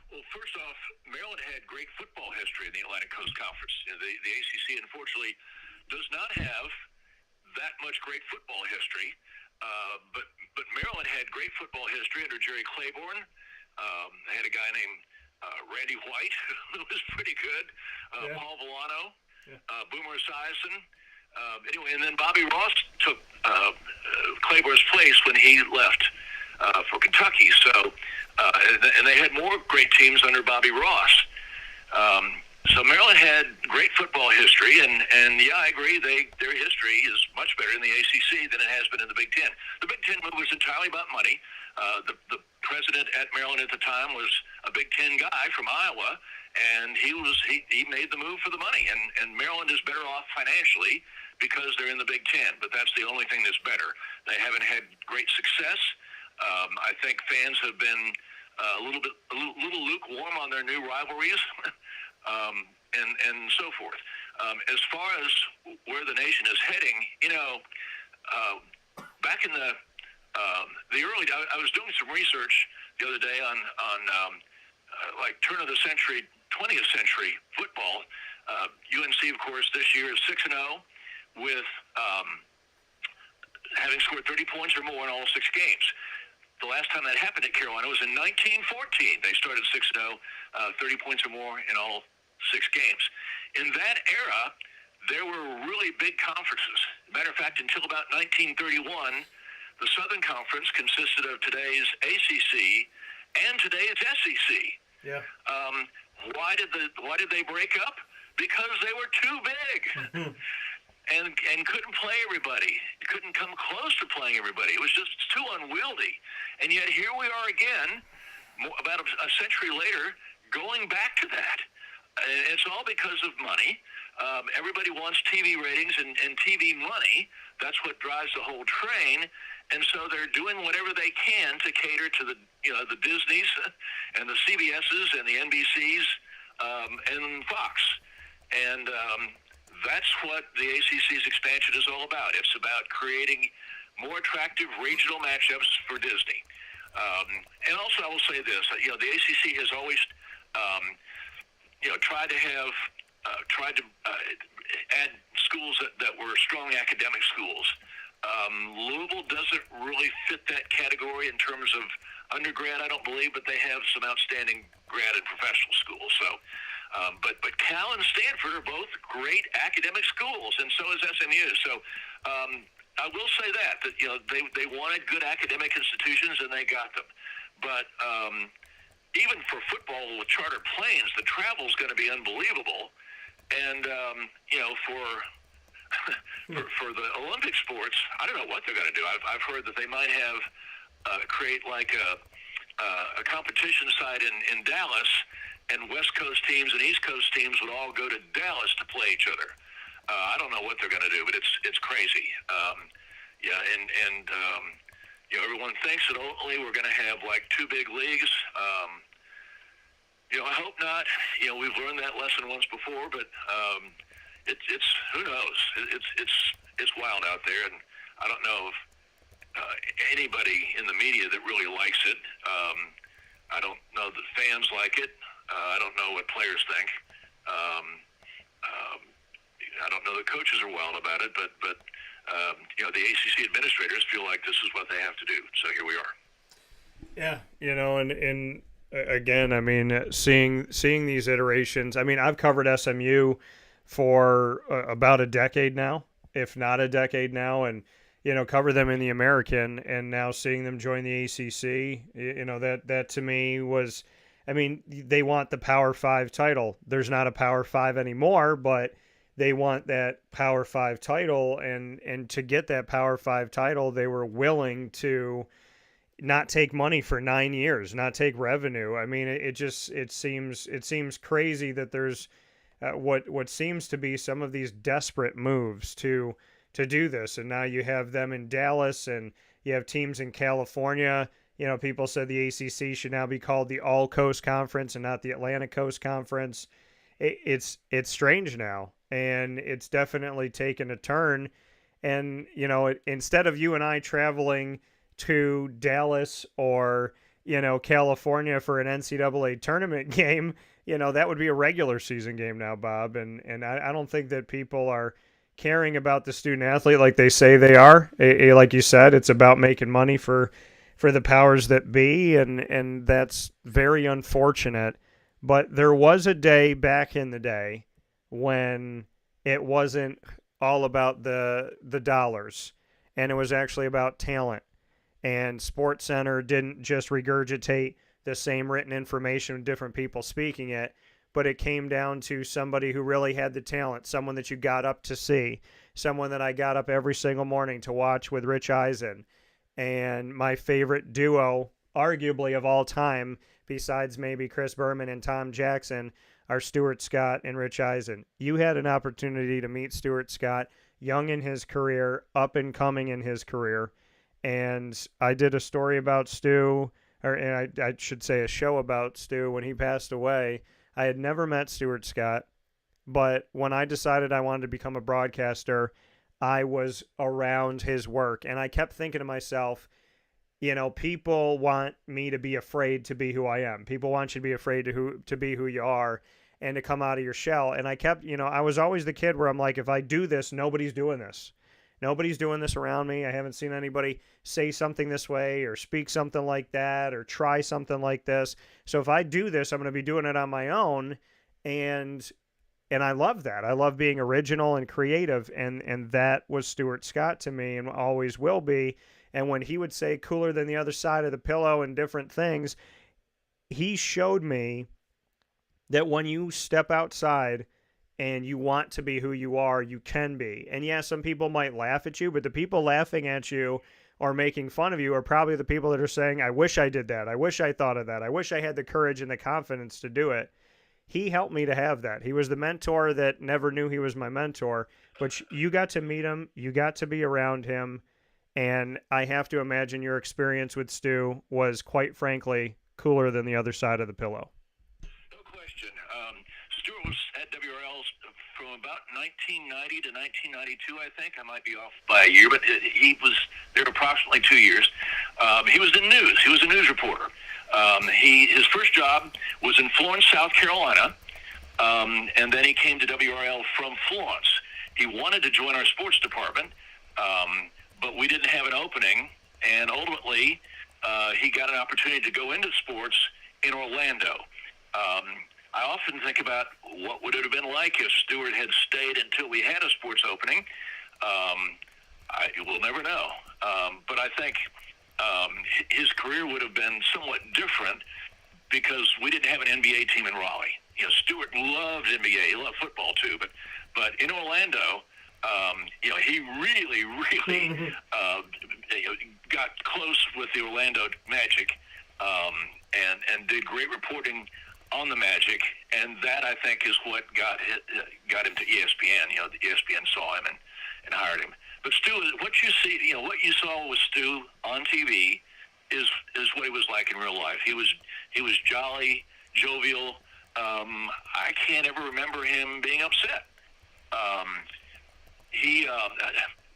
Well, first off, Maryland had great football history in the Atlantic Coast Conference. The ACC, unfortunately, does not have that much great football history, but Maryland had great football history under Jerry Claiborne. They had a guy named Randy White, who was pretty good, Paul Villano, Boomer Esiason. Anyway, and then Bobby Ross took Claiborne's place when he left for Kentucky. So, and they had more great teams under Bobby Ross. So Maryland had great football history, and yeah, I agree. Their history is much better in the ACC than it has been in the Big Ten. The Big Ten was entirely about money. The president at Maryland at the time was a Big Ten guy from Iowa, and he made the move for the money. And Maryland is better off financially because they're in the Big Ten, but that's the only thing that's better. They haven't had great success. I think fans have been a little lukewarm on their new rivalries. And so forth. As far as where the nation is heading, back in the early, I was doing some research the other day on like turn of the century, 20th century football. UNC, of course, this year is 6-0 with having scored 30 points or more in all 6 games. The last time that happened at Carolina was in 1914. They started 6-0, 30 points or more in all 6 games. In that era, there were really big conferences. Matter of fact, until about 1931, the Southern Conference consisted of today's ACC and today's SEC. Yeah. Why did they break up? Because they were too big. And couldn't play everybody. Couldn't come close to playing everybody. It was just too unwieldy. And yet here we are again, about a century later, going back to that. And it's all because of money. Everybody wants TV ratings and TV money. That's what drives the whole train. And so they're doing whatever they can to cater to the Disneys and the CBSs and the NBCs and Fox. And that's what the ACC's expansion is all about. It's about creating more attractive regional matchups for Disney. And also, I will say this: the ACC has always, tried to add schools that were strong academic schools. Louisville doesn't really fit that category in terms of undergrad, I don't believe, but they have some outstanding grad and professional schools. So. But Cal and Stanford are both great academic schools, and so is SMU. So I will say that they wanted good academic institutions, and they got them. But even for football with charter planes, the travel is going to be unbelievable. And for the Olympic sports, I don't know what they're going to do. I've heard that they might have create like a competition site in Dallas. And West Coast teams and East Coast teams would all go to Dallas to play each other. I don't know what they're going to do, but it's crazy. Everyone thinks that only we're going to have like 2 big leagues. I hope not. We've learned that lesson once before, but it's who knows? It's wild out there, and I don't know if anybody in the media that really likes it. I don't know that fans like it. I don't know what players think. I don't know that coaches are wild about it, but the ACC administrators feel like this is what they have to do. So here we are. Yeah, and again, I mean, seeing these iterations. I mean, I've covered SMU for about a decade now, if not a decade now, and cover them in the American, and now seeing them join the ACC. That to me was, I mean, they want the Power 5 title. There's not a Power 5 anymore, but they want that Power 5 title, and to get that Power 5 title, they were willing to not take money for 9 years, not take revenue. I mean, it seems crazy that there's what seems to be some of these desperate moves to do this. And now you have them in Dallas, and you have teams in California. People said the ACC should now be called the All Coast Conference and not the Atlantic Coast Conference. It's strange now, and it's definitely taken a turn. And instead of you and I traveling to Dallas or California for an NCAA tournament game, that would be a regular season game now, Bob. And I don't think that people are caring about the student athlete like they say they are. Like you said, it's about making money for the powers that be, and that's very unfortunate. But there was a day back in the day when it wasn't all about the dollars, and it was actually about talent. And SportsCenter didn't just regurgitate the same written information with different people speaking it, but it came down to somebody who really had the talent, someone that you got up to see, someone that I got up every single morning to watch with Rich Eisen. And my favorite duo, arguably of all time, besides maybe Chris Berman and Tom Jackson, are Stuart Scott and Rich Eisen. You had an opportunity to meet Stuart Scott, young in his career, up and coming in his career. And I did a story about Stu, and I should say a show about Stu when he passed away. I had never met Stuart Scott, but when I decided I wanted to become a broadcaster, I was around his work. And I kept thinking to myself, people want me to be afraid to be who I am. People want you to be afraid to be who you are and to come out of your shell. And I kept, I was always the kid where I'm like, if I do this, nobody's doing this. Nobody's doing this around me. I haven't seen anybody say something this way or speak something like that or try something like this. So if I do this, I'm going to be doing it on my own. And I love that. I love being original and creative. And that was Stuart Scott to me and always will be. And when he would say cooler than the other side of the pillow and different things, he showed me that when you step outside and you want to be who you are, you can be. And yeah, some people might laugh at you, but the people laughing at you or making fun of you are probably the people that are saying, I wish I did that. I wish I thought of that. I wish I had the courage and the confidence to do it. He helped me to have that. He was the mentor that never knew he was my mentor, but you got to meet him. You got to be around him. And I have to imagine your experience with Stu was, quite frankly, cooler than the other side of the pillow. No question. Stuart was at WRL from about 1990 to 1992, I think. I might be off by a year, but he was there approximately 2 years. He was in news. He was a news reporter. His first job was in Florence, South Carolina, and then he came to WRL from Florence. He wanted to join our sports department, but we didn't have an opening, and ultimately he got an opportunity to go into sports in Orlando. I often think about what would it have been like if Stuart had stayed until we had a sports opening. We'll never know. But I think his career would have been somewhat different because we didn't have an NBA team in Raleigh. Stuart loved NBA. He loved football too. But in Orlando, he really got close with the Orlando Magic and did great reporting on the Magic, and that I think is what got him to ESPN. The ESPN saw him and hired him. But Stu, what you see, what you saw with Stu on TV is what he was like in real life. He was jolly, jovial. I can't ever remember him being upset.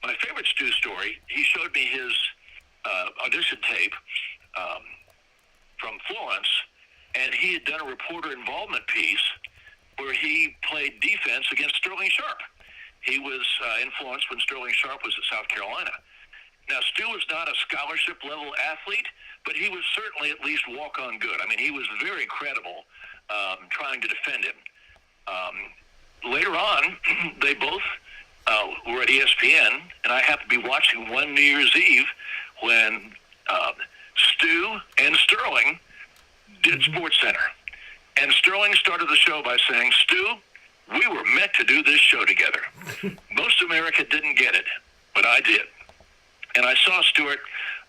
My favorite Stu story, he showed me his audition tape from Florence, and he had done a reporter involvement piece where he played defense against Sterling Sharp. He was in Florence when Sterling Sharp was at South Carolina. Now, Stu was not a scholarship-level athlete, but he was certainly at least walk-on good. I mean, he was very credible trying to defend him. Later on, they both were at ESPN, and I happened to be watching one New Year's Eve when Stu and Sterling did SportsCenter. And Sterling started the show by saying, Stu, we were meant to do this show together. Most America didn't get it, but I did. And I saw Stuart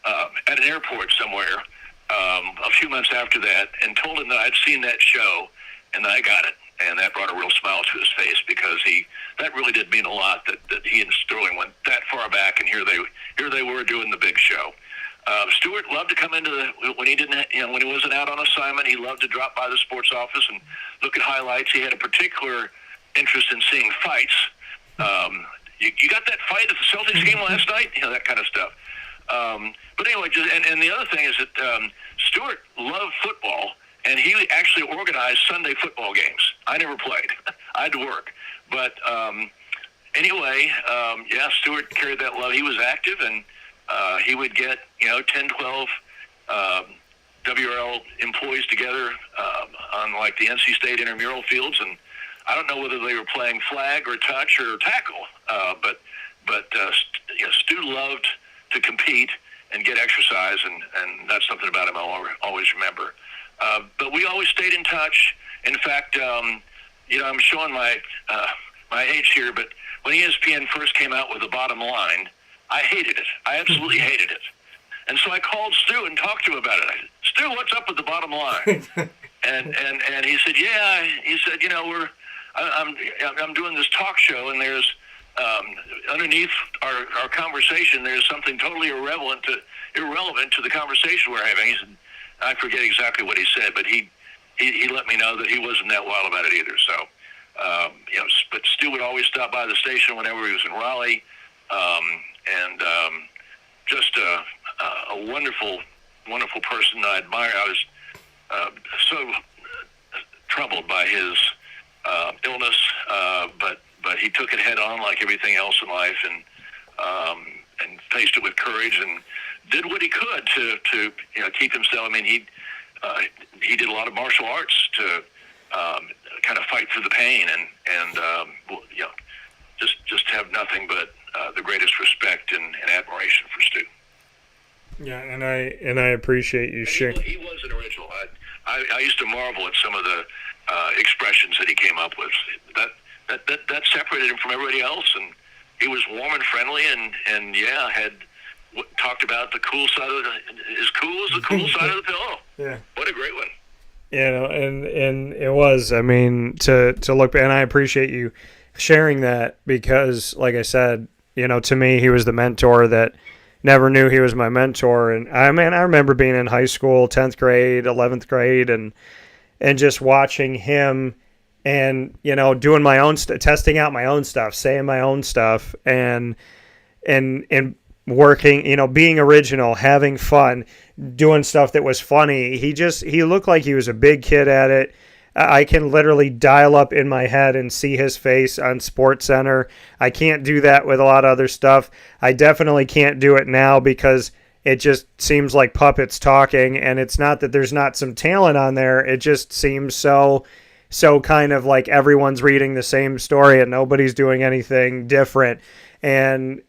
at an airport somewhere a few months after that and told him that I'd seen that show and that I got it. And that brought a real smile to his face because that really did mean a lot that he and Sterling went that far back, and here they were doing the big show. Stuart loved to come into when he wasn't out on assignment. He loved to drop by the sports office and look at highlights. He had a particular interest in seeing fights. You got that fight at the Celtics game last night? That kind of stuff. But anyway, and the other thing is that Stuart loved football, and he actually organized Sunday football games. I never played. I had to work. But anyway, Stuart carried that love. He was active, and he would get 10, 12 WRL employees together on like the NC State intramural fields, and I don't know whether they were playing flag or touch or tackle, but Stu loved to compete and get exercise, and that's something about him I'll always remember. But we always stayed in touch. In fact, I'm showing my age here, but when ESPN first came out with the bottom line, I hated it. I absolutely hated it. And so I called Stu and talked to him about it. I said, Stu, what's up with the bottom line? and he said, yeah. He said, I'm doing this talk show, and there's underneath our conversation, there's something totally irrelevant to the conversation we're having. He said, I forget exactly what he said, but he let me know that he wasn't that wild about it either. So, but Stu would always stop by the station whenever he was in Raleigh, and just a wonderful, wonderful person I admire. I was so troubled by his illness, but he took it head on like everything else in life, and faced it with courage and did what he could to keep himself. I mean, he did a lot of martial arts to kind of fight through the pain, and just have nothing but the greatest respect and admiration for Stu. Yeah, and I appreciate you sharing. He was an original. I used to marvel at some of the expressions that he came up with. That separated him from everybody else, and he was warm and friendly, and had talked about the cool side of as cool as the cool side of the pillow. Yeah, what a great one. And it was. I mean, to look, and I appreciate you sharing that because, like I said, to me, he was the mentor that never knew he was my mentor. And I remember being in high school, 10th grade, 11th grade, and just watching him and, doing my own testing out my own stuff, saying my own stuff, and working, being original, having fun, doing stuff that was funny. He looked like he was a big kid at it. I can literally dial up in my head and see his face on SportsCenter. I can't do that with a lot of other stuff. I definitely can't do it now because it just seems like puppets talking, and it's not that there's not some talent on there. It just seems so kind of like everyone's reading the same story and nobody's doing anything different. And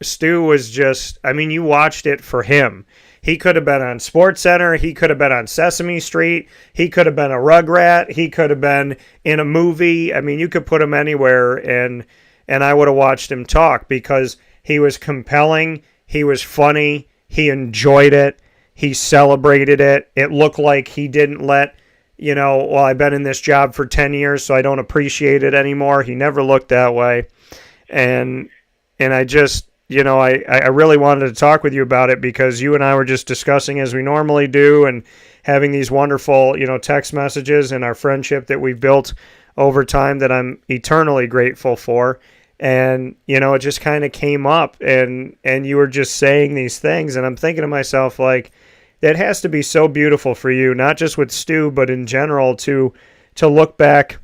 Stu was just, you watched it for him. He could have been on SportsCenter. He could have been on Sesame Street. He could have been a Rugrat. He could have been in a movie. You could put him anywhere, and I would have watched him talk because he was compelling. He was funny. He enjoyed it. He celebrated it. It looked like he didn't let, I've been in this job for 10 years, so I don't appreciate it anymore. He never looked that way. And I just, I really wanted to talk with you about it because you and I were just discussing as we normally do and having these wonderful, text messages and our friendship that we've built over time that I'm eternally grateful for. And, it just kind of came up and you were just saying these things. And I'm thinking to myself, like, that has to be so beautiful for you, not just with Stu, but in general to look back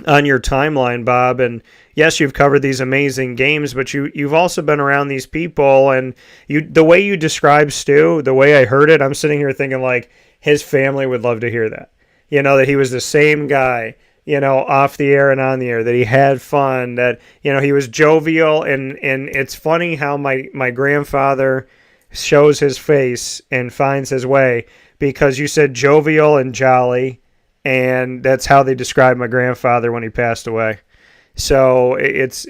on your timeline, Bob, and yes, you've covered these amazing games, but you've also been around these people, and the way you describe Stu, the way I heard it, I'm sitting here thinking like his family would love to hear that. That he was the same guy, off the air and on the air, that he had fun, that, he was jovial, and it's funny how my grandfather shows his face and finds his way, because you said jovial and jolly, and that's how they described my grandfather when he passed away. So it's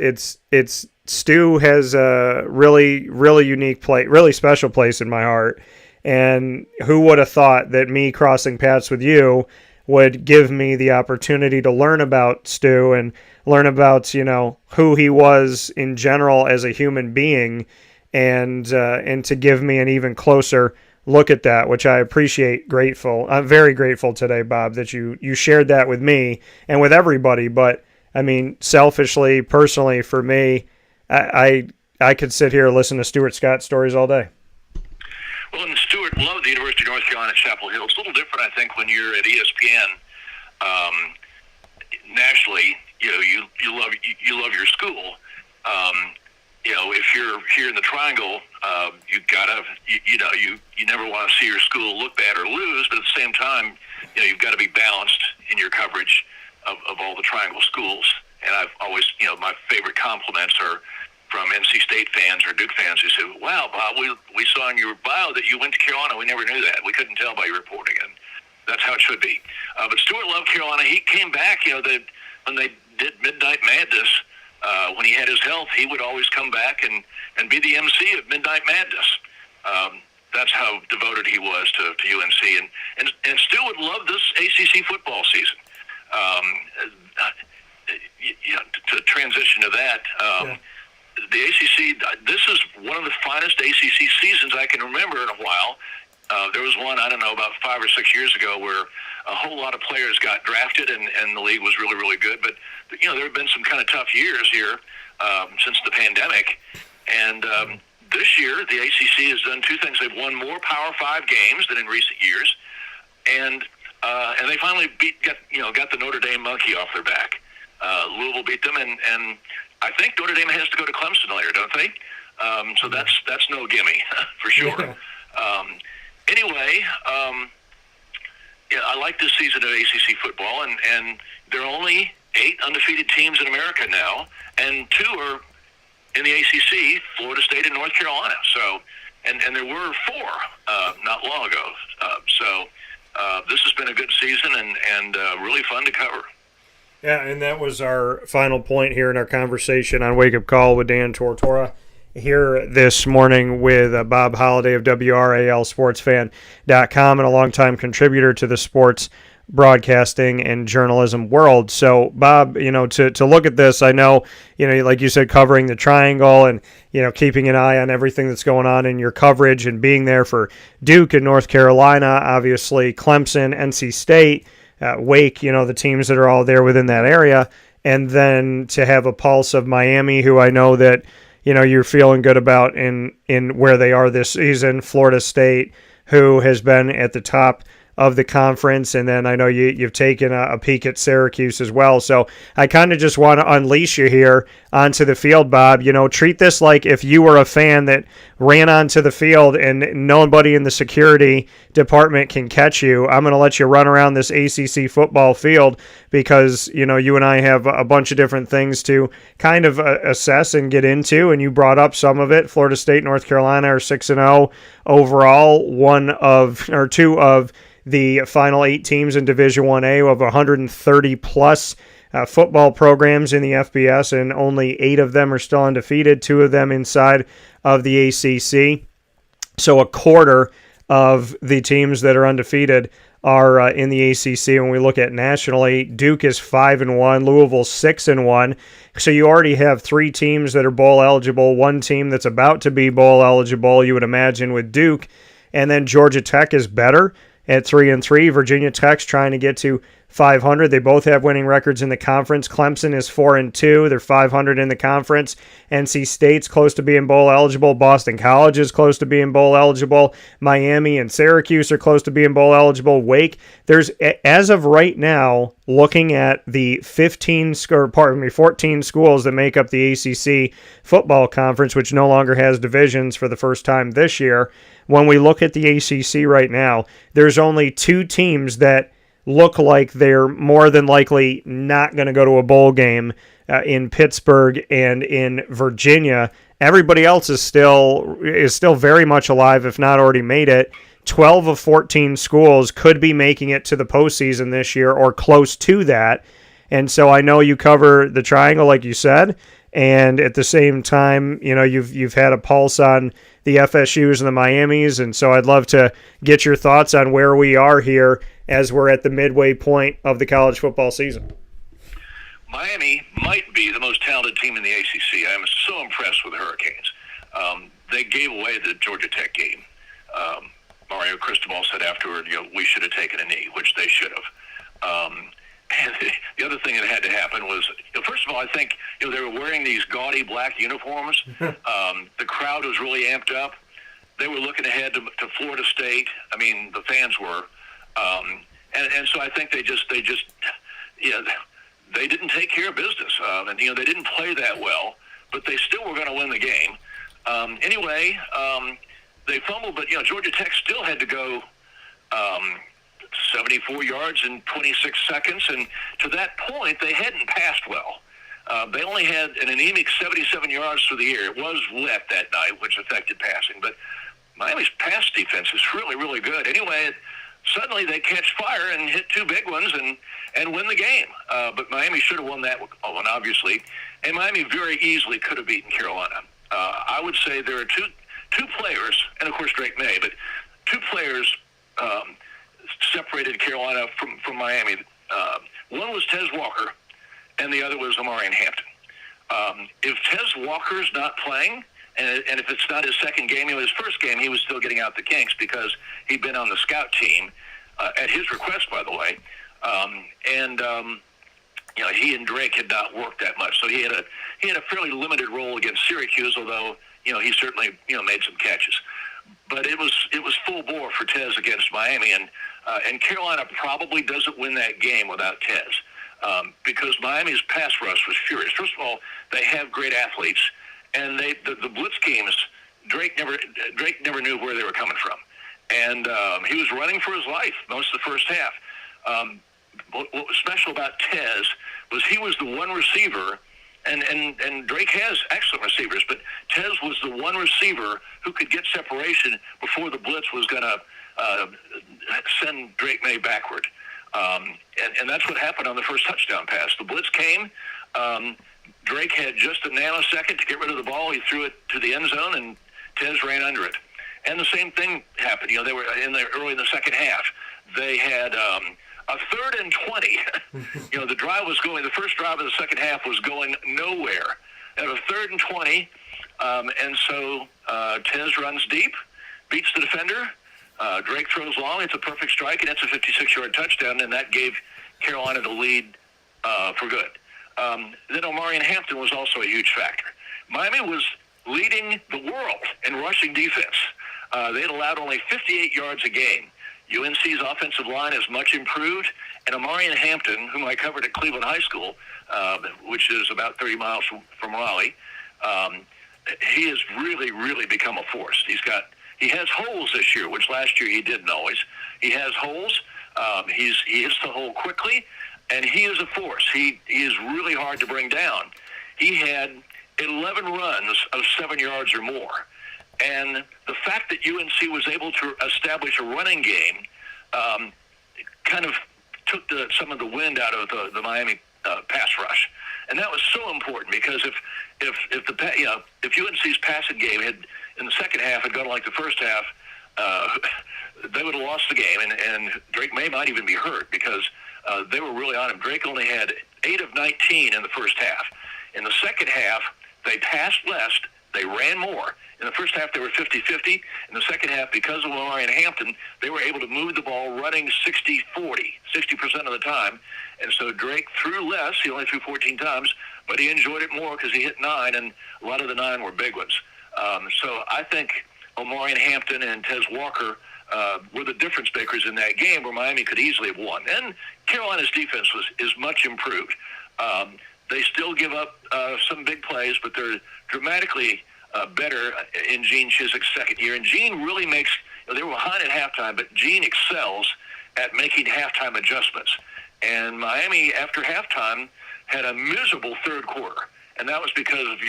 Stu has a really, really unique place, really special place in my heart. And who would have thought that me crossing paths with you would give me the opportunity to learn about Stu and learn about, who he was in general as a human being, and to give me an even closer look at that, which I appreciate. I'm very grateful today, Bob, that you shared that with me and with everybody. But I mean, selfishly, personally, for me, I could sit here and listen to Stuart Scott stories all day. Well, and Stuart loved the University of North Carolina at Chapel Hill. It's a little different, I think, when you're at ESPN. Nationally, you love your school. If you're here in the Triangle, you never want to see your school look bad or lose, but at the same time, you've got to be balanced in your coverage of all the Triangle schools. And I've always, my favorite compliments are from NC State fans or Duke fans who say, "Wow, Bob, we saw in your bio that you went to Carolina. We never knew that. We couldn't tell by your reporting." And that's how it should be. But Stuart loved Carolina. He came back, when they did Midnight Madness, when he had his health, he would always come back and be the MC of Midnight Madness. That's how devoted he was to UNC. And Stu would love this ACC football season. To transition to that, the ACC, this is one of the finest ACC seasons I can remember in a while. There was one, I don't know, about 5 or 6 years ago where a whole lot of players got drafted and the league was really, really good. But, there have been some kind of tough years here since the pandemic. And this year, the ACC has done two things. They've won more Power 5 games than in recent years. And they finally got the Notre Dame monkey off their back. Louisville beat them, and I think Notre Dame has to go to Clemson later, don't they? So that's no gimme for sure. Anyway, I like this season of ACC football, and there are only 8 undefeated teams in America now, and 2 are in the ACC, Florida State and North Carolina. So, and there were 4 not long ago. So this has been a good season and really fun to cover. Yeah, and that was our final point here in our conversation on Wake Up Call with Dan Tortora here this morning with Bob Holliday of WRALSportsFan.com and a longtime contributor to the sports broadcasting and journalism world. So, Bob, to look at this, I know, like you said, covering the Triangle and, keeping an eye on everything that's going on in your coverage and being there for Duke and North Carolina, obviously Clemson, NC State, Wake, the teams that are all there within that area, and then to have a pulse of Miami, who I know that, you're feeling good about in where they are this season, Florida State, who has been at the top of the conference, and then I know you've taken a peek at Syracuse as well. So I kind of just want to unleash you here onto the field, Bob. Treat this like if you were a fan that ran onto the field and nobody in the security department can catch you. I'm going to let you run around this ACC football field because, you and I have a bunch of different things to kind of assess and get into, and you brought up some of it. Florida State, North Carolina are 6-0 overall, 2 of the final 8 teams in Division 1A of 130-plus football programs in the FBS, and only 8 of them are still undefeated, 2 of them inside of the ACC. So a quarter of the teams that are undefeated are in the ACC. When we look at nationally, Duke is 5-1, Louisville 6-1. So you already have 3 teams that are bowl eligible, 1 team that's about to be bowl eligible, you would imagine, with Duke. And then Georgia Tech is better at 3-3. Virginia Tech's trying to get to 500. They both have winning records in the conference. Clemson is 4-2. They're 500 in the conference. NC State's close to being bowl eligible. Boston College is close to being bowl eligible. Miami and Syracuse are close to being bowl eligible. Wake. There's, as of right now, looking at the 14 schools that make up the ACC Football Conference, which no longer has divisions for the first time this year. When we look at the ACC right now, there's only 2 teams that look like they're more than likely not going to go to a bowl game in Pittsburgh and in Virginia. Everybody else is still very much alive, if not already made it. 12 of 14 schools could be making it to the postseason this year or close to that. And so I know you cover the Triangle, like you said, and at the same time, you've had a pulse on the FSUs and the Miamis, and so I'd love to get your thoughts on where we are here as we're at the midway point of the college football season. Miami might be the most talented team in the ACC. I'm so impressed with the Hurricanes. They gave away the Georgia Tech game. Mario Cristobal said afterward, we should have taken a knee, which they should have. And the other thing that had to happen was, first of all, I think they were wearing these gaudy black uniforms. The crowd was really amped up. They were looking ahead to Florida State. I mean, the fans were. And so I think they didn't take care of business. And they didn't play that well, but they still were going to win the game. Anyway, they fumbled, but Georgia Tech still had to go 74 yards in 26 seconds, and to that point, they hadn't passed well. They only had an anemic 77 yards through the air. It was wet that night, which affected passing, but Miami's pass defense is really, really good. Anyway, suddenly they catch fire and hit 2 big ones and win the game. But Miami should have won that one, obviously, and Miami very easily could have beaten Carolina. I would say there are two players, and of course Drake May, but 2 players separated Carolina from Miami. One was Tez Walker, and the other was Omarion Hampton. If Tez Walker's not playing, and if it's not his second game, his first game, he was still getting out the kinks because he'd been on the scout team at his request, by the way. He and Drake had not worked that much, so he had a fairly limited role against Syracuse, although he certainly made some catches. But it was full bore for Tez against Miami, and Carolina probably doesn't win that game without Tez because Miami's pass rush was furious. First of all, they have great athletes, and the blitz games, Drake never knew where they were coming from, and he was running for his life most of the first half. What was special about Tez was he was the one receiver. And Drake has excellent receivers, but Tez was the one receiver who could get separation before the blitz was going to send Drake May backward. And that's what happened on the first touchdown pass. The blitz came. Drake had just a nanosecond to get rid of the ball. He threw it to the end zone, and Tez ran under it. And the same thing happened. They were early in the second half. They had a 3rd and 20. The first drive of the second half was going nowhere. They have a 3rd and 20, and so Tez runs deep, beats the defender. Drake throws long. It's a perfect strike, and it's a 56-yard touchdown, and that gave Carolina the lead for good. Then Omarion Hampton was also a huge factor. Miami was leading the world in rushing defense. They had allowed only 58 yards a game. UNC's offensive line is much improved, and Omarion Hampton, whom I covered at Cleveland High School, which is about 30 miles from Raleigh, he has really, really become a force. He has holes this year, which last year he didn't always. He has holes. He hits the hole quickly, and he is a force. He is really hard to bring down. He had 11 runs of 7 yards or more. And the fact that UNC was able to establish a running game kind of took some of the wind out of the Miami pass rush, and that was so important because if UNC's passing game had in the second half had gone like the first half, they would have lost the game, and Drake May might even be hurt because they were really on him. Drake only had 8 of 19 in the first half. In the second half, they passed less They ran more. In the first half, they were 50-50. In the second half, because of Lamar and Hampton, they were able to move the ball running 60% of the time. And so Drake threw less. He only threw 14 times, but he enjoyed it more because he hit 9, and a lot of the 9 were big ones. So I think Omari and Hampton and Tez Walker were the difference makers in that game where Miami could easily have won. And Carolina's defense is much improved. They still give up some big plays, but they're dramatically better in Gene Chiswick's second year. And Gene really makes – they were behind at halftime, but Gene excels at making halftime adjustments. And Miami, after halftime, had a miserable third quarter. And that was because of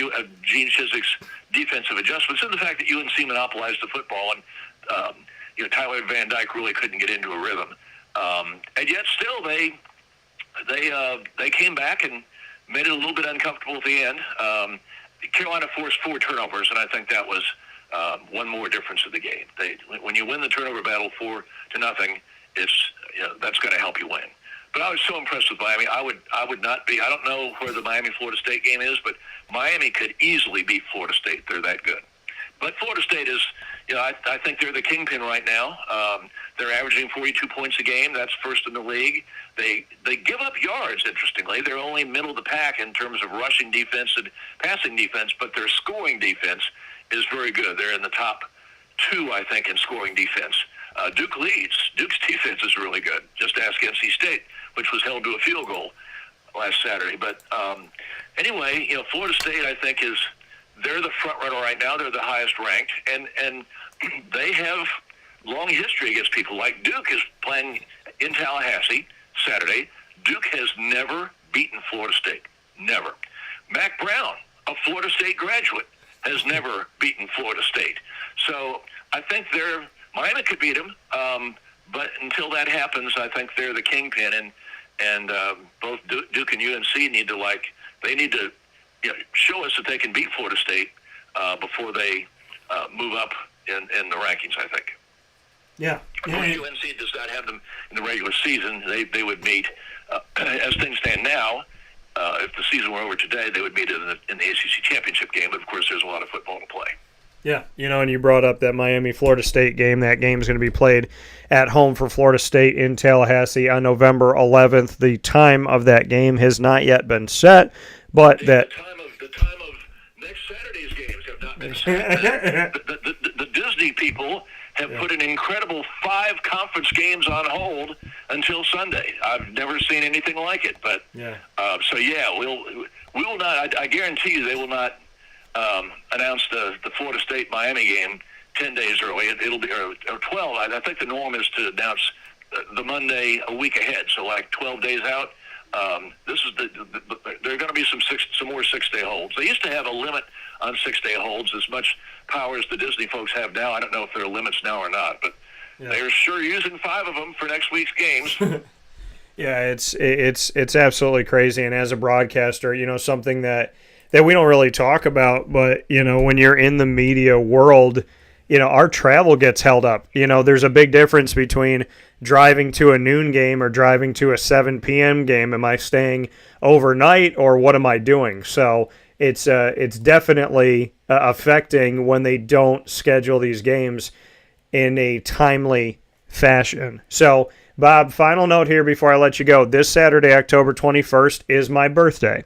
Gene Chiswick's defensive adjustments and the fact that UNC monopolized the football. And, Tyler Van Dyke really couldn't get into a rhythm. And yet still they came back and made it a little bit uncomfortable at the end. Carolina forced 4 turnovers, and I think that was one more difference in the game. When you win the turnover battle 4-0, that's going to help you win. But I was so impressed with Miami. I would not be. I don't know where the Miami-Florida State game is, but Miami could easily beat Florida State. They're that good. But Florida State is, I think they're the kingpin right now. They're averaging 42 points a game. That's first in the league. They give up yards, interestingly. They're only middle of the pack in terms of rushing defense and passing defense, but their scoring defense is very good. They're in the top 2, I think, in scoring defense. Duke leads. Duke's defense is really good. Just ask NC State, which was held to a field goal last Saturday. But anyway, Florida State, I think, they're the front runner right now. They're the highest ranked, and they have long history against people. Like Duke is playing in Tallahassee Saturday. Duke has never beaten Florida State. Never. Mac Brown, a Florida State graduate, has never beaten Florida State. So I think Miami could beat them, but until that happens, I think they're the kingpin, and both Duke and UNC need to show us that they can beat Florida State before they move up in the rankings, I think. Yeah. UNC does not have them in the regular season. They would meet, as things stand now, if the season were over today, they would meet in the ACC championship game, but of course there's a lot of football to play. Yeah, and you brought up that Miami-Florida State game. That game is going to be played at home for Florida State in Tallahassee on November 11th. The time of that game has not yet been set, but the time of next Saturday's games have not been set. The Disney people have put an incredible 5 conference games on hold until Sunday. I've never seen anything like it, but we will not. I guarantee you, they will not announce the Florida State Miami game 10 days early. It'll be or 12. I think the norm is to announce the Monday a week ahead, so like 12 days out. This is there are going to be some more 6-day holds. They used to have a limit on 6-day holds, as much power as the Disney folks have now. I don't know if there are limits now or not, but they're sure using 5 of them for next week's games. Yeah, it's absolutely crazy. And as a broadcaster, something that we don't really talk about, but when you're in the media world, our travel gets held up. There's a big difference between driving to a noon game or driving to a 7 p.m. game. Am I staying overnight or what am I doing? So it's definitely affecting when they don't schedule these games in a timely fashion. So, Bob, final note here before I let you go. This Saturday, October 21st, is my birthday.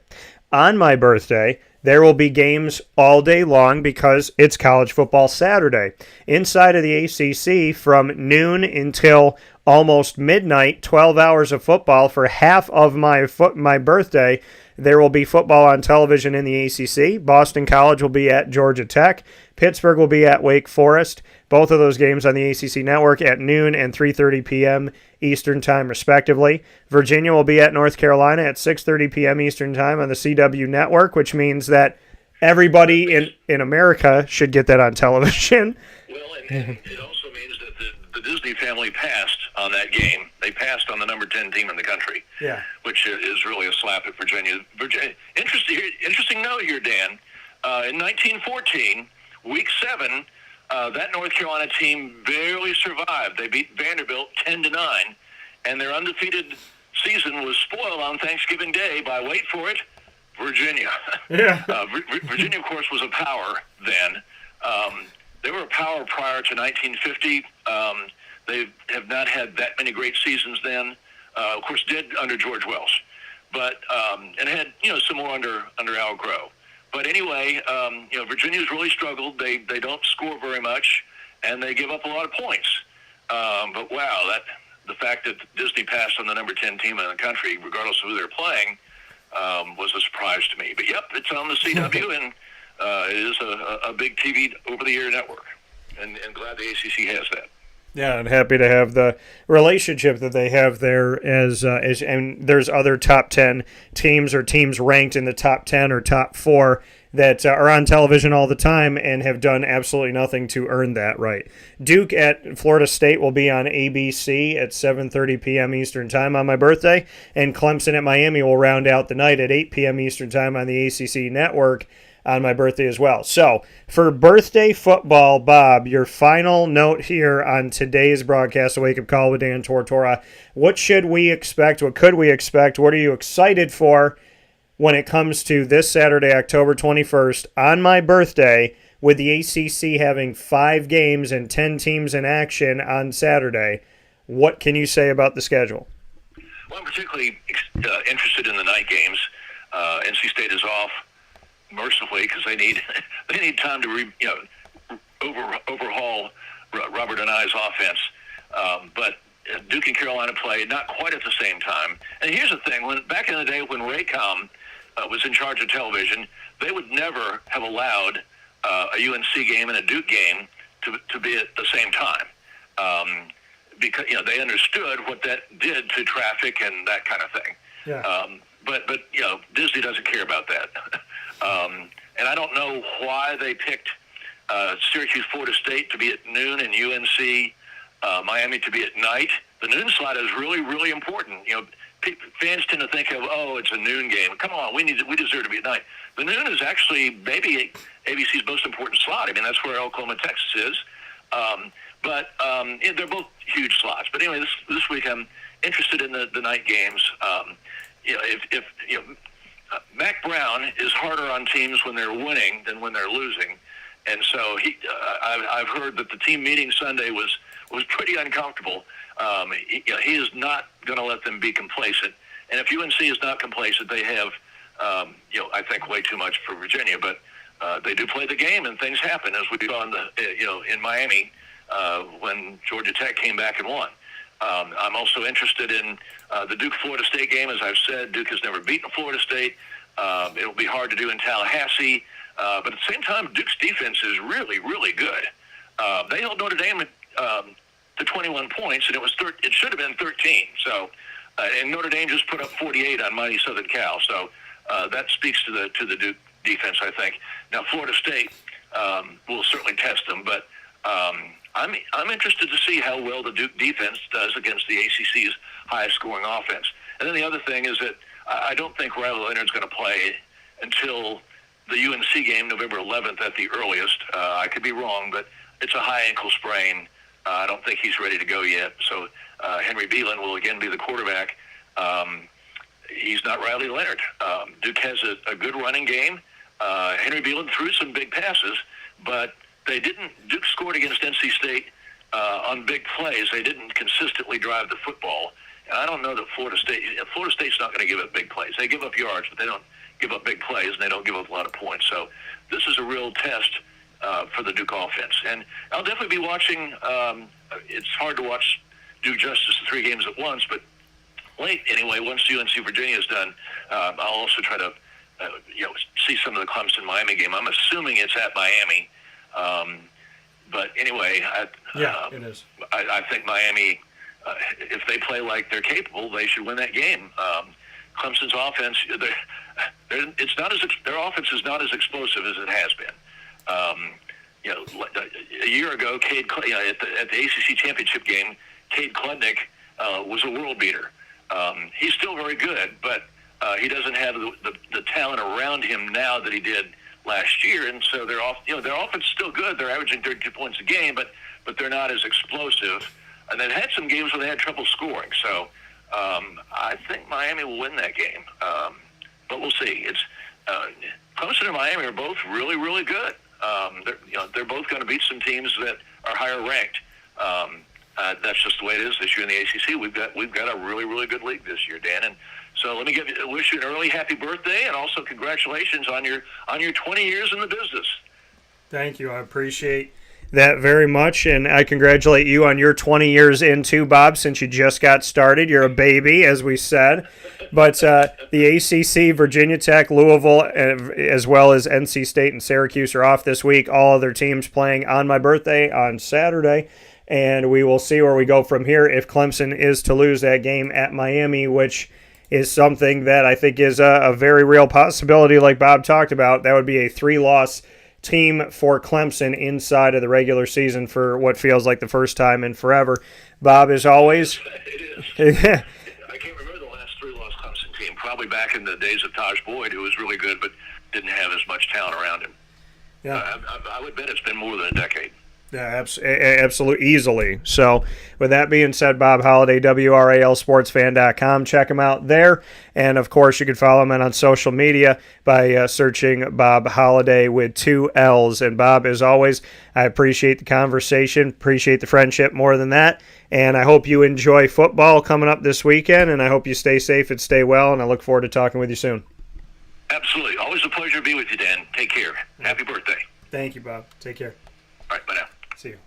On my birthday, there will be games all day long because it's College Football Saturday. Inside of the ACC, from noon until almost midnight, 12 hours of football for half of my birthday. There will be football on television in the ACC. Boston College will be at Georgia Tech. Pittsburgh will be at Wake Forest. Both of those games on the ACC network at noon and 3:30 p.m. Eastern Time, respectively. Virginia will be at North Carolina at 6:30 p.m. Eastern Time on the CW network, which means that everybody in America should get that on television. Well, and it also means that the Disney family passed on that game. They passed on the number 10 team in the country, which is really a slap at Virginia. Interesting note here, Dan. In 1914, Week 7, that North Carolina team barely survived. They beat Vanderbilt 10-9, and their undefeated season was spoiled on Thanksgiving Day by, wait for it, Virginia. Yeah. Virginia, of course, was a power then. They were a power prior to 1950. They have not had that many great seasons then. Of course, did under George Welsh, but and had some more under Al Groh. But anyway, Virginia's really struggled. They don't score very much, and they give up a lot of points. But wow, the fact that Disney passed on the number 10 team in the country, regardless of who they're playing, was a surprise to me. But yep, it's on the CW, and it is a big TV over-the-air network, and glad the ACC has that. Yeah, I'm happy to have the relationship that they have there and there's other top 10 teams or teams ranked in the top 10 or top 4 that are on television all the time and have done absolutely nothing to earn that right. Duke at Florida State will be on ABC at 7:30 p.m. Eastern Time on my birthday, and Clemson at Miami will round out the night at 8 p.m. Eastern Time on the ACC Network on my birthday as well. So, for birthday football, Bob, your final note here on today's broadcast, a wake-up call with Dan Tortora. What should we expect? What could we expect? What are you excited for when it comes to this Saturday, October 21st, on my birthday, with the ACC having 5 games and 10 teams in action on Saturday? What can you say about the schedule? Well, I'm particularly interested in the night games. NC State is off, mercifully, because they need time to overhaul Robert and I's offense. But Duke and Carolina play not quite at the same time. And here's the thing: back in the day when Raycom was in charge of television, they would never have allowed a UNC game and a Duke game to be at the same time, because they understood what that did to traffic and that kind of thing. Yeah. But Disney doesn't care about that. And I don't know why they picked Syracuse, Florida State to be at noon and UNC, Miami to be at night. The noon slot is really, really important. Fans tend to think of, it's a noon game. Come on, we deserve to be at night. The noon is actually maybe ABC's most important slot. I mean, that's where Oklahoma, Texas is. But they're both huge slots. But anyway, this week I'm interested in the night games. If Mac Brown is harder on teams when they're winning than when they're losing, and so I've heard that the team meeting Sunday was pretty uncomfortable. He is not going to let them be complacent, and if UNC is not complacent, they have I think way too much for Virginia. But they do play the game, and things happen, as we saw in Miami when Georgia Tech came back and won. I'm also interested in the Duke-Florida State game. As I've said, Duke has never beaten Florida State. It'll be hard to do in Tallahassee. But at the same time, Duke's defense is really, really good. They held Notre Dame to 21 points, and it should have been 13. So, and Notre Dame just put up 48 on mighty Southern Cal. So that speaks to the Duke defense, I think. Now, Florida State will certainly test them, but I'm interested to see how well the Duke defense does against the ACC's highest scoring offense. And then the other thing is that I don't think Riley Leonard's going to play until the UNC game, November 11th at the earliest. I could be wrong, but it's a high ankle sprain. I don't think he's ready to go yet. So Henry Beelan will again be the quarterback. He's not Riley Leonard. Duke has a good running game. Henry Beelan threw some big passes, but Duke scored against NC State on big plays. They didn't consistently drive the football. And I don't know that Florida State's not going to give up big plays. They give up yards, but they don't give up big plays, and they don't give up a lot of points. So this is a real test for the Duke offense. And I'll definitely be watching. It's hard to watch Duke Justice 3 games at once, but late anyway, once UNC Virginia is done, I'll also try to see some of the Clemson-Miami game. I'm assuming it's at Miami. But anyway, it is. I think Miami, if they play like they're capable, they should win that game. Clemson's offense, their offense is not as explosive as it has been. A year ago, at the ACC championship game, Cade Klubnik was a world beater. He's still very good, but he doesn't have the talent around him now that he did last year, and so their offense is still good. They're averaging 32 points a game, but they're not as explosive. And they've had some games where they had trouble scoring. So I think Miami will win that game, but we'll see. Clemson and Miami are both really, really good. They're both going to beat some teams that are higher ranked. That's just the way it is this year in the ACC. We've got a really, really good league this year, Dan. And so let me wish you an early happy birthday, and also congratulations on your 20 years in the business. Thank you. I appreciate that very much, and I congratulate you on your 20 years in too, Bob, since you just got started. You're a baby, as we said. But the ACC, Virginia Tech, Louisville, as well as NC State and Syracuse are off this week. All other teams playing on my birthday on Saturday, and we will see where we go from here if Clemson is to lose that game at Miami, which is something that I think is a very real possibility, like Bob talked about. That would be a 3-loss team for Clemson inside of the regular season for what feels like the first time in forever. Bob, as always. It is. I can't remember the last 3-loss Clemson team. Probably back in the days of Taj Boyd, who was really good but didn't have as much talent around him. Yeah, I would bet it's been more than a decade. Yeah, absolutely, easily. So, with that being said, Bob Holliday, WRALSportsFan.com. Check him out there. And, of course, you can follow him on social media by searching Bob Holliday with 2 L's. And, Bob, as always, I appreciate the conversation, appreciate the friendship more than that. And I hope you enjoy football coming up this weekend, and I hope you stay safe and stay well, and I look forward to talking with you soon. Absolutely. Always a pleasure to be with you, Dan. Take care. Happy birthday. Thank you, Bob. Take care. All right, bye now. See you.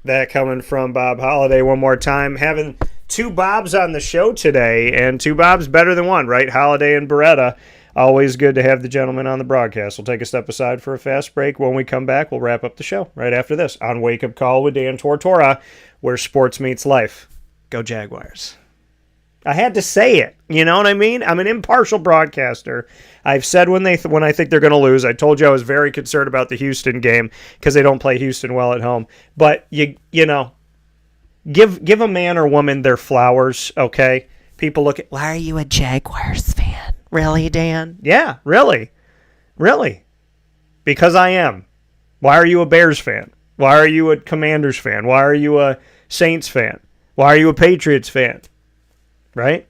That coming from Bob Holliday one more time. Having 2 Bobs on the show today, and 2 Bobs better than one, right? Holliday and Beretta. Always good to have the gentleman on the broadcast. We'll take a step aside for a fast break. When we come back, we'll wrap up the show right after this on Wake Up Call with Dan Tortora, where sports meets life. Go Jaguars. I had to say it. You know what I mean? I'm an impartial broadcaster. I've said when I think they're going to lose. I told you I was very concerned about the Houston game because they don't play Houston well at home. But you know, give a man or woman their flowers, okay? People look at, why are you a Jaguars fan? Really, Dan? Yeah, really. Really. Because I am. Why are you a Bears fan? Why are you a Commanders fan? Why are you a Saints fan? Why are you a Patriots fan? Right?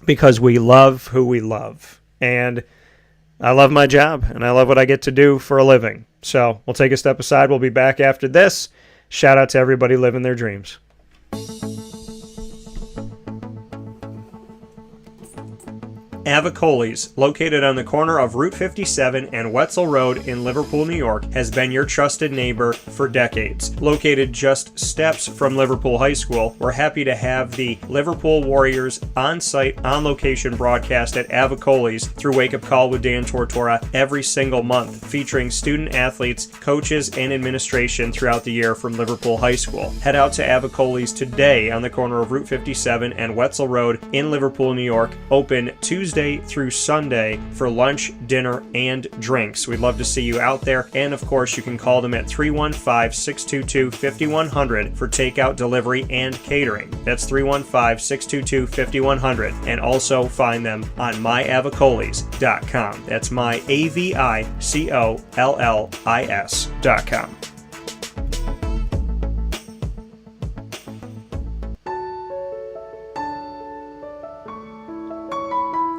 Because we love who we love. And I love my job, and I love what I get to do for a living. So we'll take a step aside. We'll be back after this. Shout out to everybody living their dreams. Avicoli's, located on the corner of Route 57 and Wetzel Road in Liverpool, New York, has been your trusted neighbor for decades. Located just steps from Liverpool High School, we're happy to have the Liverpool Warriors on-site, on-location broadcast at Avicoli's through Wake Up Call with Dan Tortora every single month, featuring student athletes, coaches, and administration throughout the year from Liverpool High School. Head out to Avicoli's today on the corner of Route 57 and Wetzel Road in Liverpool, New York, open Tuesday through Sunday for lunch, dinner, and drinks. We'd love to see you out there. And of course, you can call them at 315-622-5100 for takeout, delivery, and catering. That's 315-622-5100. And also find them on myavicolis.com. That's myavicollis.com.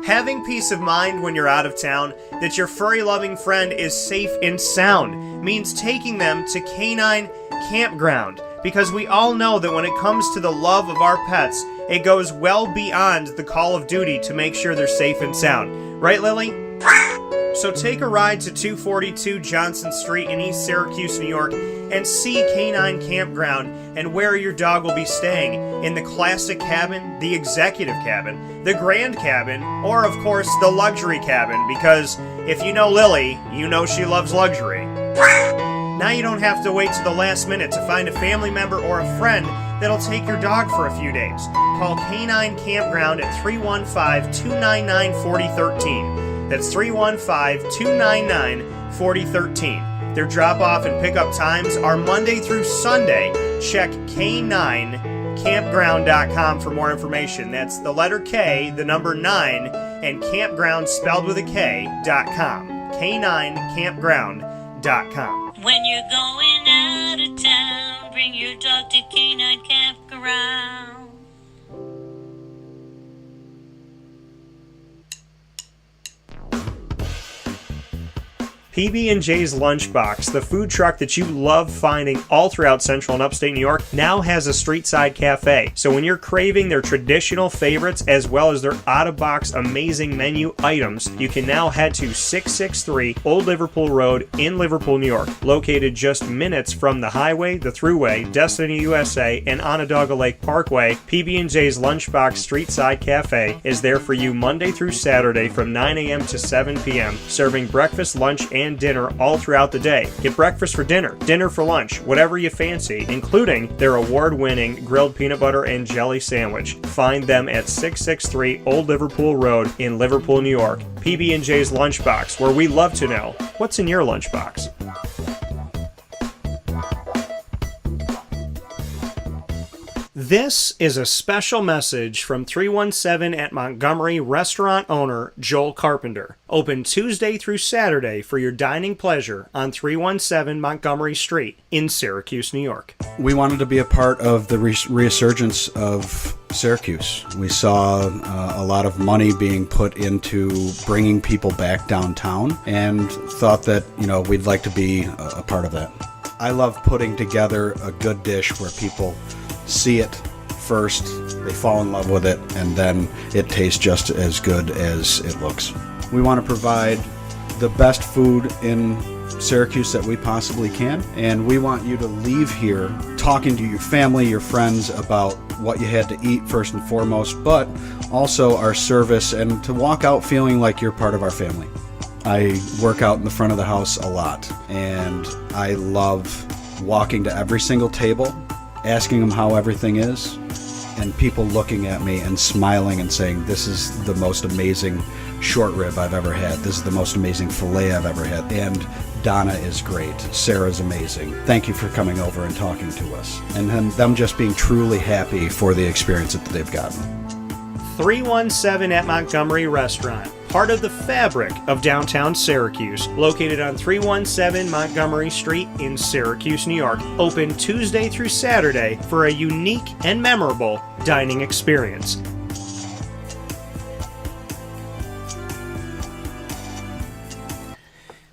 Having peace of mind when you're out of town that your furry-loving friend is safe and sound means taking them to Canine Campground, because we all know that when it comes to the love of our pets, it goes well beyond the call of duty to make sure they're safe and sound. Right, Lily? So take a ride to 242 Johnson Street in East Syracuse, New York, and see Canine Campground and where your dog will be staying in the classic cabin, the executive cabin, the grand cabin, or of course the luxury cabin, because if you know Lily, you know she loves luxury. Now you don't have to wait to the last minute to find a family member or a friend that'll take your dog for a few days. Call Canine Campground at 315-299-4013. That's 315-299-4013. Their drop-off and pickup times are Monday through Sunday. Check K9campground.com for more information. That's the letter K, the number 9, and campground spelled with a K.com. K9campground.com. When you're going out of town, bring your dog to Canine Campground. PB&J's Lunchbox, the food truck that you love finding all throughout Central and Upstate New York, now has a street-side cafe. So when you're craving their traditional favorites as well as their out-of-box amazing menu items, you can now head to 663 Old Liverpool Road in Liverpool, New York. Located just minutes from the highway, the Thruway, Destiny USA, and Onondaga Lake Parkway, PB&J's Lunchbox Street-Side Cafe is there for you Monday through Saturday from 9 a.m. to 7 p.m., serving breakfast, lunch, and dinner all throughout the day. Get breakfast for dinner, dinner for lunch, whatever you fancy, including their award-winning grilled peanut butter and jelly sandwich. Find them at 663 Old Liverpool Road in Liverpool, New York. PB&J's Lunchbox, where we love to know what's in your lunchbox. This is a special message from 317 at Montgomery restaurant owner Joel Carpenter. Open Tuesday through Saturday for your dining pleasure on 317 Montgomery Street in Syracuse, New York. We wanted to be a part of the resurgence of Syracuse. We saw a lot of money being put into bringing people back downtown and thought that, we'd like to be a part of that. I love putting together a good dish where people see it first, they fall in love with it, and then it tastes just as good as it looks. We want to provide the best food in Syracuse that we possibly can, and we want you to leave here talking to your family, your friends about what you had to eat first and foremost, but also our service, and to walk out feeling like you're part of our family. I work out in the front of the house a lot, and I love walking to every single table, asking them how everything is, and people looking at me and smiling and saying, this is the most amazing short rib I've ever had. This is the most amazing filet I've ever had. And Donna is great. Sarah's amazing. Thank you for coming over and talking to us. And then them just being truly happy for the experience that they've gotten. 317 at Montgomery Restaurant, part of the fabric of downtown Syracuse, located on 317 Montgomery Street in Syracuse, New York. Open Tuesday through Saturday for a unique and memorable dining experience.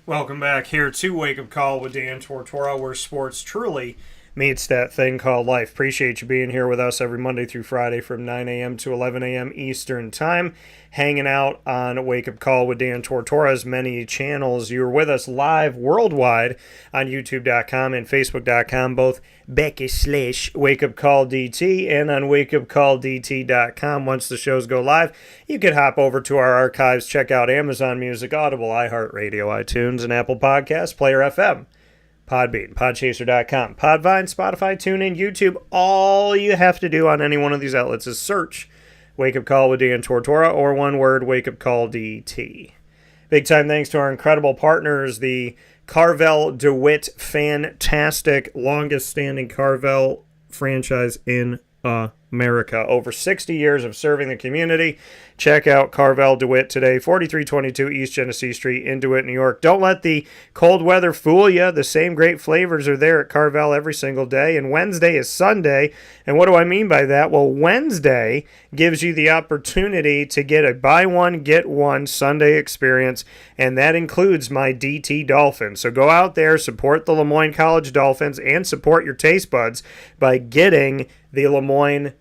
Welcome back here to Wake Up Call with Dan Tortora, where sports truly meets that thing called life. Appreciate you being here with us every Monday through Friday from 9 a.m. to 11 a.m. Eastern Time, hanging out on Wake Up Call with Dan Tortora's many channels. You're with us live worldwide on YouTube.com and Facebook.com, both /Wake Up Call DT, and on WakeUpCallDT.com. Once the shows go live, you can hop over to our archives, check out Amazon Music, Audible, iHeartRadio, iTunes, and Apple Podcasts, Player FM, Podbean, Podchaser.com, Podvine, Spotify, TuneIn, YouTube. All you have to do on any one of these outlets is search Wake Up Call with Dan Tortora, or one word, Wake Up Call DT. Big time thanks to our incredible partners, the Carvel DeWitt, fantastic, longest standing Carvel franchise in America. Over 60 years of serving the community. Check out Carvel DeWitt today, 4322 East Genesee Street in DeWitt, New York. Don't let the cold weather fool you. The same great flavors are there at Carvel every single day, and Wednesday is Sunday. And what do I mean by that? Well, Wednesday gives you the opportunity to get a buy one, get one Sunday experience, and that includes my DT Dolphins. So go out there, support the LeMoyne College Dolphins, and support your taste buds by getting the LeMoyne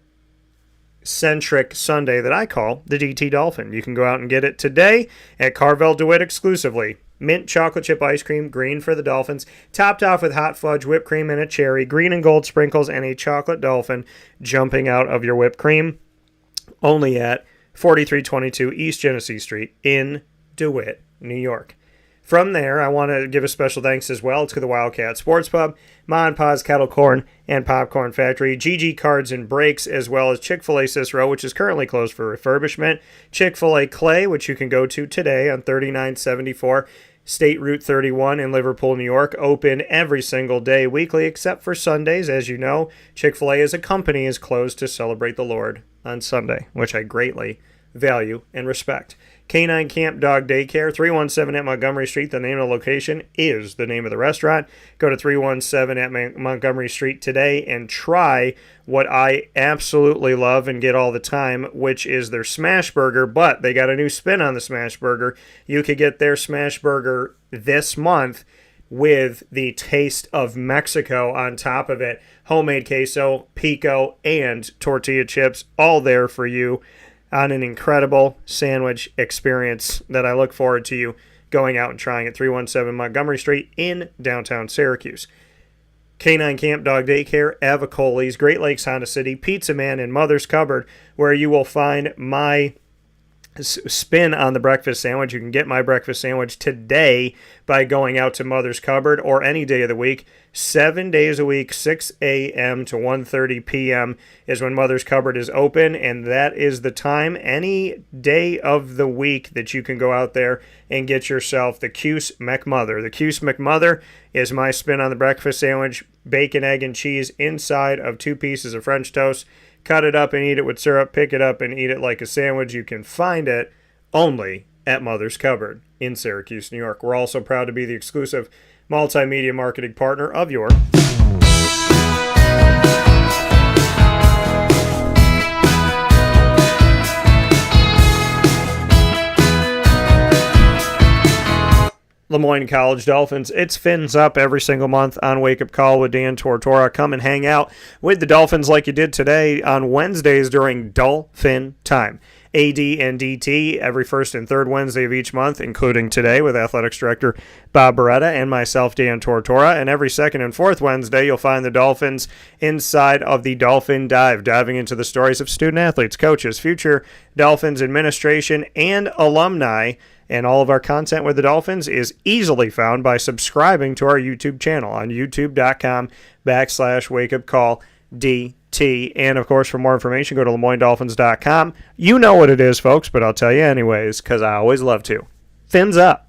centric Sunday that I call the DT Dolphin. You can go out and get it today at Carvel DeWitt exclusively. Mint chocolate chip ice cream, green for the Dolphins, topped off with hot fudge, whipped cream, and a cherry, green and gold sprinkles, and a chocolate dolphin jumping out of your whipped cream. Only at 4322 East Genesee Street in DeWitt, New York. From there, I want to give a special thanks as well to the Wildcat Sports Pub, Ma and Pa's Kettle Corn and Popcorn Factory, GG Cards and Breaks, as well as Chick-fil-A Cicero, which is currently closed for refurbishment, Chick-fil-A Clay, which you can go to today on 3974 State Route 31 in Liverpool, New York, open every single day weekly except for Sundays. As you know, Chick-fil-A as a company is closed to celebrate the Lord on Sunday, which I greatly value, and respect. Canine Camp Dog Daycare, 317 at Montgomery Street. The name of the location is the name of the restaurant. Go to 317 at Montgomery Street today and try what I absolutely love and get all the time, which is their smash burger, but they got a new spin on the smash burger. You could get their smash burger this month with the taste of Mexico on top of it. Homemade queso, pico, and tortilla chips, all there for you on an incredible sandwich experience that I look forward to you going out and trying at 317 Montgomery Street in downtown Syracuse. Canine Camp Dog Daycare, Avicoli's, Great Lakes Honda City, Pizza Man, and Mother's Cupboard, where you will find my spin on the breakfast sandwich. You can get my breakfast sandwich today by going out to Mother's Cupboard or any day of the week. 7 days a week, 6 a.m. to 1:30 p.m. is when Mother's Cupboard is open, and that is the time any day of the week that you can go out there and get yourself the Cuse McMother. The Cuse McMother is my spin on the breakfast sandwich, bacon, egg, and cheese inside of 2 pieces of French toast. Cut it up and eat it with syrup. Pick it up and eat it like a sandwich. You can find it only at Mother's Cupboard in Syracuse, New York. We're also proud to be the exclusive multimedia marketing partner of your LeMoyne College Dolphins. It's Fins Up every single month on Wake Up Call with Dan Tortora. Come and hang out with the Dolphins like you did today on Wednesdays during Dolphin Time. AD and DT every first and third Wednesday of each month, including today with Athletics Director Bob Beretta and myself, Dan Tortora. And every second and fourth Wednesday, you'll find the Dolphins inside of the Dolphin Dive, diving into the stories of student athletes, coaches, future Dolphins administration, and alumni. And all of our content with the Dolphins is easily found by subscribing to our YouTube channel on youtube.com/wakeupcalldt. And, of course, for more information, go to LeMoyneDolphins.com. You know what it is, folks, but I'll tell you anyways, because I always love to. Fins up.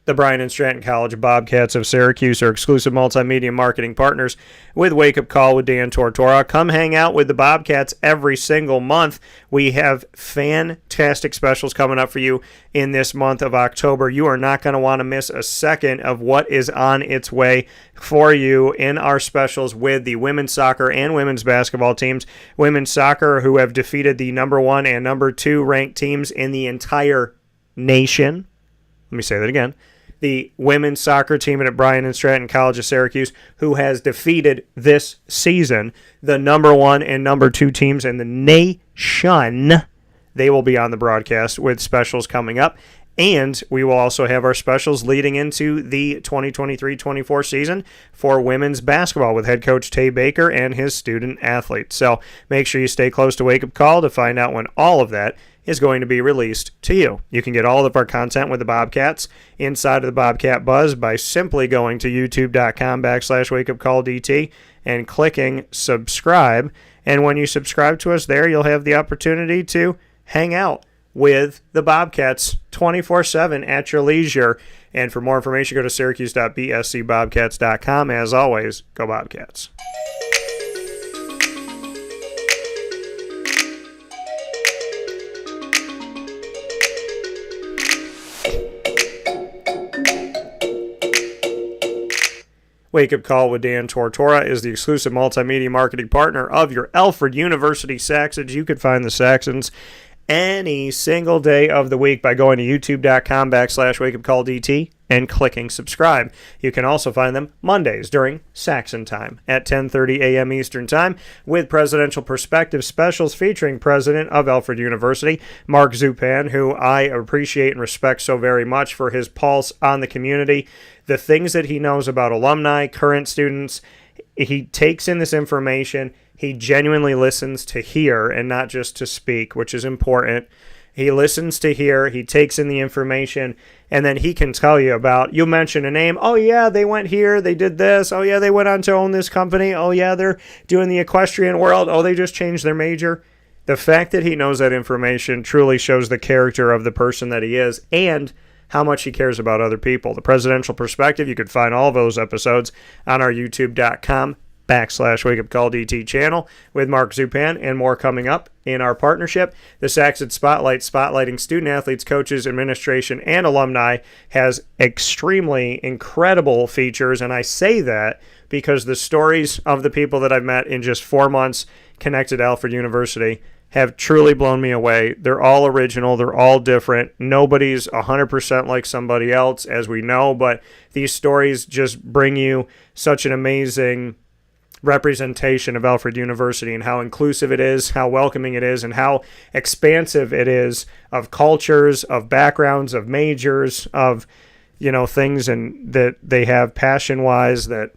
The Bryan and Stratton College Bobcats of Syracuse are exclusive multimedia marketing partners with Wake Up Call with Dan Tortora. Come hang out with the Bobcats every single month. We have fantastic specials coming up for you in this month of October. You are not going to want to miss a second of what is on its way for you in our specials with the women's soccer and women's basketball teams. Women's soccer, who have defeated the number 1 and number 2 ranked teams in the entire nation. Let me say that again. The women's soccer team at Bryan and Stratton College of Syracuse, who has defeated this season the number 1 and number 2 teams in the nation. They will be on the broadcast with specials coming up. And we will also have our specials leading into the 2023-24 season for women's basketball with head coach Tay Baker and his student athletes. So make sure you stay close to Wake Up Call to find out when all of that is going to be released to you. You can get all of our content with the Bobcats inside of the Bobcat Buzz by simply going to youtube.com/wakeupcalldt and clicking subscribe. And when you subscribe to us there, you'll have the opportunity to hang out with the Bobcats 24/7 at your leisure. And for more information, go to syracuse.bscbobcats.com. As always, go Bobcats. Wake Up Call with Dan Tortora is the exclusive multimedia marketing partner of your Alfred University Saxons. You could find the Saxons any single day of the week by going to youtube.com/wakeupcalldt and clicking subscribe. You can also find them Mondays during Saxon Time at 10:30 a.m. Eastern Time with Presidential Perspective specials featuring President of Alfred University, Mark Zupan, who I appreciate and respect so very much for his pulse on the community, the things that he knows about alumni, current students. He takes in this information. He genuinely listens to hear and not just to speak, which is important. He listens to hear, he takes in the information, and then he can tell you about, you mention a name, oh yeah, they went here, they did this, oh yeah, they went on to own this company, oh yeah, they're doing the equestrian world, oh, they just changed their major. The fact that he knows that information truly shows the character of the person that he is, and how much he cares about other people. The Presidential Perspective, you could find all of those episodes on our youtube.com/wakeupcalldt channel with Mark Zupan and more coming up in our partnership. The Saxon Spotlight, spotlighting student athletes, coaches, administration, and alumni, has extremely incredible features, and I say that because the stories of the people that I've met in just 4 months connected to Alfred University have truly blown me away. They're all original. They're all different. Nobody's 100% like somebody else, as we know, but these stories just bring you such an amazing representation of Alfred University and how inclusive it is, how welcoming it is, and how expansive it is of cultures, of backgrounds, of majors, of, things and that they have passion-wise that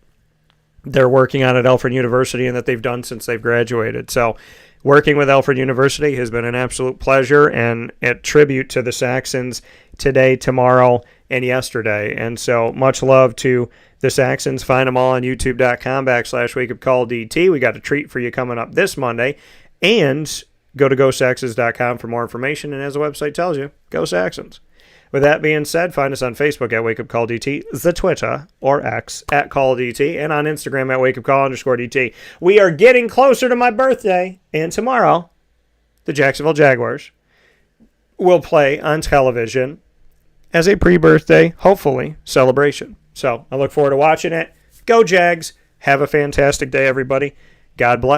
they're working on at Alfred University and that they've done since they've graduated. So working with Alfred University has been an absolute pleasure and a tribute to the Saxons today, tomorrow, and yesterday. And so much love to the Saxons. Find them all on youtube.com/wakeupcalldt. We got a treat for you coming up this Monday. And go to gosaxons.com for more information. And as the website tells you, go Saxons. With that being said, find us on Facebook at WakeUpCallDT, the Twitter, or X at CallDT, and on Instagram at WakeUpCall_DT. We are getting closer to my birthday, and tomorrow, the Jacksonville Jaguars will play on television as a pre-birthday, hopefully, celebration. So I look forward to watching it. Go Jags. Have a fantastic day, everybody. God bless.